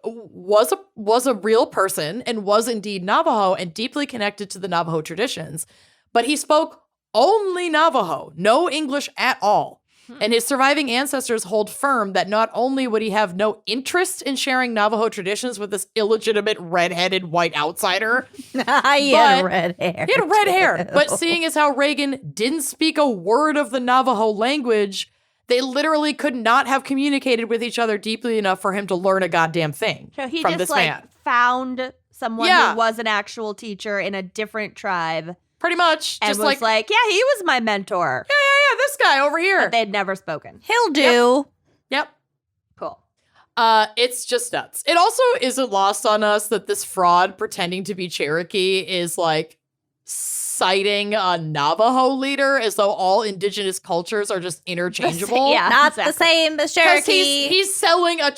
[SPEAKER 1] was a real person and was indeed Navajo and deeply connected to the Navajo traditions, but he spoke only Navajo, no English at all. And his surviving ancestors hold firm that not only would he have no interest in sharing Navajo traditions with this illegitimate redheaded white outsider.
[SPEAKER 3] He had red hair.
[SPEAKER 1] He had red hair. But seeing as how Reagan didn't speak a word of the Navajo language, they literally could not have communicated with each other deeply enough for him to learn a goddamn thing
[SPEAKER 2] So he
[SPEAKER 1] from
[SPEAKER 2] just
[SPEAKER 1] this
[SPEAKER 2] like
[SPEAKER 1] man.
[SPEAKER 2] found someone
[SPEAKER 1] Yeah.
[SPEAKER 2] who was an actual teacher in a different tribe
[SPEAKER 1] Pretty much.
[SPEAKER 2] and
[SPEAKER 1] Just
[SPEAKER 2] was like, yeah, he was my mentor.
[SPEAKER 1] yeah, this guy over here.
[SPEAKER 2] But they'd never spoken.
[SPEAKER 3] He'll do.
[SPEAKER 1] Yep.
[SPEAKER 2] Cool.
[SPEAKER 1] It's just nuts. It also isn't lost on us that this fraud pretending to be Cherokee is like citing a Navajo leader as though all indigenous cultures are just interchangeable.
[SPEAKER 2] Yeah.
[SPEAKER 3] Not
[SPEAKER 2] exactly.
[SPEAKER 3] the same as
[SPEAKER 1] Because
[SPEAKER 3] Cherokee.
[SPEAKER 1] he's selling a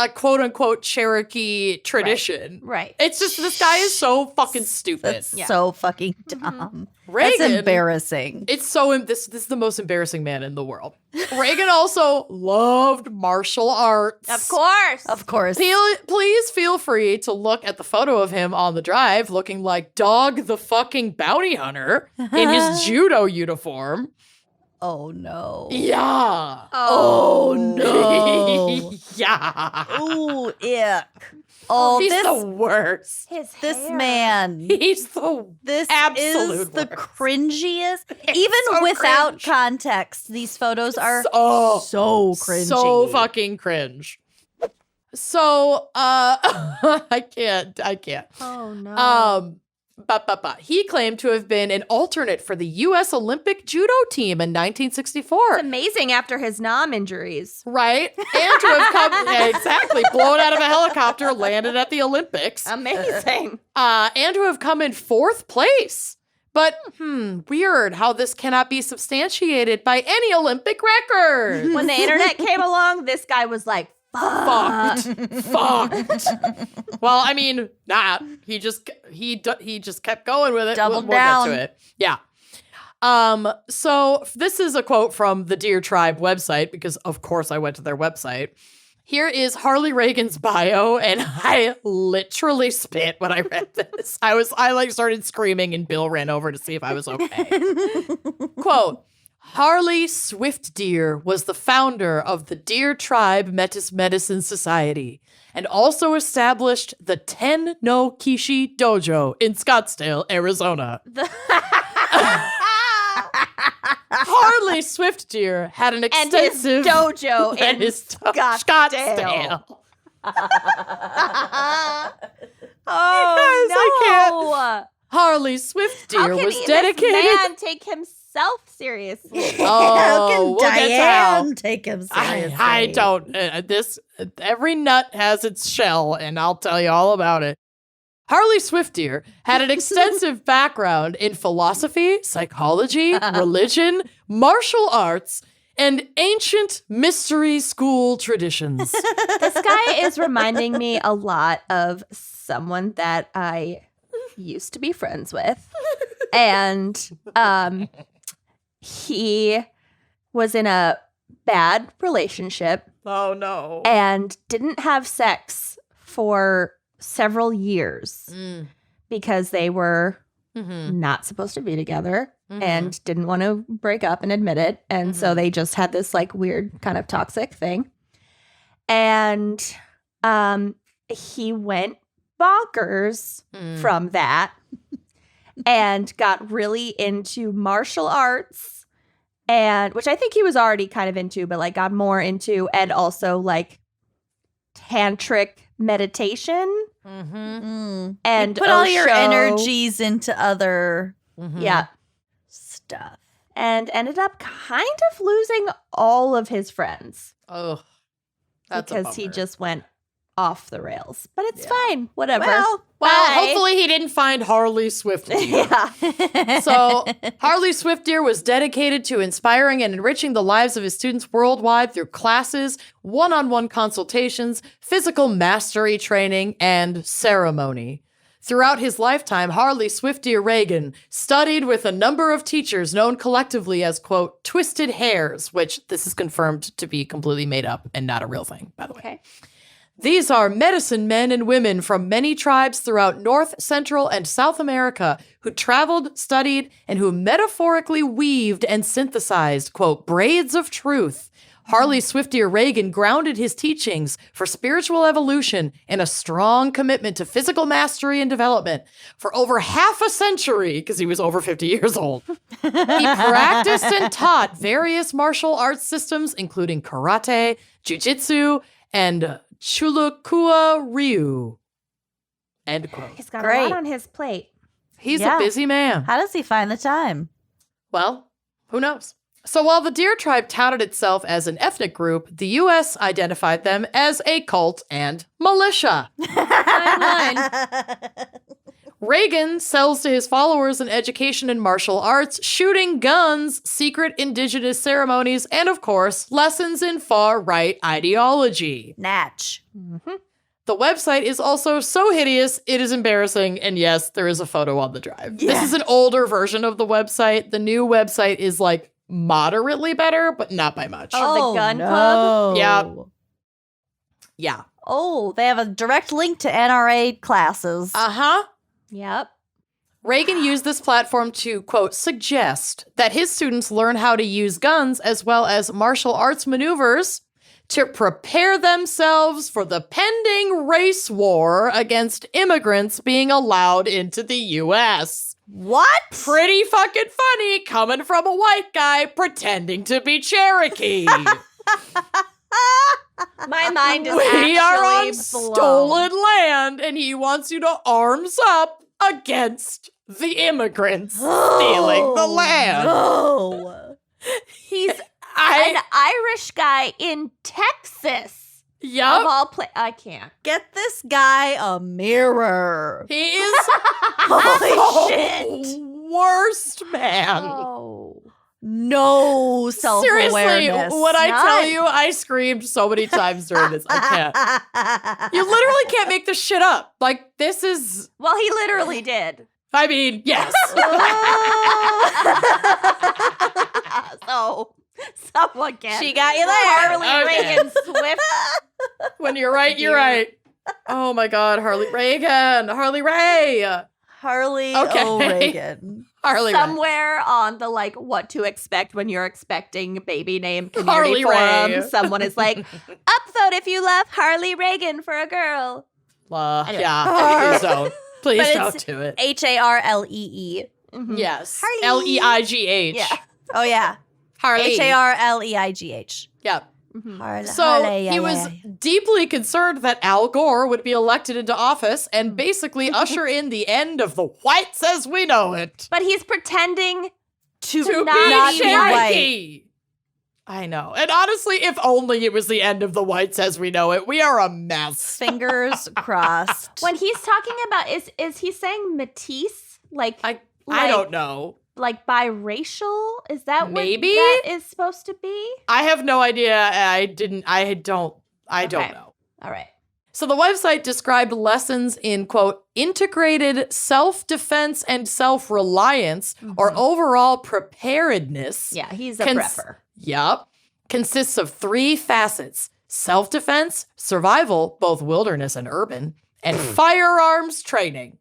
[SPEAKER 1] quote unquote Cherokee tradition.
[SPEAKER 2] Right.
[SPEAKER 1] It's just this guy is so fucking stupid.
[SPEAKER 3] That's
[SPEAKER 2] Yeah.
[SPEAKER 3] so fucking dumb.
[SPEAKER 1] Reagan,
[SPEAKER 3] That's embarrassing.
[SPEAKER 1] It's so this is the most embarrassing man in the world. Reagan also loved martial arts.
[SPEAKER 2] Of course.
[SPEAKER 3] Of course.
[SPEAKER 1] Please feel free to look at the photo of him on the drive looking like Dog the fucking bounty hunter in his judo uniform.
[SPEAKER 3] Oh no.
[SPEAKER 1] Yeah.
[SPEAKER 3] Oh no.
[SPEAKER 1] Yeah.
[SPEAKER 3] Ooh, ick. Oh,
[SPEAKER 1] He's
[SPEAKER 3] this
[SPEAKER 1] the worst.
[SPEAKER 2] His hair.
[SPEAKER 3] man.
[SPEAKER 1] He's the
[SPEAKER 3] This
[SPEAKER 1] absolute
[SPEAKER 3] is the
[SPEAKER 1] worst.
[SPEAKER 3] cringiest. Even
[SPEAKER 1] so
[SPEAKER 3] without
[SPEAKER 1] cringe.
[SPEAKER 3] context, these photos are
[SPEAKER 1] Oh,
[SPEAKER 3] so cringy.
[SPEAKER 1] so fucking cringe. So, I can't.
[SPEAKER 2] Oh no.
[SPEAKER 1] He claimed to have been an alternate for the U.S. Olympic judo team in 1964.
[SPEAKER 2] It's amazing after his nom injuries.
[SPEAKER 1] Right? And to have come, yeah, exactly, blown out of a helicopter, landed at the Olympics.
[SPEAKER 2] Amazing.
[SPEAKER 1] And to have come in 4th place. But, weird how this cannot be substantiated by any Olympic record.
[SPEAKER 2] When the internet came along, this guy was like,
[SPEAKER 1] Fucked. Well, I mean, not. He just kept going with it.
[SPEAKER 3] Doubled
[SPEAKER 1] We'll
[SPEAKER 3] down.
[SPEAKER 1] get to it. Yeah. So this is a quote from the Deer Tribe website because, of course, I went to their website. Here is Harley Reagan's bio, and I literally spit when I read this. I started screaming, and Bill ran over to see if I was okay. Quote. Harley Swift Deer was the founder of the Deer Tribe Metis Medicine Society and also established the Ten no Kishi Dojo in Scottsdale, Arizona. Harley Swift Deer had an extensive
[SPEAKER 2] and his dojo
[SPEAKER 1] and
[SPEAKER 2] in
[SPEAKER 1] his
[SPEAKER 2] Scottsdale. Oh,
[SPEAKER 1] Guys,
[SPEAKER 2] no.
[SPEAKER 1] I can't. Harley Swift
[SPEAKER 2] How
[SPEAKER 1] Deer
[SPEAKER 2] can
[SPEAKER 1] was
[SPEAKER 2] this
[SPEAKER 1] dedicated.
[SPEAKER 2] man take himself seriously?
[SPEAKER 3] How can
[SPEAKER 1] we'll get to how.
[SPEAKER 3] Diane take him seriously?
[SPEAKER 1] I don't. Every nut has its shell, and I'll tell you all about it. Harley Swift Deer had an extensive background in philosophy, psychology, religion, martial arts, and ancient mystery school traditions.
[SPEAKER 2] This guy is reminding me a lot of someone that I used to be friends with. And he was in a bad relationship
[SPEAKER 1] Oh, no.
[SPEAKER 2] and didn't have sex for several years because they were not supposed to be together and didn't want to break up and admit it. And so they just had this like weird kind of toxic thing. And he went bonkers from that and got really into martial arts, and which I think he was already kind of into, but like got more into, and also like tantric meditation.
[SPEAKER 3] And
[SPEAKER 2] And
[SPEAKER 3] you put all your
[SPEAKER 2] Osho.
[SPEAKER 3] energies into other
[SPEAKER 2] Yeah.
[SPEAKER 3] stuff.
[SPEAKER 2] And ended up kind of losing all of his friends
[SPEAKER 1] Oh, that's a
[SPEAKER 2] because he
[SPEAKER 1] bummer.
[SPEAKER 2] just went off the rails. But it's
[SPEAKER 1] Yeah.
[SPEAKER 2] fine. Whatever.
[SPEAKER 3] Well,
[SPEAKER 2] Bye.
[SPEAKER 1] hopefully he didn't find Harley Swift.
[SPEAKER 2] Yeah.
[SPEAKER 1] So, Harley Swift-Deer was dedicated to inspiring and enriching the lives of his students worldwide through classes, one-on-one consultations, physical mastery training, and ceremony. Throughout his lifetime, Harley Swift-Deer Reagan studied with a number of teachers known collectively as, quote, twisted hairs, which this is confirmed to be completely made up and not a real thing, by the way.
[SPEAKER 2] Okay.
[SPEAKER 1] These are medicine men and women from many tribes throughout North, Central, and South America who traveled, studied, and who metaphorically weaved and synthesized, quote, braids of truth. Harley Swift-Deer Reagan grounded his teachings for spiritual evolution in a strong commitment to physical mastery and development. For over half a century, because he was over 50 years old, he practiced and taught various martial arts systems, including karate, jiu-jitsu, and Chulukua Ryu. End quote.
[SPEAKER 2] He's got a
[SPEAKER 3] Great.
[SPEAKER 2] lot on his plate.
[SPEAKER 1] He's
[SPEAKER 3] Yeah.
[SPEAKER 1] a busy man.
[SPEAKER 3] How does he find the time?
[SPEAKER 1] Well, who knows? So while the Deer tribe touted itself as an ethnic group, the U.S. identified them as a cult and militia. Reagan sells to his followers an education in martial arts, shooting guns, secret indigenous ceremonies, and of course, lessons in far-right ideology.
[SPEAKER 3] Natch.
[SPEAKER 1] The website is also so hideous, it is embarrassing, and yes, there is a photo on the drive. This is an older version of the website. The new website is like moderately better, but not by much.
[SPEAKER 2] Oh, the gun
[SPEAKER 3] no.
[SPEAKER 2] club?
[SPEAKER 1] Yep. Yeah.
[SPEAKER 3] Oh, they have a direct link to NRA classes.
[SPEAKER 1] Uh-huh.
[SPEAKER 2] Yep.
[SPEAKER 1] Reagan used this platform to, quote, suggest that his students learn how to use guns as well as martial arts maneuvers to prepare themselves for the pending race war against immigrants being allowed into the U.S.
[SPEAKER 3] What?
[SPEAKER 1] Pretty fucking funny coming from a white guy pretending to be Cherokee.
[SPEAKER 2] My mind is
[SPEAKER 1] We are on
[SPEAKER 2] actually blown.
[SPEAKER 1] stolen land, and he wants you to arms up against the immigrants stealing the land.
[SPEAKER 3] No.
[SPEAKER 2] He's an Irish guy in Texas. Of
[SPEAKER 1] Yup.
[SPEAKER 2] all I can't.
[SPEAKER 3] Get this guy a mirror.
[SPEAKER 1] He is
[SPEAKER 3] Holy
[SPEAKER 1] the worst man.
[SPEAKER 2] Oh.
[SPEAKER 3] No self-awareness.
[SPEAKER 1] Seriously, when I tell
[SPEAKER 2] None.
[SPEAKER 1] you, I screamed so many times during this. I can't. You literally can't make this shit up. Like, this is,
[SPEAKER 2] Well, he literally did.
[SPEAKER 1] I mean, yes.
[SPEAKER 2] So, someone can.
[SPEAKER 3] She got you there.
[SPEAKER 2] Harley
[SPEAKER 1] Okay.
[SPEAKER 2] Reagan Swift.
[SPEAKER 1] When you're right, you're right. Oh my God, Harley Reagan. Harley Ray.
[SPEAKER 3] Harley
[SPEAKER 1] Okay.
[SPEAKER 3] O'Regan.
[SPEAKER 1] Harley Ray.
[SPEAKER 2] Somewhere on the like what to expect when you're expecting baby name community
[SPEAKER 1] Harley
[SPEAKER 2] forum,
[SPEAKER 1] Ray.
[SPEAKER 2] someone is like, upvote if you love Harley Reagan for a girl. Anyway.
[SPEAKER 1] Yeah, please don't. Please
[SPEAKER 3] But
[SPEAKER 1] don't
[SPEAKER 3] it's
[SPEAKER 1] do it.
[SPEAKER 3] Harlee.
[SPEAKER 1] Yes.
[SPEAKER 3] Harley.
[SPEAKER 1] Leigh.
[SPEAKER 2] Yeah.
[SPEAKER 3] Oh, yeah.
[SPEAKER 1] Harley.
[SPEAKER 3] Harleigh.
[SPEAKER 1] Yeah.
[SPEAKER 3] Harley.
[SPEAKER 1] So he was deeply concerned that Al Gore would be elected into office and basically usher in the end of the whites as we know it.
[SPEAKER 2] But he's pretending
[SPEAKER 1] To
[SPEAKER 2] not
[SPEAKER 1] be
[SPEAKER 2] be
[SPEAKER 1] Cherokee. I know. And honestly, if only it was the end of the whites as we know it, we are a mess.
[SPEAKER 3] Fingers crossed.
[SPEAKER 2] when he's talking about is he saying métis? Like
[SPEAKER 1] I
[SPEAKER 2] like-
[SPEAKER 1] don't know.
[SPEAKER 2] like biracial? Is that
[SPEAKER 1] Maybe?
[SPEAKER 2] what that is supposed to be?
[SPEAKER 1] I have no idea. I don't
[SPEAKER 2] Okay.
[SPEAKER 1] know.
[SPEAKER 2] All right.
[SPEAKER 1] So the website described lessons in, quote, integrated self-defense and self-reliance or overall preparedness.
[SPEAKER 2] Yeah, he's a prepper.
[SPEAKER 1] Yup. Consists of 3 facets: self-defense, survival, both wilderness and urban, and firearms training.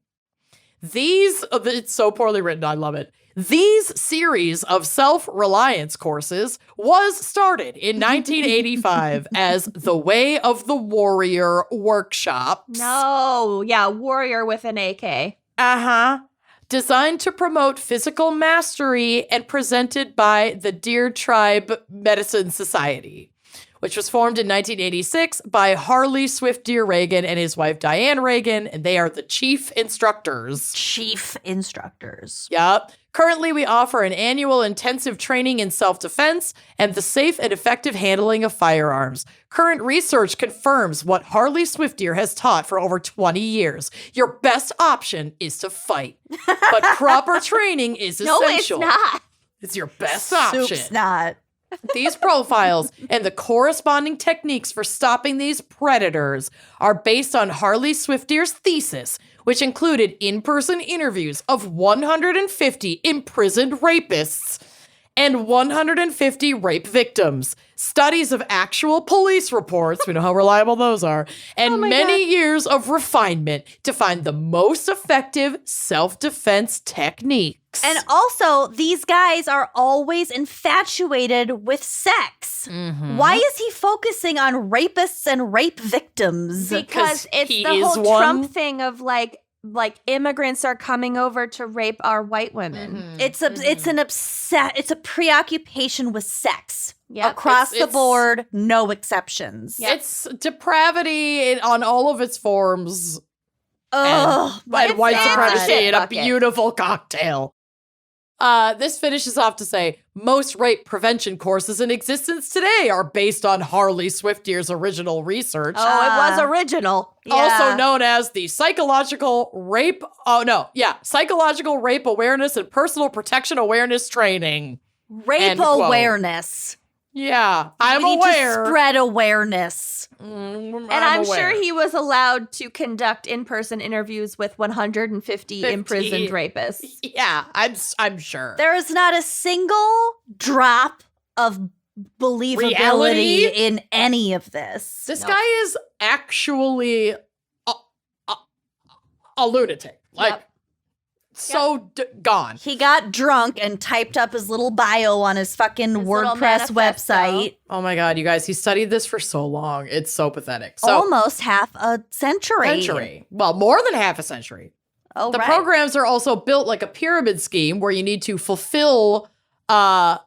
[SPEAKER 1] It's so poorly written, I love it. These series of self-reliance courses was started in 1985 as the Way of the Warrior workshops.
[SPEAKER 2] No, yeah, warrior with an AK.
[SPEAKER 1] Uh-huh. Designed to promote physical mastery and presented by the Deer Tribe Medicine Society, which was formed in 1986 by Harley Swift Deer Reagan and his wife Diane Reagan, and they are the chief instructors.
[SPEAKER 3] Chief instructors.
[SPEAKER 1] Yep. Currently, we offer an annual intensive training in self-defense and the safe and effective handling of firearms. Current research confirms what Harley Swiftier has taught for over 20 years. Your best option is to fight, but proper training is essential.
[SPEAKER 2] No, it's not.
[SPEAKER 1] It's your best option.
[SPEAKER 3] Soup's not.
[SPEAKER 1] These profiles and the corresponding techniques for stopping these predators are based on Harley Swiftier's thesis, which included in-person interviews of 150 imprisoned rapists and 150 rape victims, studies of actual police reports, we know how reliable those are, and many years of refinement to find the most effective self-defense techniques.
[SPEAKER 3] And also, these guys are always infatuated with sex. Why is he focusing on rapists and rape victims?
[SPEAKER 2] Because it's
[SPEAKER 1] he
[SPEAKER 2] the
[SPEAKER 1] is
[SPEAKER 2] whole
[SPEAKER 1] one.
[SPEAKER 2] Trump thing of like immigrants are coming over to rape our white women.
[SPEAKER 3] It's a preoccupation with sex.
[SPEAKER 2] Yep.
[SPEAKER 3] Across the
[SPEAKER 1] It's-
[SPEAKER 3] board, no exceptions.
[SPEAKER 1] It's depravity on all of its forms.
[SPEAKER 3] Ugh.
[SPEAKER 1] And white
[SPEAKER 2] it's
[SPEAKER 1] supremacy
[SPEAKER 2] a
[SPEAKER 1] in a
[SPEAKER 2] bucket.
[SPEAKER 1] beautiful cocktail. This finishes off to say, most rape prevention courses in existence today are based on Harley Swiftier's original research,
[SPEAKER 2] Oh, it was original.
[SPEAKER 1] also known as the psychological rape awareness and personal protection awareness training.
[SPEAKER 3] Rape
[SPEAKER 1] End quote.
[SPEAKER 3] awareness.
[SPEAKER 1] Yeah, I'm
[SPEAKER 3] we need
[SPEAKER 1] aware.
[SPEAKER 3] to spread awareness.
[SPEAKER 2] And I'm sure he was allowed to conduct in-person interviews with 150 imprisoned rapists.
[SPEAKER 1] Yeah, I'm sure.
[SPEAKER 3] There is not a single drop of believability
[SPEAKER 1] Reality?
[SPEAKER 3] in any of this.
[SPEAKER 1] This guy is actually a lunatic. Like, gone.
[SPEAKER 3] He got drunk and typed up his little bio on his fucking
[SPEAKER 2] His little
[SPEAKER 3] WordPress
[SPEAKER 2] manifesto.
[SPEAKER 3] website.
[SPEAKER 1] Oh my God, you guys, he studied this for so long. It's so pathetic. So,
[SPEAKER 3] Almost half a century.
[SPEAKER 1] Well, more than half a century.
[SPEAKER 3] Oh,
[SPEAKER 1] The
[SPEAKER 3] right.
[SPEAKER 1] programs are also built like a pyramid scheme where you need to fulfill, pay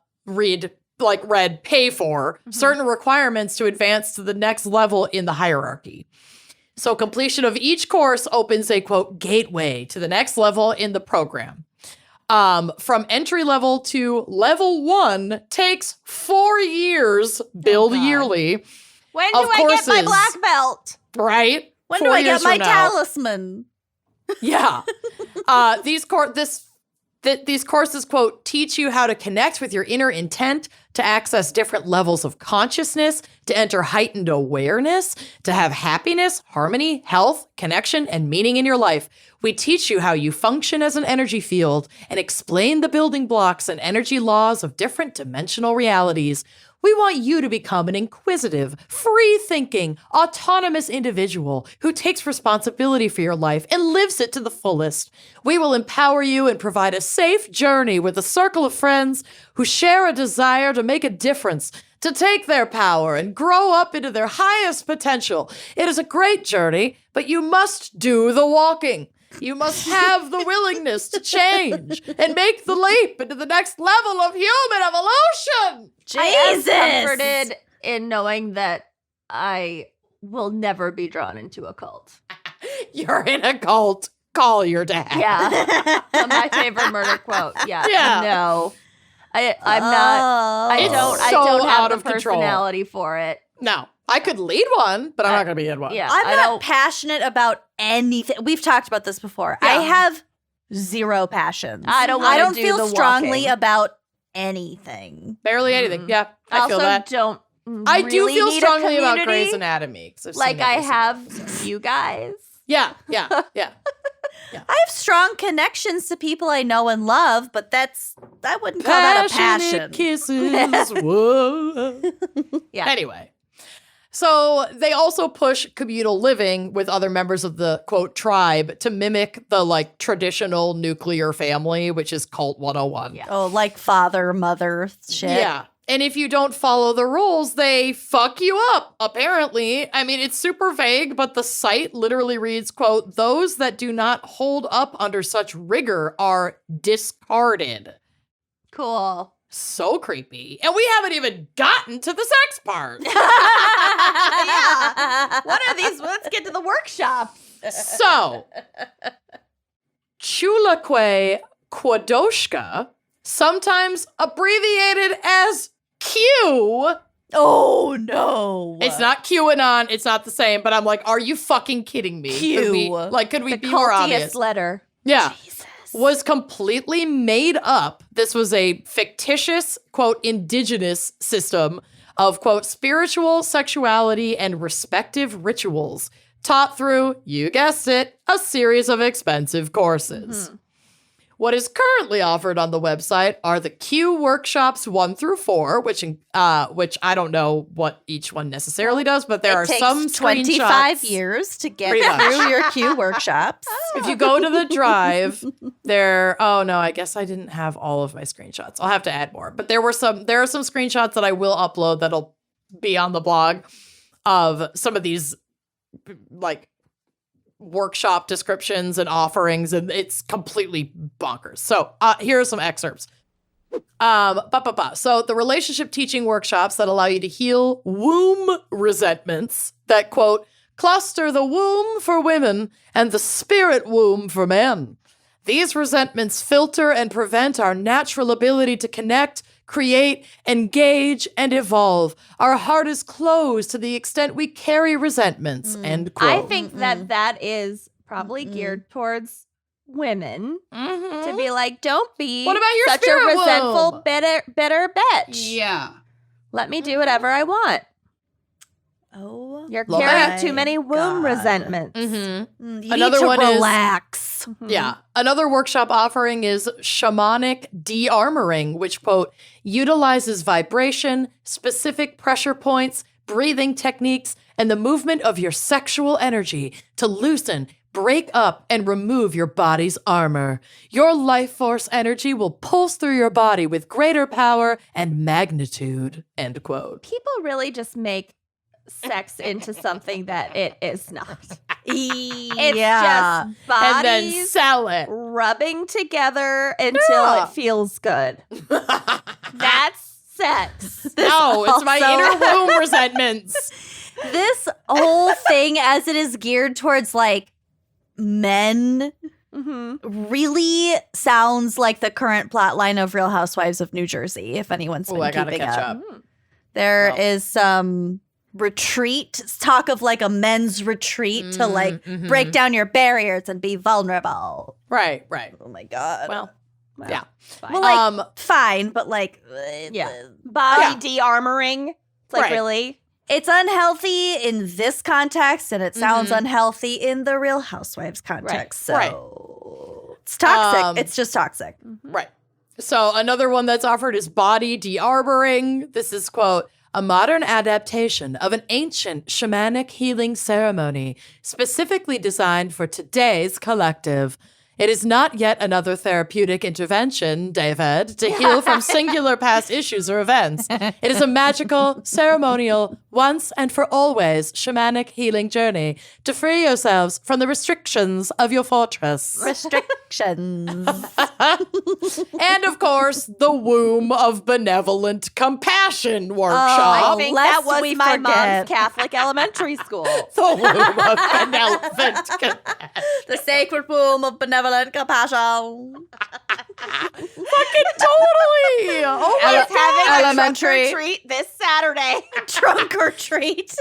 [SPEAKER 1] for certain requirements to advance to the next level in the hierarchy. So completion of each course opens a, quote, gateway to the next level in the program. From entry level to level 1 takes 4 years, billed yearly,
[SPEAKER 2] When do
[SPEAKER 1] Of
[SPEAKER 2] I get my
[SPEAKER 1] courses.
[SPEAKER 2] black belt?
[SPEAKER 1] right?
[SPEAKER 3] When
[SPEAKER 1] 4
[SPEAKER 3] do I
[SPEAKER 1] years
[SPEAKER 3] get my
[SPEAKER 1] from now.
[SPEAKER 3] talisman?
[SPEAKER 1] Yeah. These courses, quote, teach you how to connect with your inner intent, to access different levels of consciousness, to enter heightened awareness, to have happiness, harmony, health, connection, and meaning in your life. We teach you how you function as an energy field and explain the building blocks and energy laws of different dimensional realities. We want you to become an inquisitive, free-thinking, autonomous individual who takes responsibility for your life and lives it to the fullest. We will empower you and provide a safe journey with a circle of friends who share a desire to make a difference, to take their power and grow up into their highest potential. It is a great journey, but you must do the walking. You must have the willingness to change and make the leap into the next level of human evolution.
[SPEAKER 2] I am
[SPEAKER 3] Jesus.
[SPEAKER 2] comforted in knowing that I will never be drawn into a cult.
[SPEAKER 1] You're in a cult. Call your dad.
[SPEAKER 2] Yeah. My favorite murder quote. Yeah.
[SPEAKER 1] Yeah.
[SPEAKER 2] No. I'm not. I
[SPEAKER 1] It's
[SPEAKER 2] don't
[SPEAKER 1] so
[SPEAKER 2] have
[SPEAKER 1] out
[SPEAKER 2] the
[SPEAKER 1] of control.
[SPEAKER 2] personality for it.
[SPEAKER 1] No, I could lead one, but I'm not going to be in one.
[SPEAKER 2] Yeah.
[SPEAKER 3] I'm
[SPEAKER 2] I
[SPEAKER 3] not
[SPEAKER 2] don't-
[SPEAKER 3] passionate about anything. We've talked about this before.
[SPEAKER 1] Yeah.
[SPEAKER 3] I have zero passions.
[SPEAKER 2] I don't wanna do
[SPEAKER 3] feel
[SPEAKER 2] the
[SPEAKER 3] strongly
[SPEAKER 2] walking.
[SPEAKER 3] about anything.
[SPEAKER 1] Barely anything. Yeah, I
[SPEAKER 2] also
[SPEAKER 1] feel that.
[SPEAKER 2] don't
[SPEAKER 1] I do
[SPEAKER 2] really
[SPEAKER 1] feel
[SPEAKER 2] need a
[SPEAKER 1] strongly about
[SPEAKER 2] community,
[SPEAKER 1] Grey's Anatomy. 'cause I've seen
[SPEAKER 2] like I
[SPEAKER 1] every single
[SPEAKER 2] have
[SPEAKER 1] episode.
[SPEAKER 2] you guys.
[SPEAKER 1] Yeah.
[SPEAKER 3] I have strong connections to people I know and love, but I wouldn't call that a passion.
[SPEAKER 1] Passionate kisses. Whoa.
[SPEAKER 2] Yeah.
[SPEAKER 1] Anyway. So they also push communal living with other members of the, quote, tribe to mimic the, like, traditional nuclear family, which is Cult 101.
[SPEAKER 2] Yeah.
[SPEAKER 3] Oh, like father, mother shit.
[SPEAKER 1] Yeah. And if you don't follow the rules, they fuck you up, apparently. I mean, it's super vague, but the site literally reads, quote, those that do not hold up under such rigor are discarded.
[SPEAKER 2] Cool.
[SPEAKER 1] So creepy. And we haven't even gotten to the sex part.
[SPEAKER 2] Yeah. What are these? Let's get to the workshop.
[SPEAKER 1] So, Chulaque Quadoshka, sometimes abbreviated as Q.
[SPEAKER 3] Oh, no.
[SPEAKER 1] It's not QAnon. It's not the same. But I'm like, are you fucking kidding me?
[SPEAKER 3] Q.
[SPEAKER 1] Could we
[SPEAKER 2] The
[SPEAKER 1] be more obvious?
[SPEAKER 2] cultiest letter.
[SPEAKER 1] Yeah.
[SPEAKER 3] Jesus.
[SPEAKER 1] Was completely made up. This was a fictitious, quote, indigenous system of, quote, spiritual sexuality and respective rituals taught through, you guessed it, a series of expensive courses. What is currently offered on the website are the Q workshops 1 through 4, which I don't know what each one necessarily does, but there are some
[SPEAKER 3] 25
[SPEAKER 1] screenshots.
[SPEAKER 3] years to get
[SPEAKER 1] Pretty much.
[SPEAKER 3] through your Q workshops.
[SPEAKER 1] If you go to the drive, oh no, I guess I didn't have all of my screenshots. I'll have to add more. But there are some screenshots that I will upload that'll be on the blog of some of these, like, workshop descriptions and offerings, and it's completely bonkers. So here are some excerpts. So the relationship teaching workshops that allow you to heal womb resentments that, quote, cluster the womb for women and the spirit womb for men. These resentments filter and prevent our natural ability to connect, create, engage, and evolve. Our heart is closed to the extent we carry resentments, end quote.
[SPEAKER 2] I think that is probably geared towards women to be like, don't be
[SPEAKER 1] What about your
[SPEAKER 2] such a
[SPEAKER 1] spirit
[SPEAKER 2] resentful,
[SPEAKER 1] womb?
[SPEAKER 2] bitter bitch.
[SPEAKER 1] Yeah.
[SPEAKER 2] Let me do whatever I want.
[SPEAKER 3] Oh,
[SPEAKER 2] You're
[SPEAKER 1] Love
[SPEAKER 2] carrying
[SPEAKER 3] my
[SPEAKER 2] too many womb
[SPEAKER 3] God.
[SPEAKER 2] resentments.
[SPEAKER 1] Mm-hmm.
[SPEAKER 3] You
[SPEAKER 1] Another
[SPEAKER 3] need to
[SPEAKER 1] one is-
[SPEAKER 3] relax.
[SPEAKER 1] Yeah. Another workshop offering is shamanic de-armoring, which, quote, utilizes vibration, specific pressure points, breathing techniques, and the movement of your sexual energy to loosen, break up, and remove your body's armor. Your life force energy will pulse through your body with greater power and magnitude, end quote.
[SPEAKER 2] People really just make sex into something that it is not. It's just
[SPEAKER 1] And
[SPEAKER 2] bodies
[SPEAKER 1] then sell it.
[SPEAKER 2] rubbing together until
[SPEAKER 1] Yeah.
[SPEAKER 2] it feels good. That's sex.
[SPEAKER 1] No, it's my
[SPEAKER 3] also-
[SPEAKER 1] inner womb resentments.
[SPEAKER 3] This whole thing, as it is geared towards like men, really sounds like the current plotline of Real Housewives of New Jersey, if anyone's been
[SPEAKER 1] Oh, I gotta
[SPEAKER 3] keeping
[SPEAKER 1] catch
[SPEAKER 3] up.
[SPEAKER 1] up.
[SPEAKER 3] There
[SPEAKER 1] Well.
[SPEAKER 3] is some retreat, talk of like a men's retreat to like break down your barriers and be vulnerable.
[SPEAKER 1] Right.
[SPEAKER 3] Oh my God.
[SPEAKER 1] Well, yeah.
[SPEAKER 2] Fine.
[SPEAKER 3] Well, like, fine, but like,
[SPEAKER 2] Yeah. Body
[SPEAKER 1] Yeah.
[SPEAKER 2] de-armoring. It's like,
[SPEAKER 1] Right.
[SPEAKER 2] really?
[SPEAKER 3] it's unhealthy in this context, and it sounds unhealthy in the Real Housewives context. So
[SPEAKER 1] Right.
[SPEAKER 3] it's toxic. It's just toxic.
[SPEAKER 1] Right. So another one that's offered is body de-arboring. This is, quote, a modern adaptation of an ancient shamanic healing ceremony specifically designed for today's collective. It is not yet another therapeutic intervention, David, to heal from singular past issues or events. It is a magical, ceremonial, once and for always shamanic healing journey to free yourselves from the restrictions of your fortress.
[SPEAKER 3] Restrictions.
[SPEAKER 1] And of course, the womb of benevolent compassion
[SPEAKER 2] I
[SPEAKER 1] workshop.
[SPEAKER 2] think
[SPEAKER 3] lest
[SPEAKER 2] that was
[SPEAKER 3] we
[SPEAKER 2] my
[SPEAKER 3] forget.
[SPEAKER 2] mom's Catholic elementary school.
[SPEAKER 1] The womb of benevolent compassion.
[SPEAKER 3] The sacred womb of benevolent compassion.
[SPEAKER 1] Fucking totally. Oh my
[SPEAKER 2] He's having a
[SPEAKER 3] Elementary.
[SPEAKER 2] trunk or treat this Saturday.
[SPEAKER 3] Trunk or treat.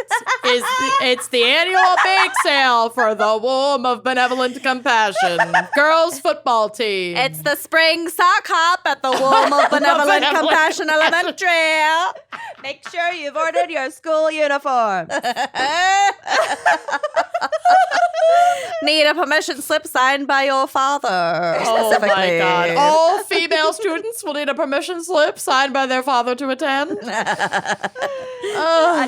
[SPEAKER 1] It's the annual bake sale for the Womb of Benevolent Compassion girls football team.
[SPEAKER 3] It's the spring sock hop at the Womb of Benevolent Compassion Elementary.
[SPEAKER 2] Make sure you've ordered your school uniform.
[SPEAKER 3] Need a permission slip signed by your father.
[SPEAKER 1] Oh my God. All female students will need a permission slip signed by their father to attend.
[SPEAKER 2] A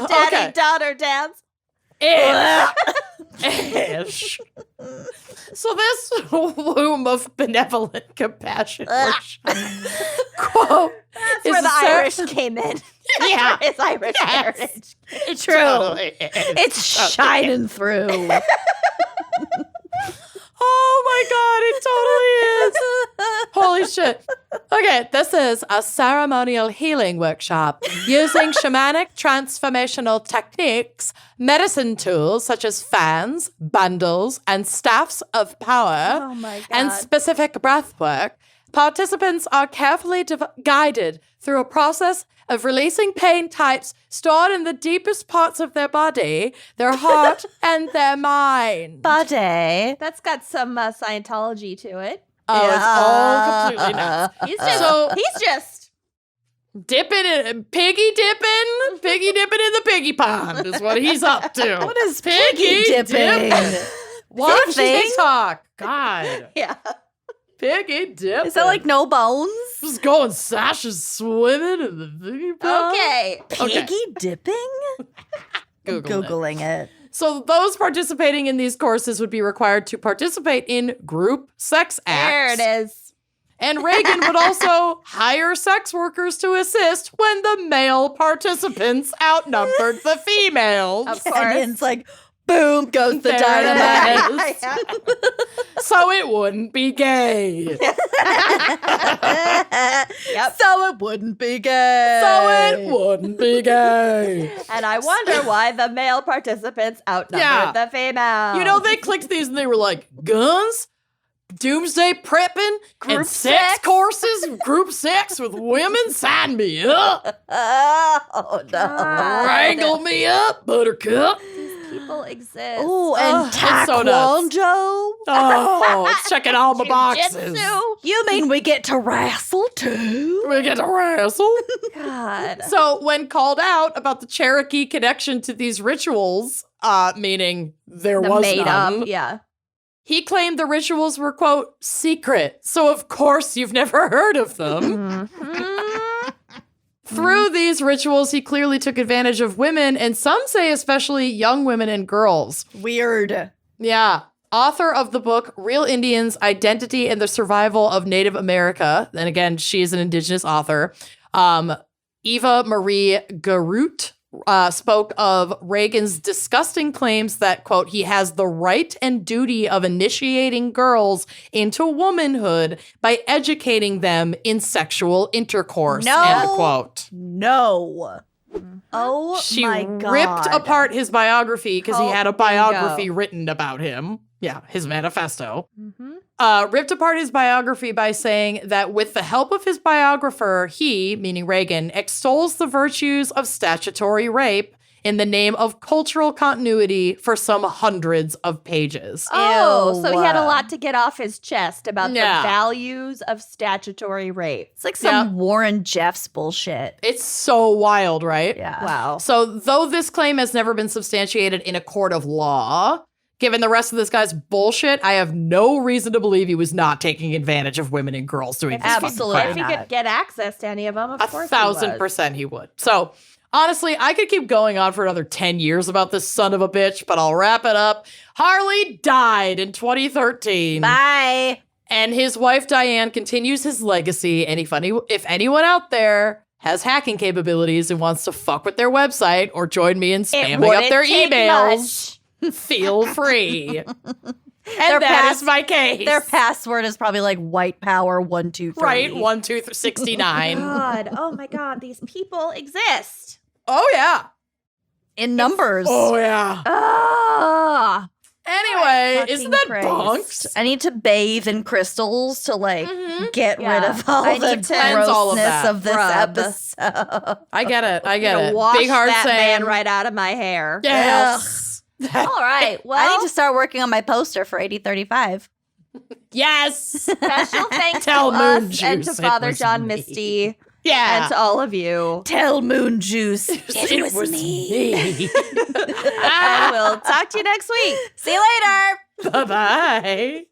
[SPEAKER 2] daddy-daughter dance.
[SPEAKER 1] Ish. So this Womb of Benevolent Compassion quote
[SPEAKER 2] That's where the Irish came in.
[SPEAKER 1] Yeah.
[SPEAKER 2] His Irish heritage.
[SPEAKER 1] It's true.
[SPEAKER 3] It's shining through.
[SPEAKER 1] Oh my God, it totally is. Holy shit. Okay, this is a ceremonial healing workshop using shamanic transformational techniques, medicine tools such as fans, bundles, and staffs of power,
[SPEAKER 2] Oh my God.
[SPEAKER 1] and specific breath work. Participants are carefully guided through a process of releasing pain types stored in the deepest parts of their body, their heart, and their mind.
[SPEAKER 3] Buddy.
[SPEAKER 2] That's got some Scientology to it.
[SPEAKER 1] Oh, it's all completely nuts.
[SPEAKER 2] He's just
[SPEAKER 1] Dipping in, piggy dipping in the piggy pond is what he's up to.
[SPEAKER 3] What is piggy dipping?
[SPEAKER 1] Watch
[SPEAKER 3] Thing?
[SPEAKER 1] TikTok. God.
[SPEAKER 2] yeah.
[SPEAKER 1] Piggy dipping.
[SPEAKER 3] Is that like no bones?
[SPEAKER 1] Just going Sasha's swimming in the piggy pond?
[SPEAKER 2] Okay.
[SPEAKER 3] Piggy dipping? Googling it.
[SPEAKER 1] So those participating in these courses would be required to participate in group sex acts.
[SPEAKER 2] There it is.
[SPEAKER 1] And Reagan would also hire sex workers to assist when the male participants outnumbered the females.
[SPEAKER 2] Of
[SPEAKER 3] And
[SPEAKER 2] course.
[SPEAKER 3] it's like, boom, goes the
[SPEAKER 1] There it
[SPEAKER 3] dynamite.
[SPEAKER 1] is. So it wouldn't be gay.
[SPEAKER 2] Yep.
[SPEAKER 3] So it wouldn't be gay.
[SPEAKER 1] So it wouldn't be gay.
[SPEAKER 2] And I wonder why the male participants outnumbered the female.
[SPEAKER 1] You know, they clicked these and they were like, guns? Doomsday prepping?
[SPEAKER 2] Group
[SPEAKER 1] and sex
[SPEAKER 2] sex?
[SPEAKER 1] courses? Group sex with women? Sign me up.
[SPEAKER 3] Oh, no.
[SPEAKER 1] Wrangle me up, buttercup.
[SPEAKER 2] people exist.
[SPEAKER 3] Ooh, and
[SPEAKER 1] it's so nuts.
[SPEAKER 3] taekwondo?
[SPEAKER 1] Oh, it's checking all my boxes.
[SPEAKER 2] Jiu-jitsu?
[SPEAKER 3] You mean we get to wrestle too?
[SPEAKER 1] We get to wrestle.
[SPEAKER 2] God.
[SPEAKER 1] So when called out about the Cherokee connection to these rituals, meaning there
[SPEAKER 2] The
[SPEAKER 1] was
[SPEAKER 2] made
[SPEAKER 1] none,
[SPEAKER 2] up, yeah.
[SPEAKER 1] he claimed the rituals were, quote, secret. So of course you've never heard of them. Through these rituals, he clearly took advantage of women, and some say especially young women and girls.
[SPEAKER 3] Weird.
[SPEAKER 1] Yeah. Author of the book, Real Indians, Identity and the Survival of Native America. And again, she is an indigenous author. Eva Marie Garout spoke of Reagan's disgusting claims that, quote, he has the right and duty of initiating girls into womanhood by educating them in sexual intercourse,
[SPEAKER 3] No.
[SPEAKER 1] end quote.
[SPEAKER 3] No. Oh
[SPEAKER 1] She
[SPEAKER 3] my God.
[SPEAKER 1] ripped apart his biography because he had a biography
[SPEAKER 2] bingo.
[SPEAKER 1] written about him. Yeah, his manifesto. Ripped apart his biography by saying that with the help of his biographer, he, meaning Reagan, extols the virtues of statutory rape in the name of cultural continuity for some hundreds of pages.
[SPEAKER 2] Oh,
[SPEAKER 3] Ew.
[SPEAKER 2] so he had a lot to get off his chest about
[SPEAKER 1] Yeah.
[SPEAKER 2] the values of statutory rape.
[SPEAKER 3] It's like some
[SPEAKER 1] Yeah.
[SPEAKER 3] Warren Jeffs bullshit.
[SPEAKER 1] It's so wild, right?
[SPEAKER 3] Yeah.
[SPEAKER 2] Wow.
[SPEAKER 1] So though this claim has never been substantiated in a court of law, given the rest of this guy's bullshit, I have no reason to believe he was not taking advantage of women and girls doing this.
[SPEAKER 3] Absolutely
[SPEAKER 2] If he
[SPEAKER 3] not.
[SPEAKER 2] could get access to any of them, of course
[SPEAKER 1] 1,000% he would. So honestly, I could keep going on for another 10 years about this son of a bitch, but I'll wrap it up. Harley died in 2013.
[SPEAKER 3] Bye.
[SPEAKER 1] And his wife, Diane, continues his legacy. And if anyone out there has hacking capabilities and wants to fuck with their website or join me in spamming up their emails, feel free. And that is my case.
[SPEAKER 3] Their password is probably like white power 123.
[SPEAKER 1] right, 1, 2, 3, 69.
[SPEAKER 2] God, oh my God, these people exist.
[SPEAKER 1] Oh, yeah.
[SPEAKER 3] In numbers.
[SPEAKER 1] Oh, yeah.
[SPEAKER 2] Ah,
[SPEAKER 1] Anyway, isn't that
[SPEAKER 3] Fucking
[SPEAKER 1] bonked?
[SPEAKER 3] I need to bathe in crystals to get rid
[SPEAKER 2] Yeah.
[SPEAKER 3] of all
[SPEAKER 2] I
[SPEAKER 3] the
[SPEAKER 2] need to
[SPEAKER 1] cleanse all of
[SPEAKER 3] grossness
[SPEAKER 1] that.
[SPEAKER 3] of this
[SPEAKER 2] Rub.
[SPEAKER 3] episode.
[SPEAKER 1] I get it. I
[SPEAKER 2] I'm
[SPEAKER 1] get
[SPEAKER 2] gonna
[SPEAKER 1] it.
[SPEAKER 2] wash
[SPEAKER 1] Big heart
[SPEAKER 2] that
[SPEAKER 1] saying
[SPEAKER 2] man right out of my hair.
[SPEAKER 1] yes.
[SPEAKER 3] All right. Well, I need to start working on my poster for 8035.
[SPEAKER 1] Yes.
[SPEAKER 2] Special thanks
[SPEAKER 1] Tell
[SPEAKER 2] to
[SPEAKER 1] Moon
[SPEAKER 2] us and to
[SPEAKER 1] Juice it
[SPEAKER 2] Father
[SPEAKER 1] was
[SPEAKER 2] John
[SPEAKER 1] me.
[SPEAKER 2] Misty
[SPEAKER 1] Yeah.
[SPEAKER 2] and to all of you.
[SPEAKER 3] Tell Moon Juice.
[SPEAKER 1] It was me.
[SPEAKER 2] And we'll talk to you next week.
[SPEAKER 3] See you later.
[SPEAKER 1] Bye-bye.